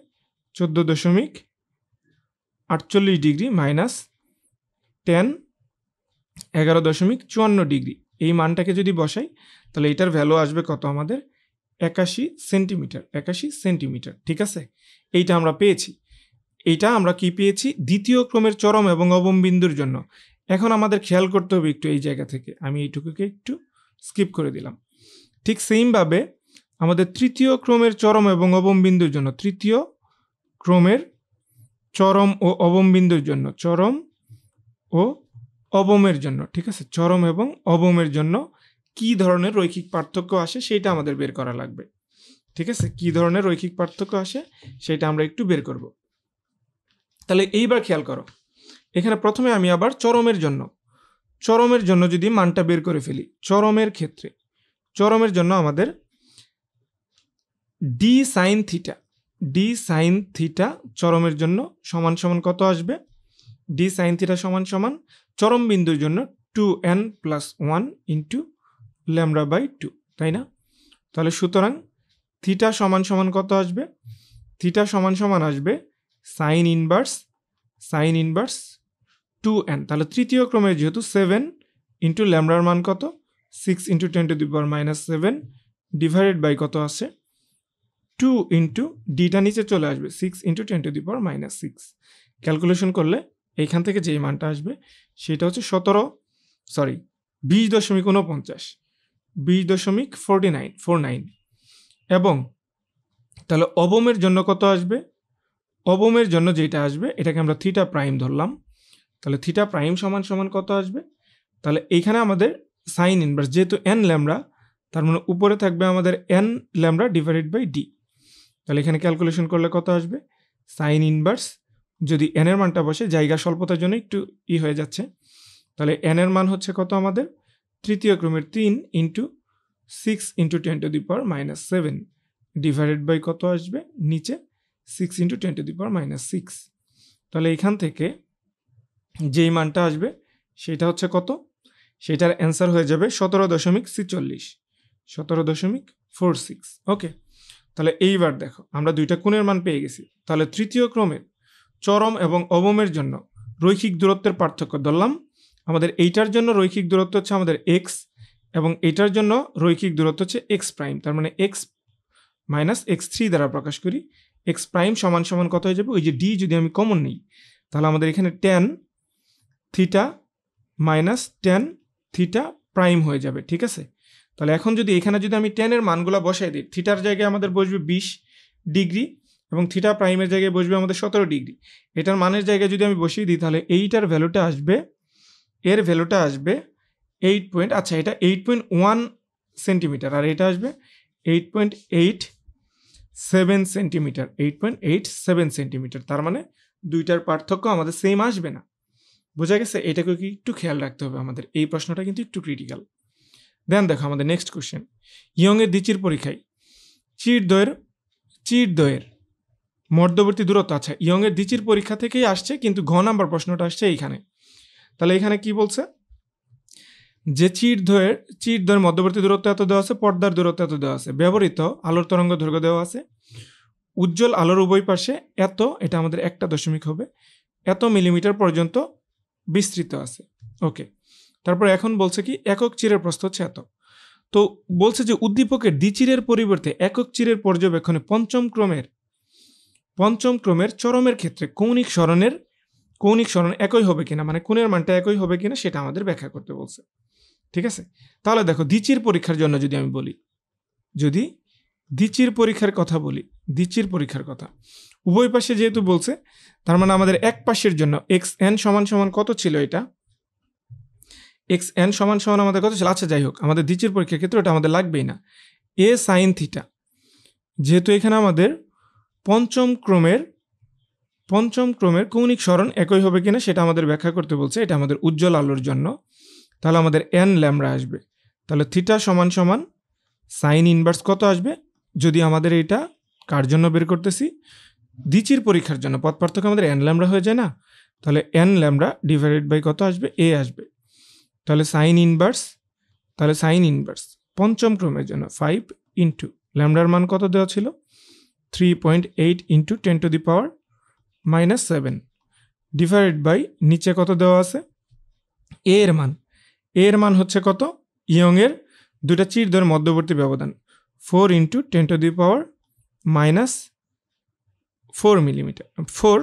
14.48 ডিগ্রি মাইনাস টেন 11.54 ডিগ্রি। এই মানটাকে যদি বসাই তাহলে এটার ভ্যালু আসবে কত আমাদের 81 সেন্টিমিটার। ঠিক আছে, এইটা আমরা পেয়েছি। এইটা আমরা কি পেয়েছি দ্বিতীয় ক্রমের চরম এবং অবম বিন্দুর জন্য। এখন আমাদের খেয়াল করতে হবে একটু এই জায়গা থেকে, আমি এইটুকুকে একটু স্কিপ করে দিলাম। ঠিক সেইমভাবে আমাদের তৃতীয় ক্রমের চরম এবং অবম বিন্দুর জন্য, তৃতীয় ক্রমের চরম ও অবম বিন্দুর জন্য, চরম ও অবমের জন্য, ঠিক আছে, চরম এবং অবমের জন্য কি ধরনের রৈখিক পার্থক্য আসে সেটা আমাদের বের করা লাগবে। ঠিক আছে, কি ধরনের রৈখিক পার্থক্য আসে সেটা আমরা একটু বের করব। তাহলে এইবার খেয়াল করো, এখানে প্রথমে আমি আবার চরমের জন্য যদি মানটা বের করে ফেলি, চরমের ক্ষেত্রে চরমের জন্য আমাদের ডি সাইন থিটা চরমের জন্য সমান সমান কত আসবে, ডি সাইন থিটা সমান সমান চরম বিন্দুর জন্য 2n+1 ইন্টু λ/2, তাই না? তাহলে সুতরাং থিটা সমান সমান কত আসবে, থিটা সমান সমান আসবে সাইন ইনভার্স 2n। তাহলে তৃতীয় ক্রমের যেহেতু 7 ইন্টু ল্যামডার মান কত 6 ইন্টু 10⁻⁷ ডিভাইডেড বাই কত আছে 2 ইন্টু ডিটা নিচে চলে আসবে 6 ইন্টু 10⁻⁶। ক্যালকুলেশন করলে এইখান থেকে যেই মানটা আসবে সেটা হচ্ছে 20.49 এবং তাহলে অবমের জন্য কত আসবে, অবমের জন্য যেটা আসবে এটাকে আমরা থিটা প্রাইম ধরলাম। তাহলে থিটা প্রাইম সমান সমান কত আসবে, তাহলে এইখানে আমাদের সাইন ইনভার্স যেহেতু n ল্যামডা, তার মানে উপরে থাকবে আমাদের n lambda divided by D. তাহলে এখানে ক্যালকুলেশন করলে কত আসবে, সাইন ইনভার্স যদি n এর মানটা বসে, জায়গা স্বল্পতার জন্য একটু হয়ে যাচ্ছে, তাহলে n এর মান হচ্ছে কত আমাদের তৃতীয় ক্রমের 3 ইন্টু 6 ইন্টু 10⁻⁷ ডিভাইডেড বাই কত আসবে নিচে 6 ইন্টু 10⁻⁶। তাহলে এখান থেকে যেই মানটা আসবে সেটা হচ্ছে কত, সেটার অ্যান্সার হয়ে যাবে 17.46। ওকে, তাহলে এইবার দেখো আমরা দুইটা কোণের মান পেয়ে গেছি। তাহলে তৃতীয় ক্রমের চরম এবং অবমের জন্য রৈখিক দূরত্বের পার্থক্য ধরলাম। আমাদের এইটার জন্য রৈখিক দূরত্ব হচ্ছে আমাদের এক্স এবং এইটার জন্য রৈখিক দূরত্ব হচ্ছে এক্স প্রাইম, তার মানে এক্স মাইনাস x3 দ্বারা প্রকাশ করি। এক্স প্রাইম সমান সমান কত হয়ে যাবে, ওই যে ডি যদি আমি কমন নিই তাহলে আমাদের এখানে tan theta minus tan theta prime হয়ে যাবে। ঠিক আছে, তাহলে এখন যদি এখানে যদি আমি tan এর মানগুলো বসাই দিই, থিটার জায়গায় আমাদের বসবে 20 ডিগ্রি এবং থিটা প্রাইমের জায়গায় বসবে আমাদের 17 ডিগ্রি। এটার মানের জায়গায় যদি আমি বসিয়ে দিই তাহলে এইটার ভ্যালুটা আসবে, এর ভ্যালুটা আসবে 8 আচ্ছা এটা 8.1 সেন্টিমিটার আর এটা আসবে 8.87 সেন্টিমিটার। তার মানে দুইটার পার্থক্য আমাদের সেম আসবে না। বোঝা গেছে? এটাকে কি একটু খেয়াল রাখতে হবে আমাদের, এই প্রশ্নটা কিন্তু একটু ক্রিটিক্যাল। দেন দেখো আমাদের নেক্সট কোশ্চেন, ইয়ংয়ের দ্বিচির পরীক্ষায় চিরদ্বয়ের মধ্যবর্তী দূরত্ব। আচ্ছা, ইয়ংয়ের দ্বিচির পরীক্ষা থেকেই আসছে, কিন্তু ঘ নাম্বার প্রশ্নটা আসছে এইখানে। তাহলে এখানে কি বলছে যে চিরদ্বয়ের মধ্যবর্তী দূরত্ব এত দেওয়া আছে, পর্দার দূরত্ব এত দেওয়া আছে, ব্যবহৃত আলোর তরঙ্গ দৈর্ঘ্য দেওয়া আছে, উজ্জ্বল আলোর উভয় পাশে এত, এটা আমাদের একটা দশমিক হবে, এত মিলিমিটার পর্যন্ত বিস্তৃত আছে। ওকে, তারপর এখন বলছে কি একক চিরের প্রস্থ হচ্ছে এত। তো বলছে যে উদ্দীপকের দ্বিচিরের পরিবর্তে একক চিরের পর্যবেক্ষণে পঞ্চম ক্রমের চরমের ক্ষেত্রে কৌণিক সরণ একই হবে কিনা, মানে কোণের মানটা একই হবে কিনা সেটা আমাদের ব্যাখ্যা করতে বলছে। ঠিক আছে, তাহলে দেখো দ্বিচির পরীক্ষার জন্য যদি আমি বলি, যদি দ্বিচির পরীক্ষার কথা উভয় পাশে যেহেতু বলছে, তার মানে আমাদের এক পাশের জন্য xn সমান সমান কত ছিল, এটা xn সমান সমান আমাদের কত ছিল। আচ্ছা যাই হোক, আমাদের দ্বিচির পরীক্ষার ক্ষেত্রে ওটা আমাদের লাগবেই না। a sin থিটা, যেহেতু এখানে আমাদের পঞ্চম ক্রমের কৌণিক সরণ একই হবে কিনা সেটা আমাদের ব্যাখ্যা করতে বলছে, এটা আমাদের উজ্জ্বল আলোর জন্য। তাহলে আমাদের n ল্যামডা আসবে, তাহলে থিটা সমান সমান সাইন ইনভার্স কত আসবে, যদি আমাদের এটা কার জন্য বের করতেছি, দ্বিচির পরীক্ষার জন্য, পথ পার্থক্য আমাদের n ল্যামডা হয়ে যায় না, তাহলে n ল্যামডা ডিভাইডেড বাই কত আসবে, a আসবে। তাহলে সাইন ইনভার্স পঞ্চম ক্রমের জন্য 5 ইন্টু ল্যামডার মান কত দেওয়া ছিল 3.8 ইন্টু 10⁻⁻7 ডিভাইডেড বাই নিচে কত দেওয়া আছে এ এর মান। এ এর মান হচ্ছে কত, ইয়ংয়ের দুইটা চিরদ্বয়ের মধ্যবর্তী ব্যবধান 4 ইন্টু 10⁻⁴ মিলিমিটার 4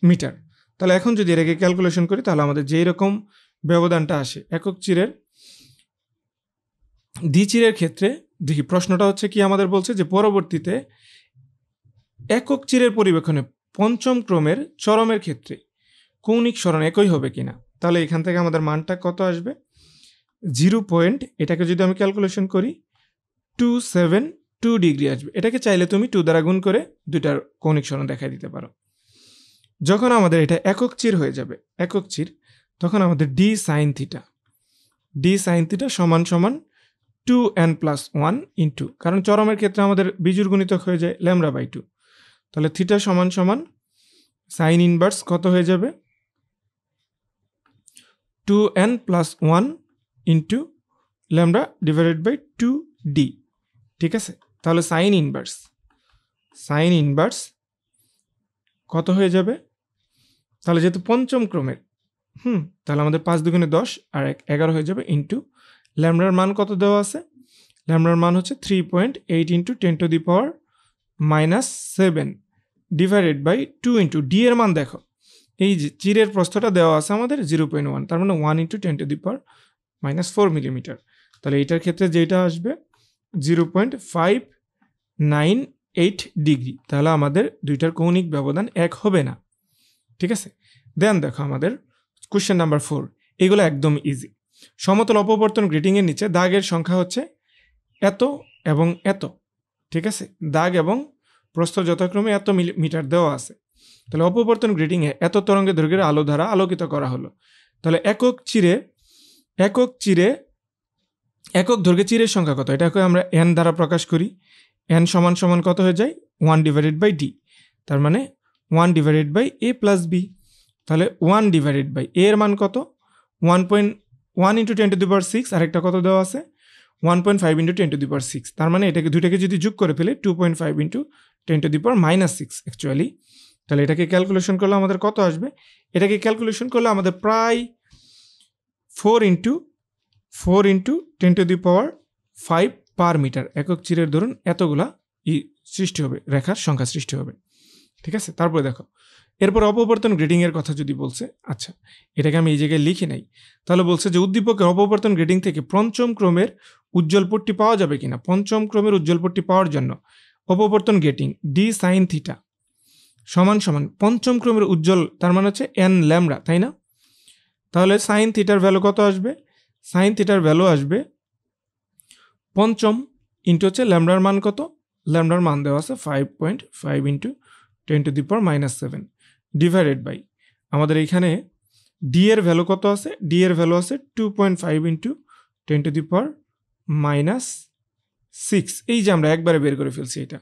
মিটার। তাহলে এখন যদি এটাকে ক্যালকুলেশন করি তাহলে আমাদের যেই রকম ব্যবধানটা আসে একক চিরের দ্বিচিরের ক্ষেত্রে, দেখি প্রশ্নটা হচ্ছে কি আমাদের বলছে যে পরবর্তীতে একক চিরের পরিবেক্ষণে পঞ্চম ক্রমের চরমের ক্ষেত্রে কৌণিক সরণ একই হবে কিনা। তাহলে এখান থেকে আমাদের মানটা কত আসবে 0. এটাকে যদি আমি ক্যালকুলেশন করি 272 ডিগ্রি আসবে। এটাকে চাইলে তুমি 2 দ্বারা গুণ করে দুইটার কৌণিক সরণ দেখাই দিতে পারো। যখন আমাদের এটা একক চির হয়ে যাবে একক চির, তখন আমাদের ডি সাইন থিটা সমান সমান 2n+1 ইন্টু, কারণ চরমের ক্ষেত্রে আমাদের বিজোড় গুণিতক হয়ে যায় λ/2, তাহলে থিটা সমান সমান সাইন ইনভার্স কত হয়ে যাবে 2n+1 ইন্টু λ/2d। ঠিক আছে, তাহলে সাইন ইনভার্স কত হয়ে যাবে, তাহলে যেহেতু পঞ্চম ক্রমের তাহলে আমাদের 5 দুগুণে 10 আর 11 হয়ে যাবে ইন্টু ল্যামডার মান কত দেওয়া আছে, ল্যামডার মান হচ্ছে 3.8 into 10⁻⁻7 divided by 2 into D এর মান দেখো, এই যে চিরের প্রস্থটা দেওয়া আছে আমাদের 0.1, তার মানে 1 ইন্টু 10⁻⁴ মিলিমিটার। তাহলে এইটার ক্ষেত্রে যেটা আসবে 0.598 ডিগ্রি। তাহলে আমাদের দুইটার কৌণিক ব্যবধান এক হবে না। ঠিক আছে, দেন দেখো আমাদের কোশ্চেন নাম্বার 4, এগুলো একদম ইজি। সমতল অপবর্তন গ্রেটিংয়ের নিচে দাগের সংখ্যা হচ্ছে এত এবং এত। ঠিক আছে, দাগ এবং প্রস্থ যথাক্রমে এত মিটার দেওয়া আছে। তাহলে অপবর্তন গ্রেটিংয়ে এত তরঙ্গের দৈর্ঘ্যের আলো দ্বারা আলোকিত করা হলো। তাহলে একক দৈর্ঘ্যে চিরের সংখ্যা কত, এটাকে আমরা n দ্বারা প্রকাশ করি। n সমান সমান কত হয়ে যায় 1/d, তার মানে 1/a+b। তাহলে 1/a এর মান কত 1.1 ইন্টু 10⁻⁶, আরেকটা কত দেওয়া আছে 1.5 ইন্টু 10⁻⁶, তার মানে এটাকে দুইটাকে যদি যোগ করে ফেলে 2.5 ইন্টু 10⁻⁻6 অ্যাকচুয়ালি। তাহলে এটাকে ক্যালকুলেশন করলে আমাদের কত আসবে, এটাকে ক্যালকুলেশন করলে আমাদের প্রায় 4 ইন্টু 10⁵ পার মিটার একক চিরের ধরুন এতগুলা সৃষ্টি হবে, রেখার সংখ্যা সৃষ্টি হবে। ঠিক আছে, তারপরে দেখো এরপর অপবর্তন গ্রেডিংয়ের কথা যদি বলছে, আচ্ছা এটাকে আমি এই জায়গায় লিখে নাই। তাহলে বলছে যে উদ্দীপকের অপবর্তন গ্রেডিং থেকে পঞ্চম ক্রমের উজ্জ্বল পট্টি পাওয়া যাবে কিনা। পঞ্চম ক্রমের উজ্জ্বল পট্টি পাওয়ার জন্য অপবর্তন গ্রেটিং ডি সাইন থিটা সমান সমান পঞ্চম ক্রমের উজ্জ্বল, তার মানে হচ্ছে n λ, তাই না। তাহলে সাইন থিটার ভ্যালু কত আসবে, সাইন থিটার ভ্যালু আসবে পঞ্চম ইন্টু হচ্ছে ল্যামডার মান কত, ল্যামডার মান দেওয়া আছে 5.5 ইন্টু 10⁻⁷ ডিভাইডেড বাই আমাদের এইখানে ডি এর ভ্যালু কত আছে, ডি এর ভ্যালু আছে 2.5 ইন্টু 10⁻⁶। এই যে আমরা একবারে বের করে ফেলছি এটা।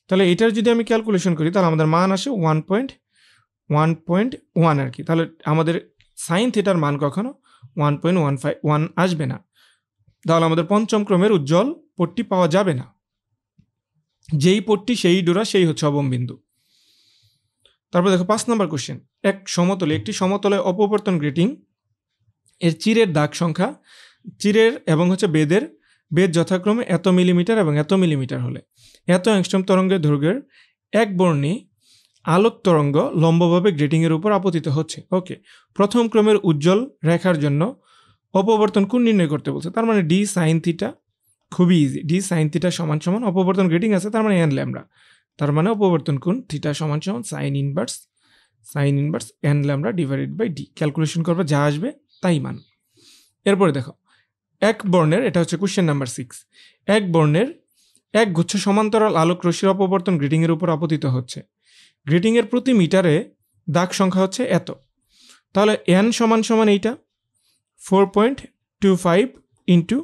তাহলে এটার যদি আমি ক্যালকুলেশন করি তাহলে আমাদের মান আসে 1.1 আর কি। তাহলে আমাদের সাইন থিটার মান কখনো 1.151 আসবে না। তাহলে আমাদের পঞ্চম ক্রমের উজ্জ্বল পট্টি পাওয়া যাবে না। যেই পট্টি সেই ডোরা সেই হচ্ছে অবমবিন্দু। তারপর দেখো 5 নম্বর কোশ্চেন, একটি সমতলে অপবর্তন গ্রেটিং এর চিরের দাগ সংখ্যা, চিরের এবং হচ্ছে বেদ যথাক্রমে এত মিলিমিটার এবং এত মিলিমিটার হলে এত অ্যাংস্ট্রম তরঙ্গের দৈর্ঘ্যের এক বর্ণে আলোক তরঙ্গ লম্বভাবে গ্রেটিংয়ের উপর আপতিত হচ্ছে। ওকে, প্রথম ক্রমের উজ্জ্বল রেখার জন্য অপবর্তন কোণ নির্ণয় করতে বলছে। তার মানে ডি সাইন থিটা, খুবই ইজি। ডি সাইন থিটা সমান সমান অপবর্তন গ্রেটিং আছে, তার মানে n λ, তার মানে অপবর্তন কোণ থিটা সমান সমান sine inverse n λ divided by d. Calculation করবে, যা আসবে তাই মান। এরপরে দেখো এক বর্ণের, এটা হচ্ছে কোশ্চেন নাম্বার 6, এক বর্ণের এক গুচ্ছ সমান্তরাল আলোক রশ্মির অপবর্তন গ্রেটিংয়ের উপর আপতিত হচ্ছে। গ্রেটিংয়ের প্রতি মিটারে দাগ সংখ্যা হচ্ছে এত। তাহলে n সমান সমান এইটা 4.25 ইন্টু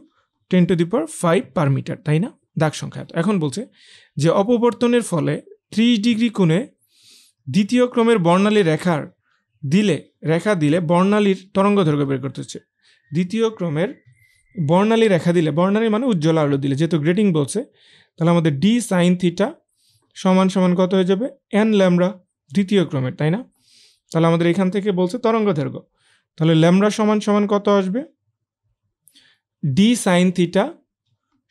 10⁵ পার মিটার, তাই না, দাগ সংখ্যা এত। এখন বলছে যে অপবর্তনের ফলে 30 ডিগ্রি কোণে দ্বিতীয় ক্রমের বর্ণালী রেখা দিলে বর্ণালীর তরঙ্গ দৈর্ঘ্য বের করতে হচ্ছে। দ্বিতীয় ক্রমের বর্ণালী রেখা দিলে, বর্ণালী মানে উজ্জ্বল আলো দিলে, যেহেতু গ্রেটিং বলছে, তাহলে আমাদের ডি সাইন থিটা সমান সমান কত হয়ে যাবে এন ল্যামডা, দ্বিতীয় ক্রমের, তাই না? তাহলে আমাদের এখান থেকে বলছে তরঙ্গ দৈর্ঘ্য, তাহলে ল্যামডা সমান সমান কত আসবে, ডি সাইন থিটা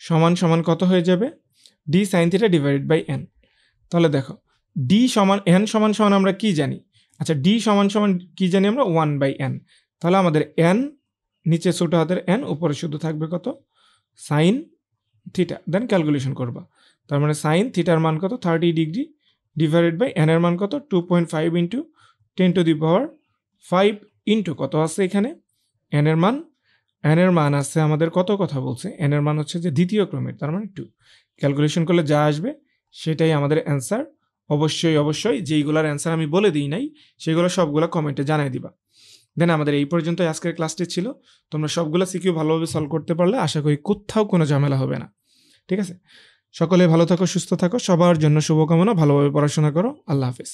সমান সমান কত হয়ে যাবে, D sine theta divided by N. তাহলে দেখো ডি সমান এন সমান সমান আমরা কি জানি, আচ্ছা ডি সমান সমান কি জানি আমরা 1/n। তাহলে আমাদের এন নিচে ছোট হাতের এন, উপরে শুধু থাকবে কত সাইন থিটা, দেন ক্যালকুলেশন করবা। তার মানে সাইন থিটার মান কত 30 ডিগ্রি ডিভাইডেড বাই এন এর মান কত 2.5 ইন্টু 10⁵ ইন্টু কত আছে এখানে এন এর মান আছে আমাদের কত, কথা বলছে এন এর মান হচ্ছে যে দ্বিতীয় ক্রমের, তার মানে 2। ক্যালকুলেশন করলে যা আসবে সেটাই আমাদের অ্যান্সার। অবশ্যই যেইগুলোর অ্যান্সার আমি বলে দিই নাই সেগুলো সবগুলো কমেন্টে জানাই দিবা। দেন আমাদের এই পর্যন্ত আজকের ক্লাসটি ছিল। তোমরা সবগুলো সিকিউ ভালোভাবে সলভ করতে পারলে আশা করি কোথাও কোনো ঝামেলা হবে না। ঠিক আছে, সকলে ভালো থাকো, সুস্থ থাকো, সবার জন্য শুভকামনা, ভালোভাবে পড়াশোনা করো। আল্লাহ হাফেজ।